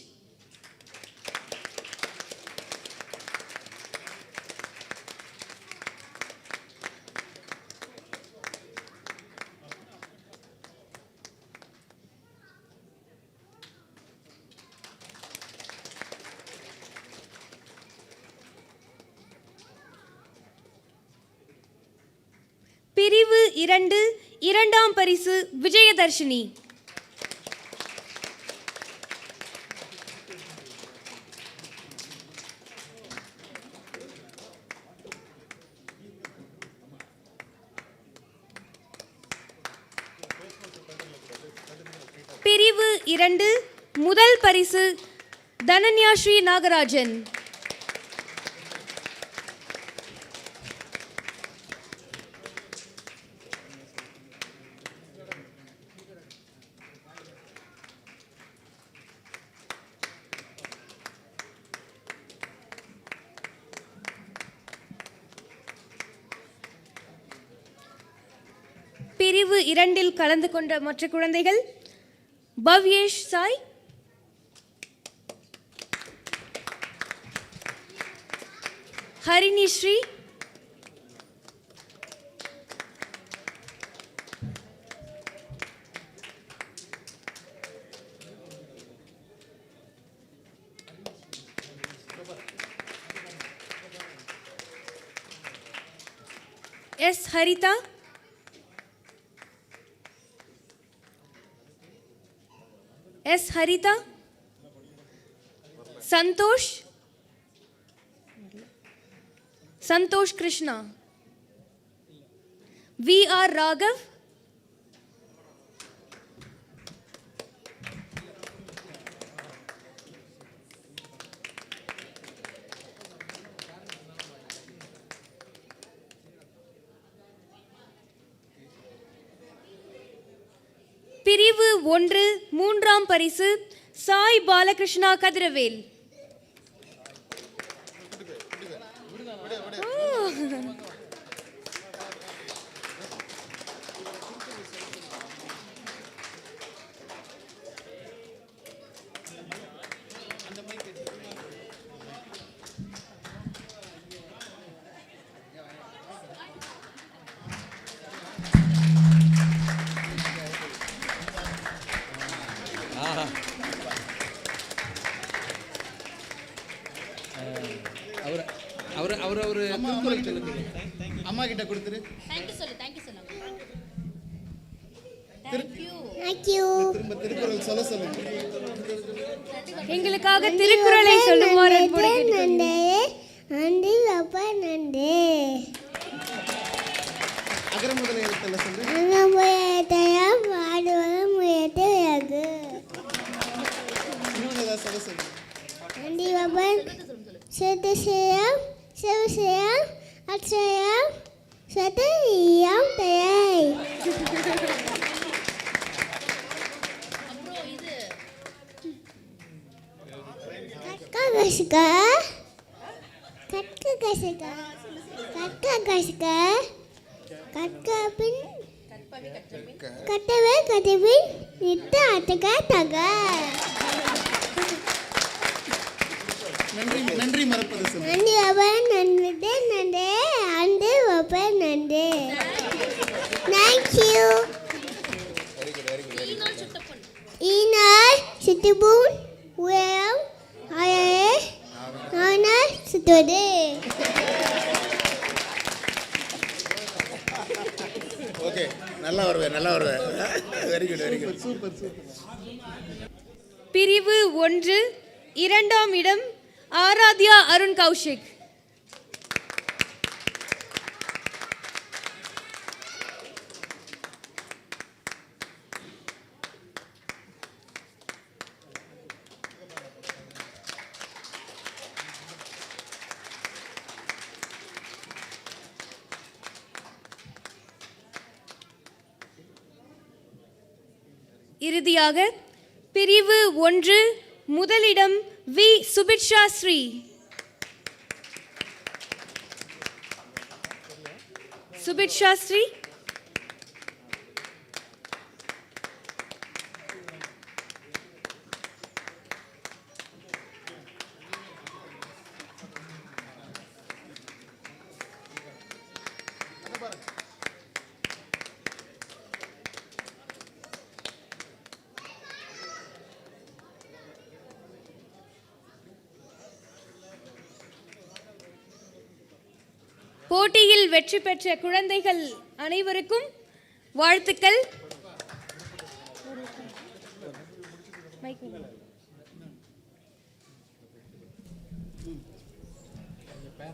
பிரிவு 2 இரண்டாம் பரிசு விஜயதர்ஷினி. 2 முதல் பரிசு தனன்யா ஸ்ரீ நாகராஜன். பிரிவு 2 கலந்து கொண்ட மற்ற குழந்தைகள்: Bhavyesh Sai, Harini Sri, S Haritha, S Haritha, Santhosh, Santosh Krishna, V R Raghav, பிரிவு 1 மூன்றாம் பரிசு சாய் பாலகிருஷ்ணா கதிரவேல். அம்மா கிட்ட கொடுத்துரு. திரும்ப திருக்குறள் சொல்ல சொல்லுங்க. எங்களுக்காக திருக்குறளை சொல்லுமாறு அகர முதல எழுத்துல சொல்லு. இன்னொன்னு ஏதாவது சொல்ல சொல்லு. கட்டவே கதவின் நித்த அட்டக தக. நன்றி நன்றி மறப்பது சொல்லு. நன்றி அவன் நன்றி நன்றி அண்டு ஒப்பன் நன்றி. தேங்க்யூ. ஈனால் சிட்டுபூன் உயம் ஆயே நானா சுத்தோதே. ஓகே, நல்லா வருவேன், நல்லா வருவேன். Very good, very good. Super super. பிரிவு 1 இரண்டாம் இடம் ஆராத்யா அருண் கௌஷிக். இறுதியாக பிரிவு 1 முதலிடம் வி சுபிட்சா ஸ்ரீ. சுபிட்சா ஸ்ரீ, போட்டியில் வெற்றி பெற்ற குழந்தைகள் அனைவருக்கும் வாழ்த்துக்கள்.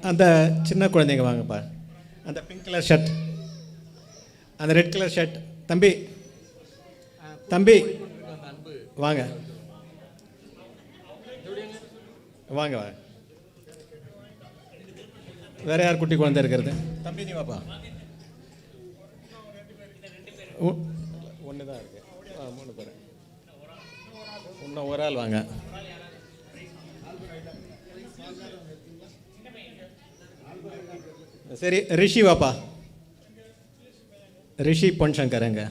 அந்த சின்ன குழந்தைங்க வாங்கப்பா. அந்த பிங்க் கலர் ஷர்ட், அந்த ரெட் கலர் ஷர்ட். தம்பி தம்பி வாங்க வாங்க வாங்க. வேற யார் குட்டி குழந்தை இருக்கிறது? தம்பி நீ வாப்பா. ஒன்று தான் இருக்கு. 3 பேர். இன்னும் ஒரு ஆள் வாங்க. சரி, ரிஷி வாப்பா. ரிஷி பொன் சங்கரங்க.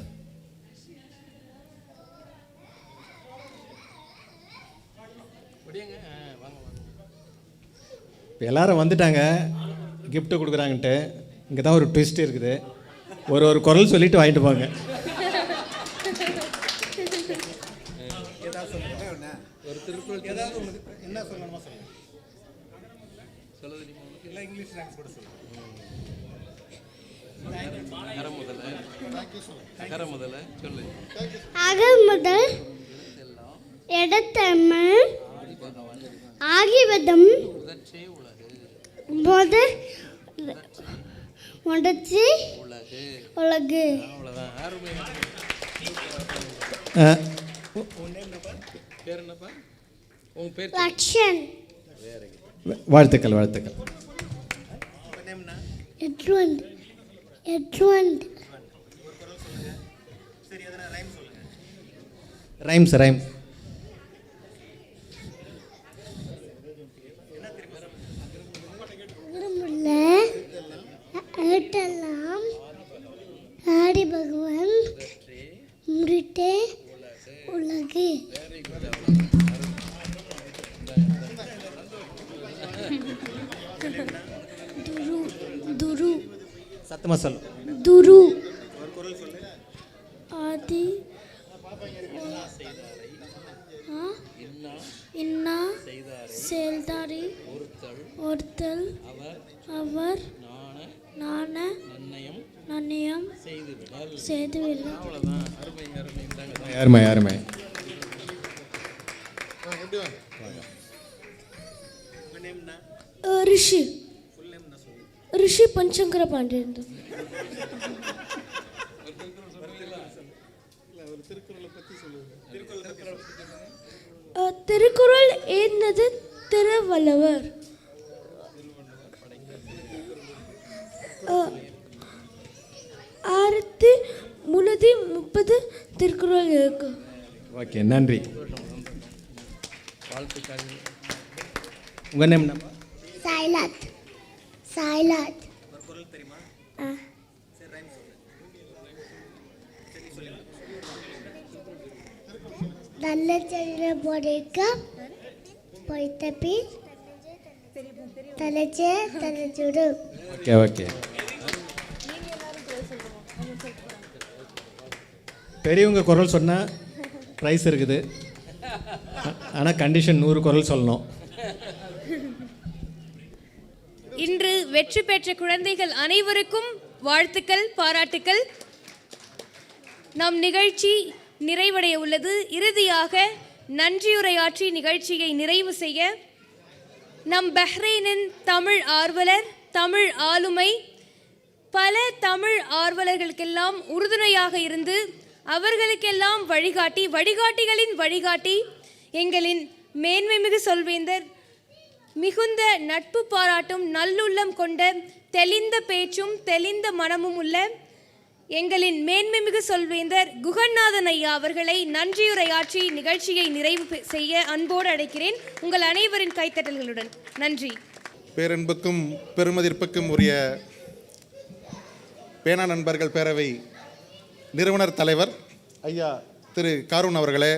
இப்போ எல்லாரும் வந்துட்டாங்க gift கொடுக்குறாங்கன்ட்டு. இங்கே தான் ஒரு ட்விஸ்ட் இருக்குது. ஒரு குரல் சொல்லிட்டு வாங்கிட்டு போங்க. ஒரு திருக்குறள் ஏதாவது என்ன சொல்லணுமா சொல்லுது இல்லை இங்கிலீஷ் கூட சொல்லுங்க. சொல்லு. அகமுதல் இடத்தமிழ் ஆகியவதம் முடச்சி உலகு. பேர் என்னப்பா? உங்க பேர்? லக்ஷன். வாழ்த்துக்கள் வாழ்த்துக்கள். எட்வண்ட். எட்வண்ட். Rhymes rhymes. எழுத்தெல்லாம் ஆடி பகவான் முறிட்டே உலகு. துரு. துரு. சத்தமா சொல்லு. துரு. ஆதி இன்னா செயல்தாரி ஒருத்தல் அவர் நாண நன்னயம் செய்துவிடல். யாருமே யாருமே. ரிஷி. ரிஷி பொன்சங்கர பாண்டியன். திருக்குறள் ஏந்தது திருவள்ளுவர். 630 திருக்குறள் இருக்கு. ஓகே, நன்றி. உங்க நேம் என்ன? சைலத். சைலத். நல்ல செல்ல போடிக்க போய்த்த பின் தலைச்சே தலைச்சுடு. Okay okay. பெரியவங்க குரல் சொன்னால் ப்ரைஸ் இருக்குது. ஆனால் கண்டிஷன் 100 குரல் சொல்லணும். இன்று வெற்றி பெற்ற குழந்தைகள் அனைவருக்கும் வாழ்த்துக்கள், பாராட்டுக்கள். நம் நிகழ்ச்சி நிறைவடைய உள்ளது. இறுதியாக நன்றியுரையாற்றி நிகழ்ச்சியை நிறைவு செய்ய நம் பஹ்ரைனின் தமிழ் ஆர்வலர், தமிழ் ஆளுமை, பல தமிழ் ஆர்வலர்களுக்கெல்லாம் உறுதுணையாக இருந்து அவர்களுக்கெல்லாம் வழிகாட்டி, வழிகாட்டிகளின் வழிகாட்டி, எங்களின் மேன்மைமிகு சொல்வேந்தர், மிகுந்த நட்பு பாராட்டும் நல்லுள்ளம் கொண்ட தெளிந்த பேச்சும் தெளிந்த மனமும் உள்ள எங்களின் மேன்மைமிகு சொல்வேந்தர் குகநாதன் ஐயா அவர்களை நன்றியுரையாற்றி நிகழ்ச்சியை நிறைவு செய்ய அன்போடு அழைக்கிறேன். உங்கள் அனைவரின் கைத்தட்டல்களுடன். நன்றி. பேரன்புக்கும் பெருமதிப்பிற்கும் உரிய பேனா நண்பர்கள் பேரவை நிறுவனர் தலைவர் ஐயா திரு காரூன் அவர்களே,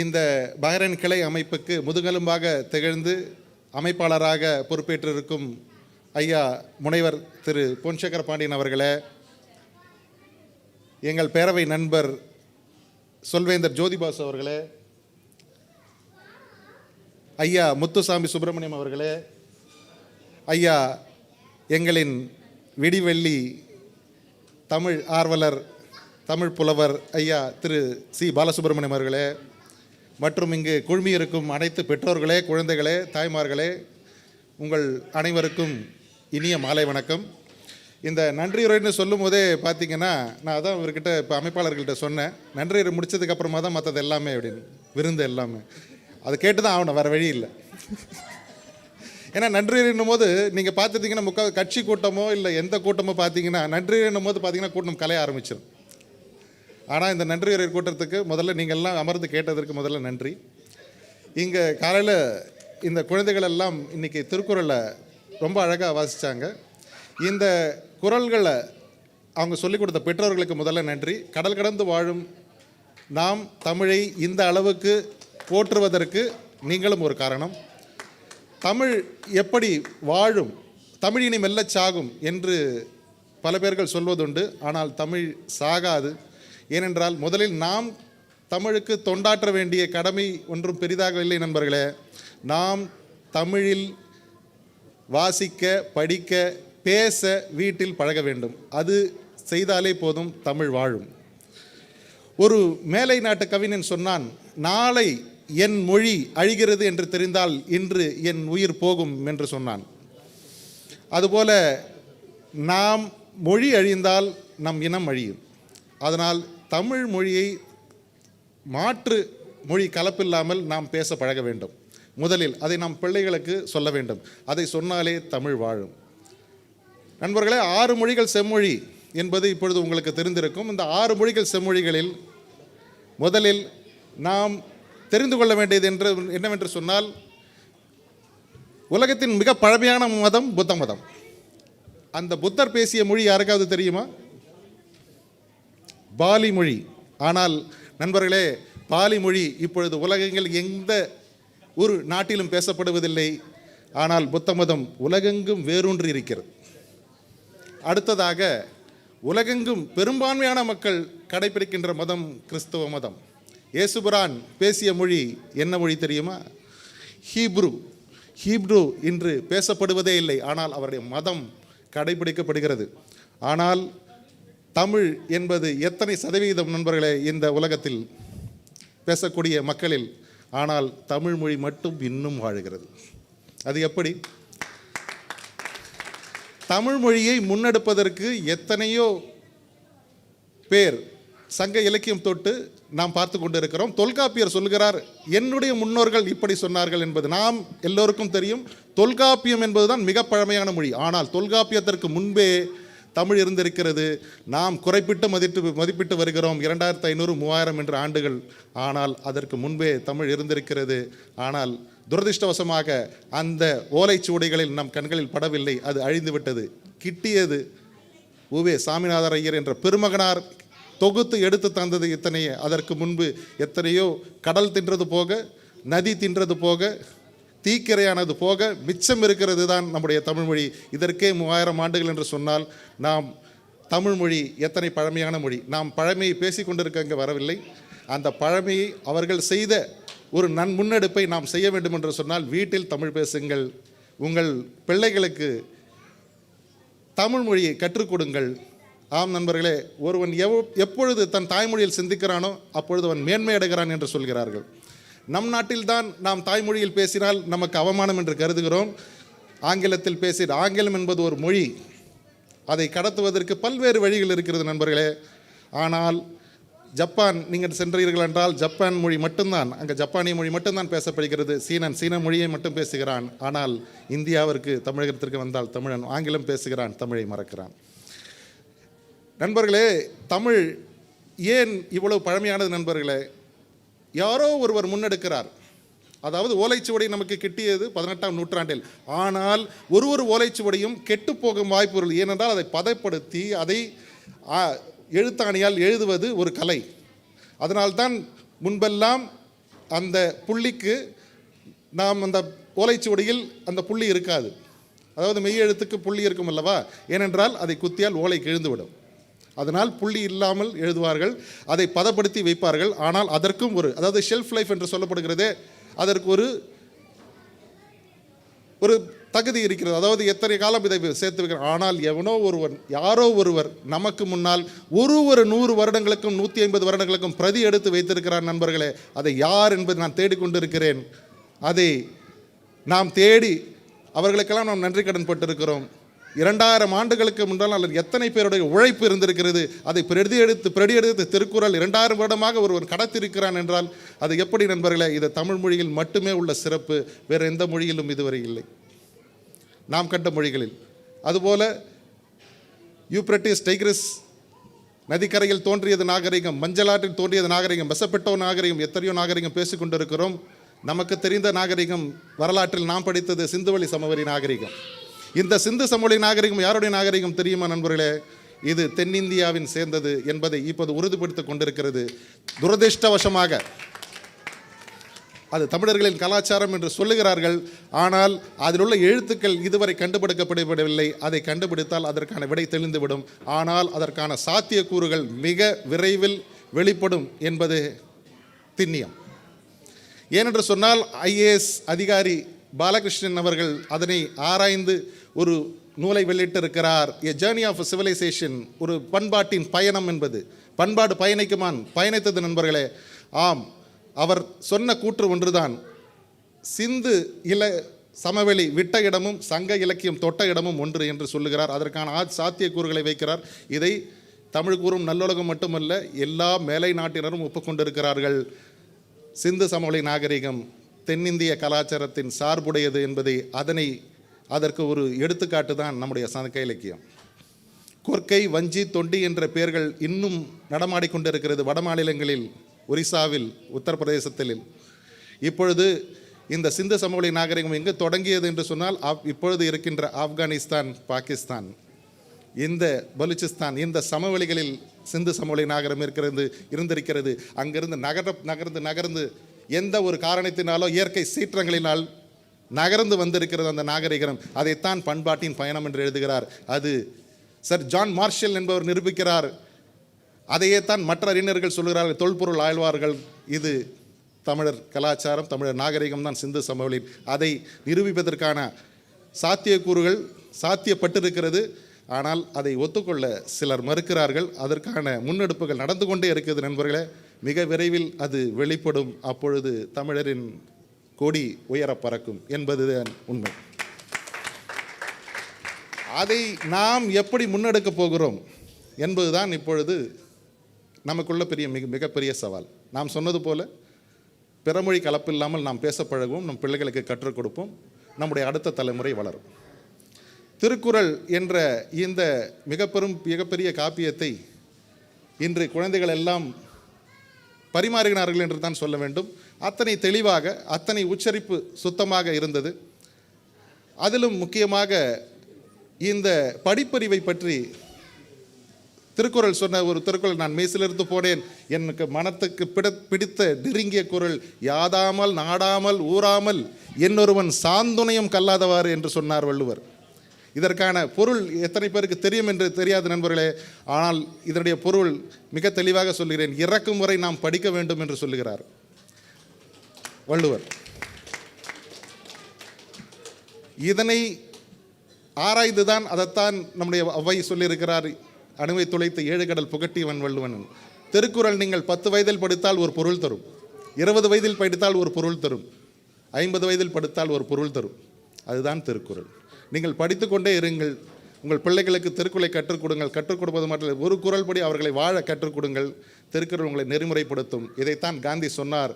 இந்த பஹ்ரைன் கிளை அமைப்புக்கு முதுகெலும்பாக திகழ்ந்து அமைப்பாளராக பொறுப்பேற்றிருக்கும் ஐயா முனைவர் திரு பொன்சங்கர பாண்டியன் அவர்களே, எங்கள் பேரவை நண்பர் சொல்வேந்தர் ஜோதிபாசு அவர்களே, ஐயா முத்துசாமி சுப்பிரமணியம் அவர்களே, ஐயா எங்களின் விடிவெள்ளி தமிழ் ஆர்வலர், தமிழ் புலவர் ஐயா திரு சி பாலசுப்ரமணியம் அவர்களே, மற்றும் இங்கு குழுமியிருக்கும் அனைத்து பெற்றோர்களே, குழந்தைகளே, தாய்மார்களே, உங்கள் அனைவருக்கும் இனிய மாலை வணக்கம். இந்த நன்றியுரைன்னு சொல்லும் போதே பார்த்தீங்கன்னா, நான் அதான் இவர்கிட்ட இப்போ அமைப்பாளர்கள்ட்ட சொன்னேன், நன்றியுரை முடிச்சதுக்கப்புறமா தான் மற்றது எல்லாமே அப்படின்னு, விருந்து எல்லாமே. அதை கேட்டு தான் ஆகணும், வேறு வழி இல்லை. ஏன்னா நன்றியுரைன்னும் போது நீங்கள் பார்த்துட்டிங்கன்னா கட்சி கூட்டமோ இல்லை எந்த கூட்டமோ பார்த்தீங்கன்னா, நன்றியுரைன்னும் போது பார்த்தீங்கன்னா கூட்டம் கலைய ஆரம்பிச்சிடும். ஆனால் இந்த நன்றியுரை கூட்டத்துக்கு முதல்ல நீங்கள்லாம் அமர்ந்து கேட்டதற்கு முதல்ல நன்றி. இங்கே காலையில் இந்த குழந்தைகள் எல்லாம் இன்றைக்கி திருக்குறளை ரொம்ப அழகாக வாசித்தாங்க. இந்த குறள்களை அவங்க சொல்லிக் கொடுத்த பெற்றோர்களுக்கு முதல்ல நன்றி. கடல் கடந்து வாழும் நாம் தமிழை இந்த அளவுக்கு போற்றுவதற்கு நீங்களும் ஒரு காரணம். தமிழ் எப்படி வாழும், தமிழினி மெல்லச் சாகும் என்று பல பேர்கள் சொல்வதுண்டு. ஆனால் தமிழ் சாகாது. ஏனென்றால் முதலில் நாம் தமிழுக்கு தொண்டாற்ற வேண்டிய கடமை ஒன்றும் பெரிதாக இல்லை நண்பர்களே. நாம் தமிழில் வாசிக்க, படிக்க, பேச வீட்டில் பழக வேண்டும். அது செய்தாலே போதும், தமிழ் வாழும். ஒரு மேலை நாட்டு கவிஞன் சொன்னான், நாளை என் மொழி அழிகிறது என்று தெரிந்தால் இன்று என் உயிர் போகும் என்று சொன்னான். அதுபோல நாம் மொழி அழிந்தால் நம் இனம் அழியும். அதனால் தமிழ் மொழியை மாற்று மொழி கலப்பில்லாமல் நாம் பேச பழக வேண்டும். முதலில் அதை நாம் பிள்ளைகளுக்கு சொல்ல வேண்டும். அதை சொன்னாலே தமிழ் வாழும். நண்பர்களே, 6 மொழிகள் செம்மொழி என்பது இப்பொழுது உங்களுக்கு தெரிந்திருக்கும். இந்த 6 மொழிகள் செம்மொழிகளில் முதலில் நாம் தெரிந்து கொள்ள வேண்டியது என்னவென்று சொன்னால், உலகத்தின் மிக பழமையான மதம் புத்த மதம். அந்த புத்தர் பேசிய மொழி யாருக்காவது தெரியுமா? பாலி மொழி. ஆனால் நண்பர்களே, பாலி மொழி இப்பொழுது உலகங்கள் எந்த ஒரு நாட்டிலும் பேசப்படுவதில்லை. ஆனால் புத்த மதம் உலகெங்கும் வேரூன்றி இருக்கிறது. அடுத்ததாக, உலகெங்கும் பெரும்பான்மையான மக்கள் கடைபிடிக்கின்ற மதம் கிறிஸ்தவ மதம். இயேசுபிரான் பேசிய மொழி என்ன மொழி தெரியுமா? ஹீப்ரு. ஹீப்ரு இன்று பேசப்படுவதே இல்லை. ஆனால் அவருடைய மதம் கடைபிடிக்கப்படுகிறது. ஆனால் தமிழ் என்பது எத்தனை சதவீதம் நண்பர்களே இந்த உலகத்தில் பேசக்கூடிய மக்களில்? ஆனால் தமிழ் மொழி மட்டும் இன்னும் வாழுகிறது. அது எப்படி? தமிழ் மொழியை முன்னெடுப்பதற்கு எத்தனையோ பேர் சங்க இலக்கியம் தொட்டு நாம் பார்த்து கொண்டு இருக்கிறோம். தொல்காப்பியர் சொல்கிறார், என்னுடைய முன்னோர்கள் இப்படி சொன்னார்கள் என்பது நாம் எல்லோருக்கும் தெரியும். தொல்காப்பியம் என்பதுதான் மிக பழமையான மொழி. ஆனால் தொல்காப்பியத்திற்கு முன்பே தமிழ் இருந்திருக்கிறது. நாம் குறைப்பிட்டு மதிப்பிட்டு வருகிறோம் 2500 3000 என்ற ஆண்டுகள். ஆனால் அதற்கு முன்பே தமிழ் இருந்திருக்கிறது. ஆனால் துரதிர்ஷ்டவசமாக அந்த ஓலைச்சுவடிகளில் நம் கண்களில் படவில்லை. அது அழிந்துவிட்டது. கிட்டியது உவே சாமிநாதர் ஐயர் என்ற பெருமகனார் தொகுத்து எடுத்து தந்தது இத்தனையே. அதற்கு முன்பு எத்தனையோ கடல் தின்றது போக, நதி தின்றது போக, தீக்கிரையானது போக மிச்சம் இருக்கிறது தான் நம்முடைய தமிழ்மொழி. இதற்கே 3000 ஆண்டுகள் என்று சொன்னால் நாம் தமிழ்மொழி எத்தனை பழமையான மொழி. நாம் பழமையை பேசி கொண்டிருக்க இங்கே வரவில்லை. அந்த பழமையை அவர்கள் செய்த ஒரு முன்னெடுப்பை நாம் செய்ய வேண்டும் என்று சொன்னால் வீட்டில் தமிழ் பேசுங்கள். உங்கள் பிள்ளைகளுக்கு தமிழ் மொழியை கற்றுக் கொடுங்கள். ஆம் நண்பர்களே, ஒருவன் எப்பொழுது தன் தாய்மொழியில் சிந்திக்கிறானோ அப்பொழுது அவன் மேன்மை அடைகிறான் என்று சொல்கிறார்கள். நம் நாட்டில்தான் நாம் தாய்மொழியில் பேசினால் நமக்கு அவமானம் என்று கருதுகிறோம். ஆங்கிலத்தில் ஆங்கிலம் என்பது ஒரு மொழி. அதை கடத்துவதற்கு பல்வேறு வழிகள் இருக்கிறது நண்பர்களே. ஆனால் ஜப்பான் நீங்கள் சென்றீர்கள் என்றால் ஜப்பான் மொழி மட்டும்தான், அங்கே ஜப்பானிய மொழி மட்டும்தான் பேசப்படுகிறது. சீன மொழியை மட்டும் பேசுகிறான். ஆனால் இந்தியாவிற்கு தமிழகத்திற்கு வந்தால் தமிழன் ஆங்கிலம் பேசுகிறான், தமிழை மறக்கிறான். நண்பர்களே, தமிழ் ஏன் இவ்வளவு பழமையானது நண்பர்களே? யாரோ ஒருவர் முன்னெடுக்கிறார். அதாவது ஓலைச்சுவடி நமக்கு கிட்டியது 18ஆம் நூற்றாண்டில். ஆனால் ஒரு ஓலைச்சுவடியும் கெட்டு போகும் வாய்ப்பு. ஏனென்றால் அதை பதப்படுத்தி அதை எழுத்தாணியால் எழுதுவது ஒரு கலை. அதனால்தான் முன்பெல்லாம் அந்த புள்ளிக்கு நாம் அந்த ஓலைச்சுவடியில் அந்த புள்ளி இருக்காது. அதாவது மெய்யெழுத்துக்கு புள்ளி இருக்கும் அல்லவா? ஏனென்றால் அதை குத்தியால் ஓலை கிழிந்துவிடும். அதனால் புள்ளி இல்லாமல் எழுதுவார்கள், அதை பதப்படுத்தி வைப்பார்கள். ஆனால் அதற்கும் அதாவது ஷெல்ஃப் லைஃப் என்று சொல்லப்படுகிறதே, அதற்கு ஒரு தகுதி இருக்கிறது. அதாவது எத்தனை காலம் இதை சேர்த்து வைக்கிறார். ஆனால் யாரோ ஒருவர் நமக்கு முன்னால் ஒரு 100 வருடங்களுக்கும் 150 வருடங்களுக்கும் பிரதி எடுத்து வைத்திருக்கிறார் நண்பர்களே. அதை யார் என்பது நான் தேடிக்கொண்டிருக்கிறேன். அதை நாம் தேடி அவர்களுக்கெல்லாம் நாம் நன்றி கடன் பட்டிருக்கிறோம். 2000 ஆண்டுகளுக்கு முன்னால் அல்லது எத்தனை பேருடைய உழைப்பு இருந்திருக்கிறது. அதை பிரடி எடுத்து திருக்குறள் 2000 வருடமாக ஒருவர் கடத்திருக்கிறான் என்றால் அது எப்படி நண்பர்களே? இது தமிழ் மொழியில் மட்டுமே உள்ள சிறப்பு, வேறு எந்த மொழியிலும் இதுவரை இல்லை, நாம் கண்ட மொழிகளில். அதுபோல யூப்ரட்டிஸ் டைக்ரிஸ் நதிக்கரையில் தோன்றியது நாகரிகம், மஞ்சளாற்றில் தோன்றியது நாகரிகம், மெசபெட்டோ நாகரிகம், எத்தனையோ நாகரிகம் பேசிக்கொண்டிருக்கிறோம். நமக்கு தெரிந்த நாகரிகம் வரலாற்றில் நாம் படித்தது சிந்துவெளி சமவெளி நாகரிகம். இந்த சிந்து சமவெளி நாகரிகம் யாருடைய நாகரிகம் தெரியுமா நண்பர்களே? இது தென்னிந்தியாவின் சேர்ந்தது என்பதை இப்போது உறுதிப்படுத்திக் கொண்டிருக்கிறது. துரதிர்ஷ்டவசமாக அது தமிழர்களின் கலாச்சாரம் என்று சொல்லுகிறார்கள். ஆனால் அதில் உள்ள எழுத்துக்கள் இதுவரை கண்டுபிடிக்கப்படவில்லை. அதை கண்டுபிடித்தால் அதற்கான விடை தெளிந்துவிடும். ஆனால் அதற்கான சாத்தியக்கூறுகள் மிக விரைவில் வெளிப்படும் என்பது திண்ணியம். ஏனென்று சொன்னால் ஐஏஎஸ் அதிகாரி பாலகிருஷ்ணன் அவர்கள் அதனை ஆராய்ந்து ஒரு நூலை வெளியிட்டிருக்கிறார். எ ஜேர்னி ஆஃப் சிவிலைசேஷன், ஒரு பண்பாட்டின் பயணம் என்பது. பண்பாடு பயணித்தது நண்பர்களே. ஆம், அவர் சொன்ன கூற்று ஒன்றுதான். சிந்து சமவெளி விட்ட இடமும் சங்க இலக்கியம் தொட்ட இடமும் ஒன்று என்று சொல்லுகிறார். அதற்கான சாத்தியக்கூறுகளை வைக்கிறார். இதை தமிழ் கூறும் நல்லுலகம் மட்டுமல்ல, எல்லா மேலை நாட்டினரும் ஒப்புக்கொண்டிருக்கிறார்கள். சிந்து சமவெளி நாகரிகம் தென்னிந்திய கலாச்சாரத்தின் சார்புடையது என்பதை அதற்கு ஒரு எடுத்துக்காட்டு தான் நம்முடைய சங்க இலக்கியம். கொர்க்கை, வஞ்சி, தொண்டி என்ற பெயர்கள் இன்னும் நடமாடிக்கொண்டிருக்கிறது வட மாநிலங்களில், ஒரிசாவில், உத்தரப்பிரதேசத்தில். இப்பொழுது இந்த சிந்து சமவெளி நாகரிகம் எங்கு தொடங்கியது என்று சொன்னால் இப்பொழுது இருக்கின்ற ஆப்கானிஸ்தான், பாகிஸ்தான், இந்த பலுச்சிஸ்தான், இந்த சமவெளிகளில் சிந்து சமவெளி நாகரம் இருந்திருக்கிறது. அங்கிருந்து நகர்ந்து எந்த ஒரு காரணத்தினாலோ இயற்கை சீற்றங்களினால் நகர்ந்து வந்திருக்கிறது அந்த நாகரிகம். அதைத்தான் பண்பாட்டின் பயணம் என்று எழுதுகிறார். அது சர் ஜான் மார்ஷல் என்பவர் நிரூபிக்கிறார். அதையே தான் மற்ற அறிஞர்கள் சொல்கிறார்கள், தொல்பொருள் ஆய்வாளர்கள். இது தமிழர் கலாச்சாரம், தமிழர் நாகரிகம் தான் சிந்து சமவெளி. அதை நிரூபிப்பதற்கான சாத்தியக்கூறுகள் சாத்தியப்பட்டிருக்கிறது. ஆனால் அதை ஒத்துக்கொள்ள சிலர் மறுக்கிறார்கள். அதற்கான முன்னெடுப்புகள் நடந்து கொண்டே இருக்குது நண்பர்களே. மிக விரைவில் அது வெளிப்படும். அப்பொழுது தமிழரின் கொடி உயர பறக்கும் என்பதுதான் உண்மை. அதை நாம் எப்படி முன்னெடுக்கப் போகிறோம் என்பதுதான் இப்பொழுது நமக்குள்ள மிகப்பெரிய சவால். நாம் சொன்னது போல பிறமொழி கலப்பில்லாமல் நாம் பேச பழகுவோம், நம் பிள்ளைகளுக்கு கற்றுக் கொடுப்போம், நம்முடைய அடுத்த தலைமுறை வளரும். திருக்குறள் என்ற இந்த மிகப்பெரிய காப்பியத்தை இன்று குழந்தைகள் எல்லாம் பரிமாறுகிறார்கள் என்று தான் சொல்ல வேண்டும். அத்தனை தெளிவாக, அத்தனை உச்சரிப்பு சுத்தமாக இருந்தது. அதிலும் முக்கியமாக இந்த படிப்பறிவை பற்றி திருக்குறள் சொன்ன ஒரு திருக்குறள் நான் மெய்சிலிருந்து போனேன். எனக்கு மனத்துக்கு பிடித்த நெருங்கிய குறள், யாதாமல் நாடாமல் ஊறாமல் என்னொருவன் சாந்துணையும் கல்லாதவாறு என்று சொன்னார் வள்ளுவர். இதற்கான பொருள் எத்தனை பேருக்கு தெரியும் என்று தெரியாது நண்பர்களே. ஆனால் இதனுடைய பொருள் மிக தெளிவாக சொல்கிறேன். இறக்கும் வரை நாம் படிக்க வேண்டும் என்று சொல்லுகிறார் வள்ளுவர். இதனை ஆராய்ந்துதான் அதைத்தான் நம்முடைய அவ்வை சொல்லியிருக்கிறார். அணுவை துளைத்து 7 கடல் புகட்டியவன் வள்ளுவன். திருக்குறள் நீங்கள் 10 வயதில் படித்தால் ஒரு பொருள் தரும், 20 வயதில் படித்தால் ஒரு பொருள் தரும், 50 வயதில் படித்தால் ஒரு பொருள் தரும். அதுதான் திருக்குறள். நீங்கள் படித்து கொண்டே இருங்கள். உங்கள் பிள்ளைகளுக்கு திருக்குறளை கற்றுக் கொடுங்கள். கற்றுக் கொடுப்பது மட்டும் ஒரு குறள் படி அவர்களை வாழ கற்றுக் கொடுங்கள். திருக்குறள் உங்களை நெறிமுறைப்படுத்தும். இதைத்தான் காந்தி சொன்னார்.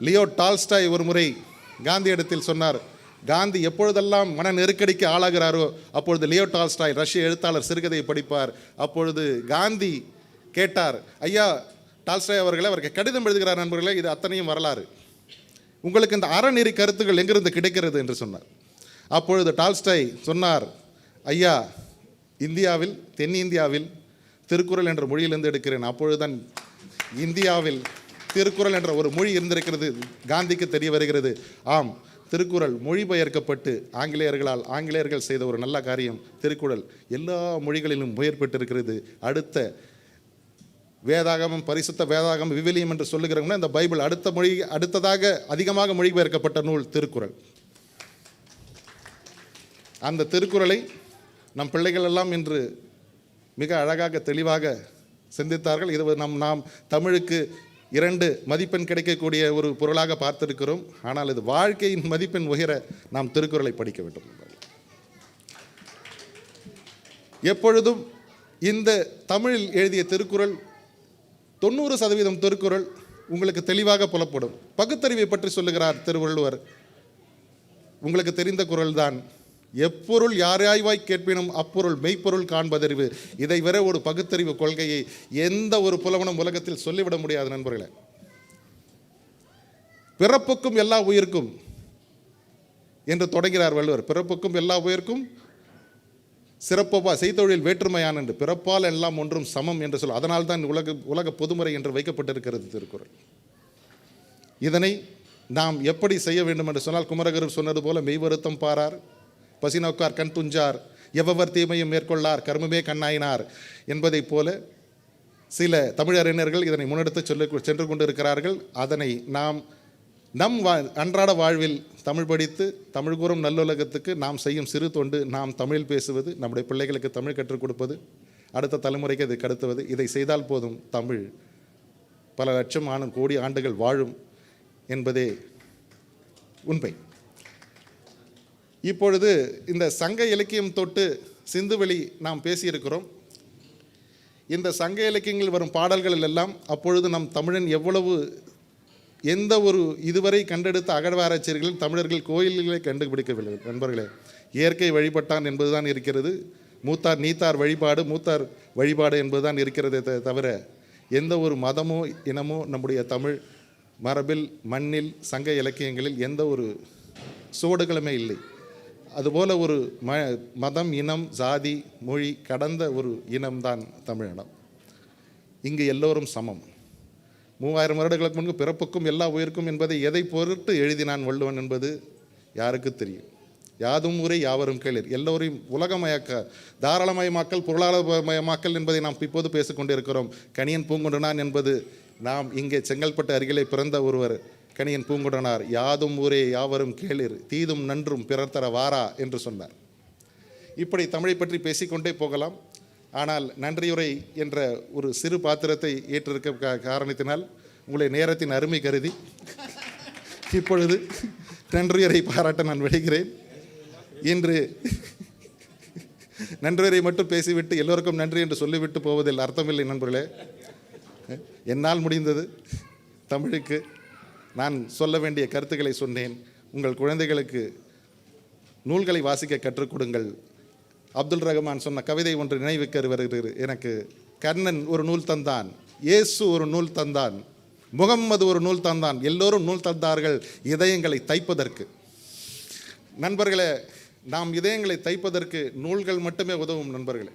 லியோ டால்ஸ்டாய் ஒரு முறை காந்தி இடத்தில் சொன்னார். காந்தி எப்பொழுதெல்லாம் மன நெருக்கடிக்கு ஆளாகிறாரோ அப்பொழுது லியோ டால்ஸ்டாய் ரஷ்ய எழுத்தாளர் சிறுகதையை படிப்பார். அப்பொழுது காந்தி கேட்டார், ஐயா டால்ஸ்டாய் அவருக்கு கடிதம் எழுதுகிறார் நண்பர்களே, இது அத்தனையும் வரலாறு, உங்களுக்கு இந்த அறநெறி கருத்துக்கள் எங்கிருந்து கிடைக்கிறது என்று சொன்னார். அப்பொழுது டால்ஸ்டாய் சொன்னார், ஐயா இந்தியாவில், தென்னிந்தியாவில் திருக்குறள் என்ற மொழியிலிருந்து எடுக்கிறேன். அப்பொழுதுதான் இந்தியாவில் திருக்குறள் என்ற ஒரு மொழி இருந்திருக்கிறது காந்திக்கு தெரிய வருகிறது. ஆம், திருக்குறள் மொழிபெயர்க்கப்பட்டு ஆங்கிலேயர்கள் செய்த ஒரு நல்ல காரியம். திருக்குறள் எல்லா மொழிகளிலும் பெற்றிருக்கிறது. அடுத்த வேதாகமம், பரிசுத்த வேதாகமம், விவிலியம் என்று சொல்லுகிறவங்க இந்த பைபிள் அடுத்ததாக அதிகமாக மொழிபெயர்க்கப்பட்ட நூல் திருக்குறள். அந்த திருக்குறளை நம் பிள்ளைகள் எல்லாம் இன்று மிக அழகாக தெளிவாக சிந்தித்தார்கள். இது நாம் தமிழுக்கு 2 மதிப்பெண் கிடைக்கக்கூடிய ஒரு பொருளாக பார்த்திருக்கிறோம். ஆனால் இது வாழ்க்கையின் மதிப்பெண் உயர நாம் திருக்குறளை படிக்க வேண்டும். எப்பொழுதும் இந்த தமிழில் எழுதிய திருக்குறள் 90% திருக்குறள் உங்களுக்கு தெளிவாக புலப்படும். பகுத்தறிவை பற்றி சொல்லுகிறார் திருவள்ளுவர். உங்களுக்கு தெரிந்த குறள் தான், எப்பொருள் யாராய்வாய் கேட்பினும் அப்பொருள் மெய்ப்பொருள் காண்பதறிவு. இதை வரை ஒரு பகுத்தறிவு கொள்கையை எந்த ஒரு புலவனும் உலகத்தில் சொல்லிவிட முடியாது நண்பர்களே. பிறப்புக்கும் எல்லா உயிர்க்கும் என்று தொடங்கிறார் வள்ளுவர். பிறப்புக்கும் எல்லா உயிர்க்கும் சிறப்பா செய்தொழில் வேற்றுமையான் என்று, பிறப்பால் எல்லாம் ஒன்றும் சமம் என்று சொல்ல. அதனால் தான் உலக பொதுமுறை என்று வைக்கப்பட்டிருக்கிறது திருக்குறள். இதனை நாம் எப்படி செய்ய வேண்டும் என்று சொன்னால், குமரகுரு சொன்னது போல மெய்வருத்தம் பாரார், பசி நோக்கார் கண் துஞ்சார், எவ்வவர் தீமையும் மேற்கொள்ளார், கர்மமே கண்ணாயினார் என்பதைப் போல சில தமிழறிஞர்கள் இதனை முன்னெடுத்து சென்று கொண்டிருக்கிறார்கள். அதனை நாம் நம் அன்றாட வாழ்வில் தமிழ் படித்து தமிழ் கூறும் நல்லுலகத்துக்கு நாம் செய்யும் சிறு தொண்டு, நாம் தமிழ் பேசுவது, நம்முடைய பிள்ளைகளுக்கு தமிழ் கற்றுக் கொடுப்பது, அடுத்த தலைமுறைக்கு அதை கடத்துவது. இதை செய்தால் போதும், தமிழ் பல லட்சம் கோடி ஆண்டுகள் வாழும் என்பதே உண்மை. இப்பொழுது இந்த சங்க இலக்கியம் தொட்டு சிந்துவெளி நாம் பேசியிருக்கிறோம். இந்த சங்க இலக்கியங்களில் வரும் பாடல்கள் எல்லாம் அப்பொழுது நம் தமிழன் எவ்வளவு எந்த ஒரு இதுவரை கண்டெடுத்த அகழ்வாராய்ச்சியர்கள் தமிழர்கள் கோயில்களை கண்டுபிடிக்கவில்லை நண்பர்களே. இயற்கை வழிபட்டான் என்பதுதான் இருக்கிறது. மூத்தார் நீத்தார் வழிபாடு, மூத்தார் வழிபாடு என்பதுதான் இருக்கிறதே தவிர எந்த ஒரு மதமோ இனமோ நம்முடைய தமிழ் மரபில், மண்ணில், சங்க இலக்கியங்களில் எந்த ஒரு சுவடுகளுமே இல்லை. அதுபோல ஒரு மதம், இனம், ஜாதி, மொழி கடந்த ஒரு இனம்தான் தமிழினம். இங்கு எல்லோரும் சமம். 3000 வருடங்களுக்கு முன்பு பிறப்புக்கும் எல்லா உயிர்க்கும் என்பதை எதை பொருட்டு எழுதினான் வள்ளுவன் என்பது யாருக்கு தெரியும்? யாதும் ஊரே யாவரும் கேளீர். எல்லோரையும் உலகமயக்க, தாராளமயமாக்கல், பொருளாதாரமயமாக்கல் என்பதை நாம் இப்போது பேசிக்கொண்டிருக்கிறோம். கணியன் பூங்குன்றனான் என்பது நாம் இங்கே செங்கல்பட்டு அருகிலே பிறந்த ஒருவர் கணியன் பூங்குன்றனார். யாதும் ஊரே யாவரும் கேளீர், தீதும் நன்றும் பிறர் தர வாரா என்று சொன்னார். இப்படி தமிழை பற்றி பேசிக்கொண்டே போகலாம். ஆனால் நன்றியுரை என்ற ஒரு சிறு பாத்திரத்தை ஏற்றிருக்க காரணத்தினால் உங்களுடைய நேரத்தின் அருமை கருதி இப்பொழுது நன்றியுரை பாராட்ட நான் விடுகிறேன். இன்று நன்றியுரை மட்டும் பேசிவிட்டு எல்லோருக்கும் நன்றி என்று சொல்லிவிட்டு போவதில் அர்த்தமில்லை நண்பர்களே. என்னால் முடிந்தது தமிழுக்கு நான் சொல்ல வேண்டிய கருத்துக்களை சொன்னேன். உங்கள் குழந்தைகளுக்கு நூல்களை வாசிக்க கற்றுக் கொடுங்கள். அப்துல் ரஹ்மான் சொன்ன கவிதை ஒன்று நினைவுக்கு வருகிறது எனக்கு. கர்ணன் ஒரு நூல் தந்தான், இயேசு ஒரு நூல் தந்தான், முகம்மது ஒரு நூல் தந்தான், எல்லோரும் நூல் தந்தார்கள் இதயங்களை தைப்பதற்கு. நண்பர்களே, நாம் இதயங்களை தைப்பதற்கு நூல்கள் மட்டுமே உதவும் நண்பர்களே.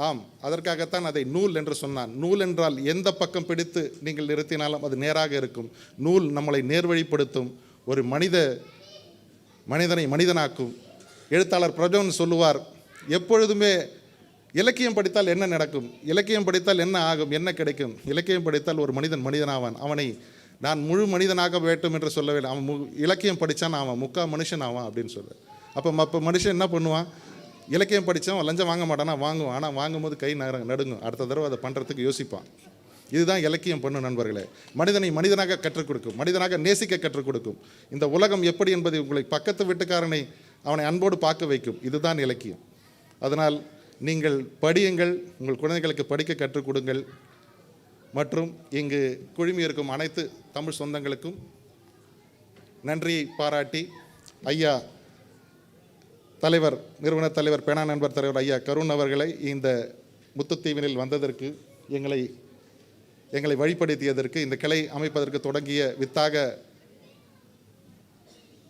ஆம், அதற்காகத்தான் அதை நூல் என்று சொன்னான். நூல் என்றால் எந்த பக்கம் பிடித்து நீங்கள் நிறுத்தினாலும் அது நேராக இருக்கும். நூல் நம்மளை நேர்வழிப்படுத்தும், ஒரு மனிதனை மனிதனாக்கும். எழுத்தாளர் பிரஜோன் சொல்லுவார், எப்பொழுதுமே இலக்கியம் படித்தால் என்ன நடக்கும், இலக்கியம் படித்தால் என்ன ஆகும், என்ன கிடைக்கும்? இலக்கியம் படித்தால் ஒரு மனிதன் மனிதனாவான். அவனை நான் முழு மனிதனாக வேண்டும் என்று சொல்லவே, அவன் இலக்கியம் படித்தான் அவன் முக்கா மனுஷன் ஆவான் அப்படின்னு சொல்ல. அப்போ மனுஷன் என்ன பண்ணுவான்? இலக்கியம் படித்தான் லஞ்சம் வாங்க மாட்டானா? வாங்குவான். ஆனால் வாங்கும்போது கை நடுங்கும். அடுத்த தடவை அதை பண்ணுறதுக்கு யோசிப்பான். இதுதான் இலக்கியம் பண்ணும் நண்பர்களே. மனிதனை மனிதனாக கற்றுக் கொடுக்கும், மனிதனாக நேசிக்க கற்றுக் கொடுக்கும். இந்த உலகம் எப்படி என்பதை உங்களை பக்கத்து வீட்டுக்காரனை அவனை அன்போடு பார்க்க வைக்கும். இதுதான் இலக்கியம். அதனால் நீங்கள் படியுங்கள், உங்கள் குழந்தைகளுக்கு படிக்க கற்றுக் கொடுங்கள். மற்றும் இங்கு குழுமி இருக்கும் அனைத்து தமிழ் சொந்தங்களுக்கும் நன்றியை பாராட்டி, ஐயா தலைவர், நிறுவன தலைவர், பேனா நண்பர் தலைவர் ஐயா கருண் அவர்களை இந்த முத்துத்தீவினில் வந்ததற்கு, எங்களை வழிப்படுத்தியதற்கு, இந்த கிளை அமைப்பதற்கு தொடங்கிய வித்தாக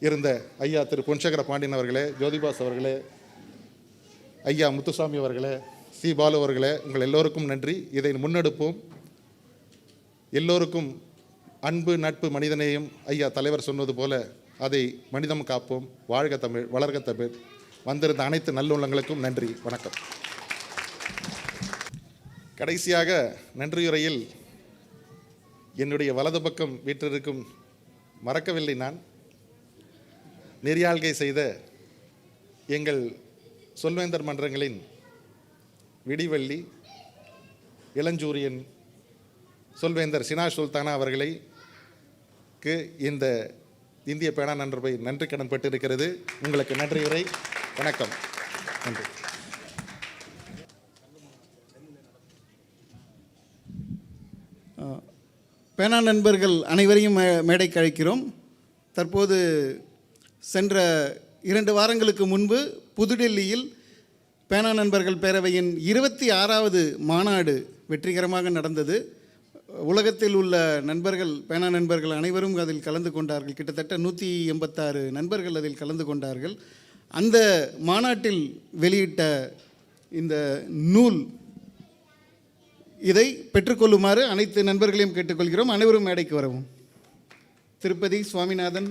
இருந்த ஐயா திரு பொன்சேகர பாண்டியன் அவர்களே, ஜோதிபாஸ் அவர்களே, ஐயா முத்துசாமி அவர்களே, சி பாலு அவர்களே, உங்கள் எல்லோருக்கும் நன்றி. இதை முன்னெடுப்போம். எல்லோருக்கும் அன்பு, நட்பு, மனிதநேயம் ஐயா தலைவர் சொன்னது போல அதை மனிதம் காப்போம். வாழ்க தமிழ், வளர்க தமிழ். வந்திருந்த அனைத்து நல்லுள்ளங்களுக்கும் நன்றி, வணக்கம். கடைசியாக நன்றியுரையில் என்னுடைய வலது பக்கம் வீற்றிருக்கும் மறக்கவில்லை நான், நெறியாள்கை செய்த எங்கள் சொல்வேந்தர் மன்றங்களின் விடிவள்ளி, இளஞ்சூரியன், சொல்வேந்தர் சினா சுல்தானா அவர்களுக்கு இந்த இந்திய பேனா நண்பர்பை நன்றி கடன் பட்டிருக்கிறது. உங்களுக்கு நன்றியுரை, வணக்கம், நன்றி. பேனா நண்பர்கள் அனைவரையும் மேடைக்கு அழைக்கிறோம். தற்போது சென்ற 2 வாரங்களுக்கு முன்பு புதுடெல்லியில் பேனா நண்பர்கள் பேரவையின் 26வது மாநாடு வெற்றிகரமாக நடந்தது. உலகத்தில் உள்ள நண்பர்கள், பேனா நண்பர்கள் அனைவரும் அதில் கலந்து கொண்டார்கள். கிட்டத்தட்ட 186 நண்பர்கள் அதில் கலந்து கொண்டார்கள். அந்த மாநாட்டில் வெளியிட்ட இந்த நூல், இதை பெற்றுக்கொள்ளுமாறு அனைத்து நண்பர்களையும் கேட்டுக்கொள்கிறோம். அனைவரும் மேடைக்கு வரவும். திருப்பதி சுவாமிநாதன்,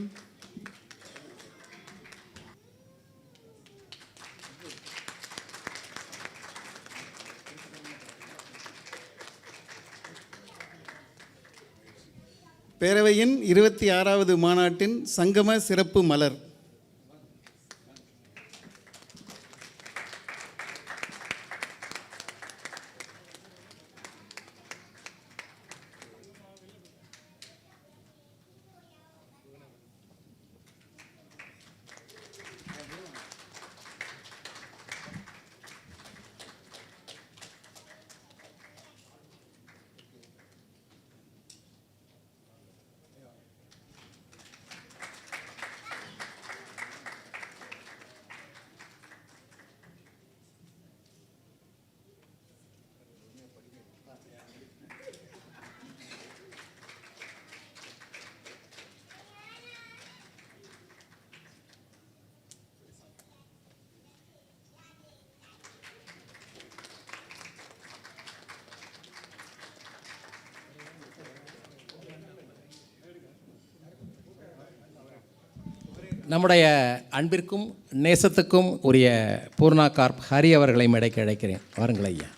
பேரவையின் 26வது மாநாட்டின் சங்கம சிறப்பு மலர். நம்முடைய அன்பிற்கும் நேசத்துக்கும் உரிய பூர்ணா கார்ப் ஹரி அவர்களை மேடைக்கு அழைக்கிறேன். வாருங்கள் ஐயா.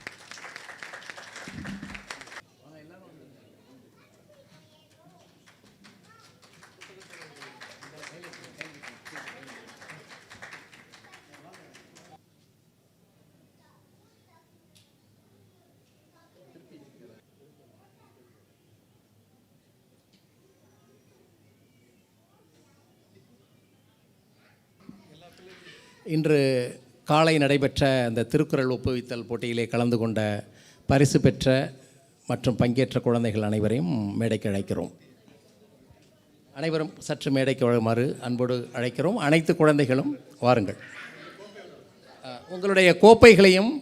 இன்று காலை நடைபெற்ற அந்த திருக்குறள் ஒப்புவித்தல் போட்டியிலே கலந்து கொண்ட பரிசு பெற்ற மற்றும் பங்கேற்ற குழந்தைகள் அனைவரையும் மேடைக்கு அழைக்கிறோம். அனைவரும் சற்று மேடைக்கு வருமாறு அன்போடு அழைக்கிறோம். அனைத்து குழந்தைகளும் வாருங்கள். உங்களுடைய கோப்பைகளையும்